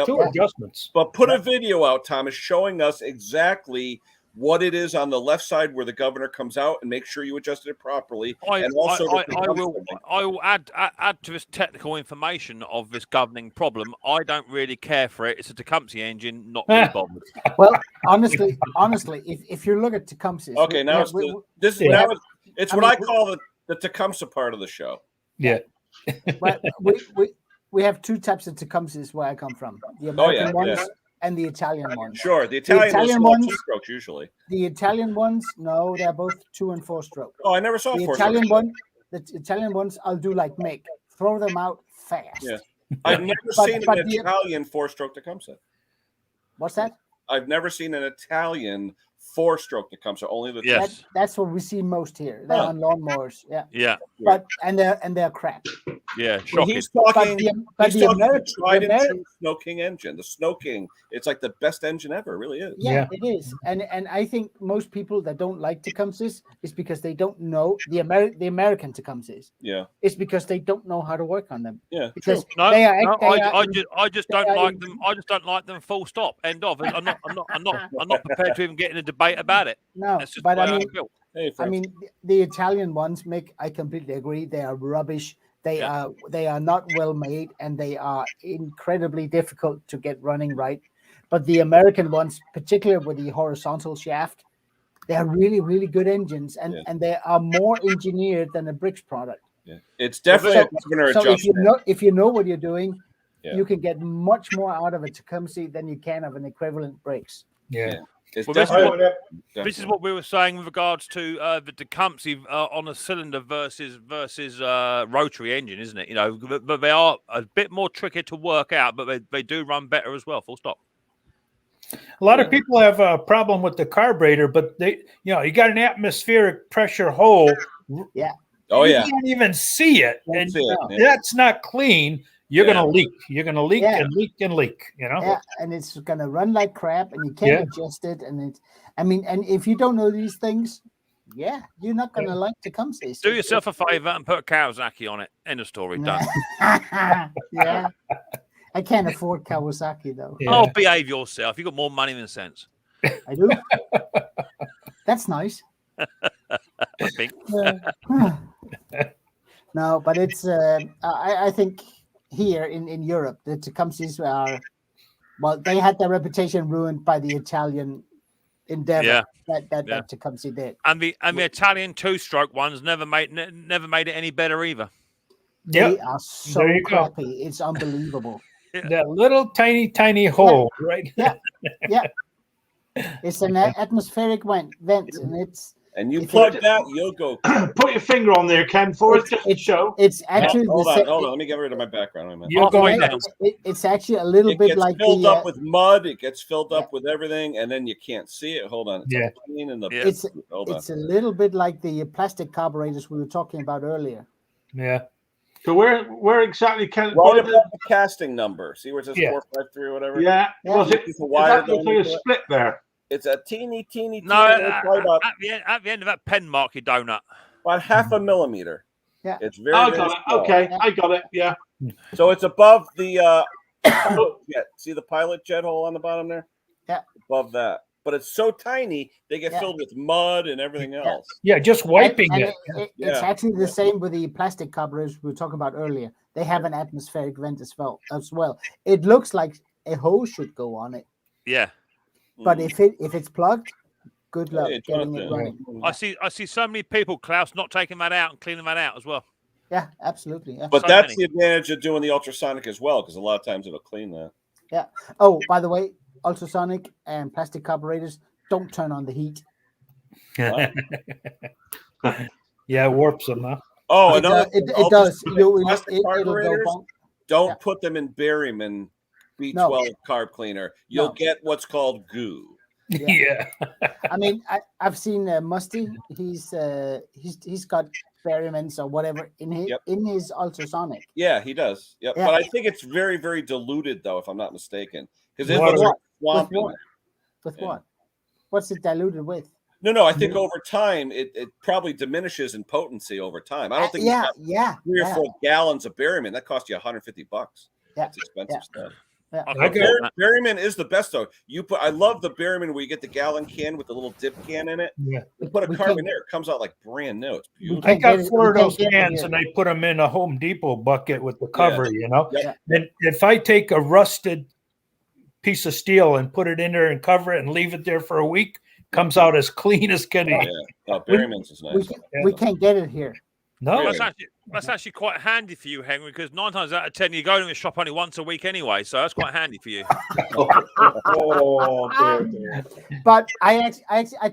Two adjustments. But put a video out, Thomas, showing us exactly what it is on the left side where the governor comes out, and make sure you adjusted it properly. I will add to this technical information of this governing problem. I don't really care for it. It's a Tecumseh engine, not really bothered. Well, honestly, if you look at Tecumseh, okay, now it's what I call the Tecumseh part of the show. Yeah. Well, we have 2 types of Tecumsehs where I come from: the American ones and the Italian ones. Sure, the Italian ones 2 strokes usually. The Italian ones, no, they're both 2 and 4 stroke. Oh, I never saw the 4 Italian stroke. The Italian ones, I'll do like Mick, throw them out fast. Yeah, I've never seen an Italian 4-stroke Tecumseh. What's that? I've never seen an Italian 4-stroke Tecumseh. Only the that's what we see most here. They're on lawnmowers. Yeah. But and they're crap. Yeah, shocking. He's talking the tried and true Snow King engine. The Snow King, it's like the best engine ever. It really is. Yeah, it is. And I think most people that don't like Tecumsehs is because they don't know the American Tecumsehs. Yeah. It's because they don't know how to work on them. Yeah. Because I just don't like them. I just don't like them. Full stop. End of. I'm not prepared to even get in a debate about it. No, but I mean, the Italian ones, Mick, I completely agree. They are rubbish. They are not well made, and they are incredibly difficult to get running right. But the American ones, particularly with the horizontal shaft, they are really, really good engines, and they are more engineered than a Briggs product. Yeah, it's definitely a governor adjustment. If you know what you're doing, you can get much more out of a Tecumseh than you can of an equivalent Briggs. Yeah. Well, this is what we were saying with regards to the Tecumseh on a cylinder versus rotary engine, isn't it? You know, but they are a bit more tricky to work out, but they do run better as well. Full stop. A lot of people have a problem with the carburetor, but you got an atmospheric pressure hole. Yeah. Oh yeah. You can't even see it, and that's not clean. You're gonna leak. You're gonna leak and leak and leak. You know. Yeah, and it's gonna run like crap, and you can't adjust it. And and if you don't know these things, you're not gonna like Tecumseh. Do yourself a favor and put a Kawasaki on it. End of story. Done. Yeah. I can't afford Kawasaki though. Yeah. Oh, behave yourself. You got more money than sense. I do. That's nice. I think. No, but it's. I think. Here in Europe, the Tecumsehs they had their reputation ruined by the Italian endeavor that Tecumseh did. And the Italian 2-stroke ones never made it any better either. They are so crappy. It's unbelievable. That little tiny hole, right? Yeah. It's an atmospheric vent, and it's. And you plug that, you'll go. Put your finger on there, Ken, for us to show. It's actually hold on. Let me get rid of my background. It's actually a little bit like filled up with mud. It gets filled up with everything, and then you can't see it. Hold on. It's a little bit like the plastic carburetors we were talking about earlier. Yeah. So where exactly can? Right above the casting number. See where it says 453 or whatever. Yeah. Was it? That looks like a split there. It's a teeny. No, at the end of that pen mark, you donut. About 0.5 millimeter. Yeah. It's very. I got it. Okay, I got it. Yeah. So it's above the pilot jet. See the pilot jet hole on the bottom there? Yeah. Above that. But it's so tiny, they get filled with mud and everything else. Yeah, just wiping it. It's actually the same with the plastic carburetors we were talking about earlier. They have an atmospheric vent as well. It looks like a hose should go on it. Yeah. But if it's plugged, good luck getting it running. I see so many people, Klaus, not taking that out and cleaning that out as well. Yeah, absolutely. Yeah. But that's the advantage of doing the ultrasonic as well, because a lot of times it'll clean that. Yeah. Oh, by the way, ultrasonic and plastic carburetors don't turn on the heat. Yeah, it warps them, huh? Oh, It, another it does. plastic It'll go carburetors, bonk. don't Yeah. put them in Berryman B12 No. carb cleaner. You'll No. get what's called goo. Yeah. I mean, I've seen Musty. He's got Berrymans or whatever in his ultrasonic. Yeah, he does. Yep. Yeah. But I think it's very, very diluted, though, if I'm not mistaken. Because it Water. looks like With swamp in what? it. With Yeah. what? What's it diluted with? No. I think over time it probably diminishes in potency over time. I don't think you got 3 or 4 gallons of Berryman. That costs you $150. Yeah. That's expensive stuff. Yeah. Berryman is the best though. I love the Berryman where you get the gallon can with the little dip can in it. Yeah. You put a carb in there, it comes out like brand new. It's beautiful. I got 4 of those cans and I put them in a Home Depot bucket with the cover, you know. Yep. Then if I take a rusted piece of steel and put it in there and cover it and leave it there for a week, comes out as clean as can be. Yeah. Oh, Berryman's is nice. We can't get it here. No, Really? That's actually quite handy for you, Henry, because 9 times out of 10 you go to the shop only once a week anyway, so that's quite handy for you. Oh, dear. But I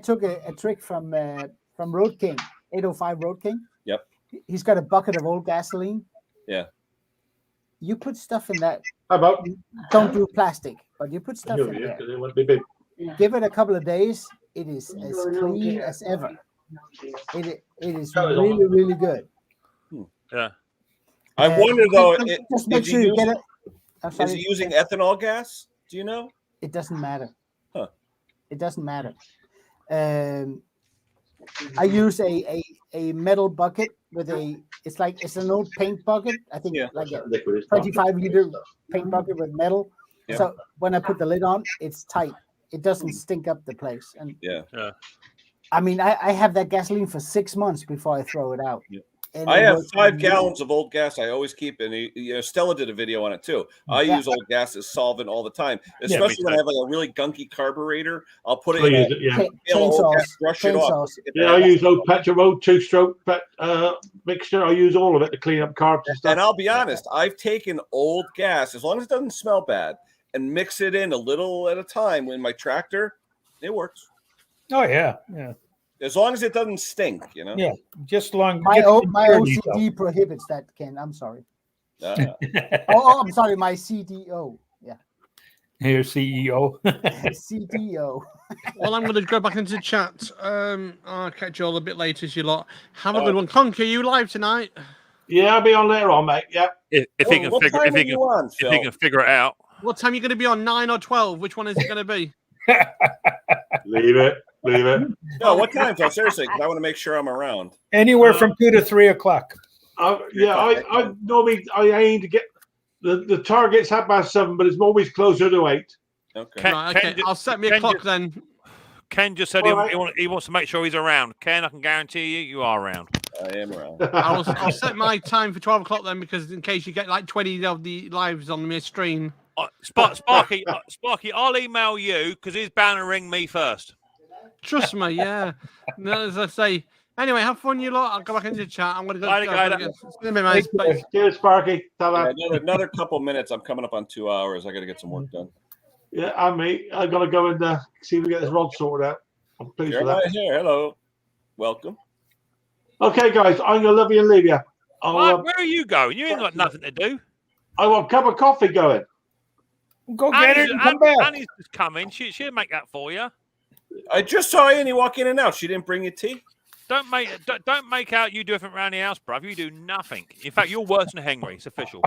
took a trick from Road King, 805 Road King. Yep. He's got a bucket of old gasoline. Yeah. You put stuff in that. How about Don't do plastic, but you put stuff in there. it won't be big. Give it a couple of days. It is as clean as ever. It is really, really good. Yeah. I wonder though, just make sure you get it. Is he using ethanol gas? Do you know? It doesn't matter. Huh. It doesn't matter. I use a metal bucket with it's an old paint bucket. I think like a 25-liter paint bucket with metal. Yeah. So when I put the lid on, it's tight. It doesn't stink up the place. And Yeah. I mean, I have that gasoline for 6 months before I throw it out. Yeah. And I it have works 5 really gallons of old gas. I always keep, and Stella did a video on it too. I use old gas as solvent all the time, especially when I have like a really gunky carburetor. I'll put it in a old gas, brush it off. Yeah, I use old Petra Road 2-stroke mixture. I use all of it to clean up carbs and stuff. And I'll be honest, I've taken old gas, as long as it doesn't smell bad, and mix it in a little at a time in my tractor. It works. Oh yeah. As long as it doesn't stink, you know. Yeah, just long. My OCD prohibits that, Ken. I'm sorry. I'm sorry. My CDO. Yeah. Here, CEO. CDO. Well, I'm going to go back into the chat. I'll catch you all a bit later as you lot. Have a good one. Conker, you live tonight? Yeah, I'll be on later on, mate. Yeah. If he can figure it out. What time are you going to be on? 9 or 12? Which one is it going to be? Leave it. No, what time, Phil? Seriously, because I want to make sure I'm around. Anywhere from 2 to 3 o'clock. I normally I aim to get the target's 7:30, but it's always closer to 8. Okay. Okay. I'll set me a clock then. Ken just said he wants to make sure he's around. Ken, I can guarantee you are around. I am around. I'll set my time for 12 o'clock then, because in case you get like 20 of the lives on my stream. Sparky, I'll email you because he's bound to ring me first. Trust me, yeah. No, as I say. Anyway, have fun, you lot. I'll go back into the chat. I'm going to go. Cheers, Sparky. Another couple minutes. I'm coming up on 2 hours. I got to get some work done. Yeah, I'm me. I got to go and see if we get this rod sorted out. I'm pleased with that. Here. Hello. Welcome. Okay, guys. I'm going to love you and leave you. Where are you going? You ain't got nothing to do. I want a cup of coffee going. Go get it and come back. Annie's just coming. She'll make that for you. I just saw Annie walk in and out. She didn't bring you tea. Don't make out you do everything around the house, bruv. You do nothing. In fact, you're worse than Henry. It's official.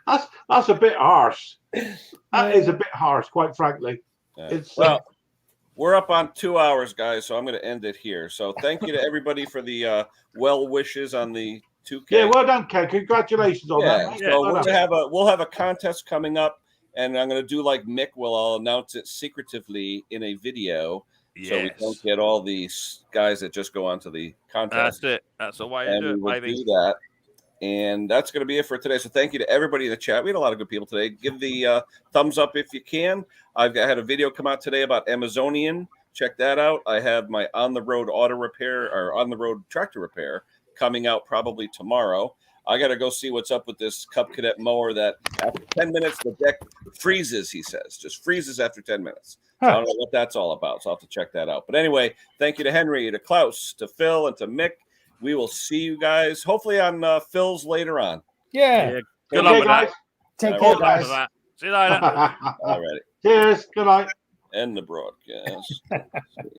That's a bit harsh. That is a bit harsh, quite frankly. We're up on 2 hours, guys, so I'm going to end it here. So thank you to everybody for the well wishes on the 2K. Yeah, well done, Ken. Congratulations on that. So we'll have a contest coming up, and I'm going to do like Mick. I'll announce it secretively in a video, so we don't get all these guys that just go onto the contest. That's it. That's the way to do it, baby. Do that. And that's going to be it for today. So thank you to everybody in the chat. We had a lot of good people today. Give the thumbs up if you can. I had a video come out today about Amazonian. Check that out. I have my on-the-road auto repair or on-the-road tractor repair coming out probably tomorrow. I got to go see what's up with this Cub Cadet mower that after 10 minutes, the deck freezes, he says. Just freezes after 10 minutes. So I don't know what that's all about, so I'll have to check that out. But anyway, thank you to Henry, to Klaus, to Phil, and to Mick. We will see you guys hopefully on Phil's later on. Yeah. Good luck with that. Take care, guys. See you later. All righty. Cheers. Good night. End the broadcast.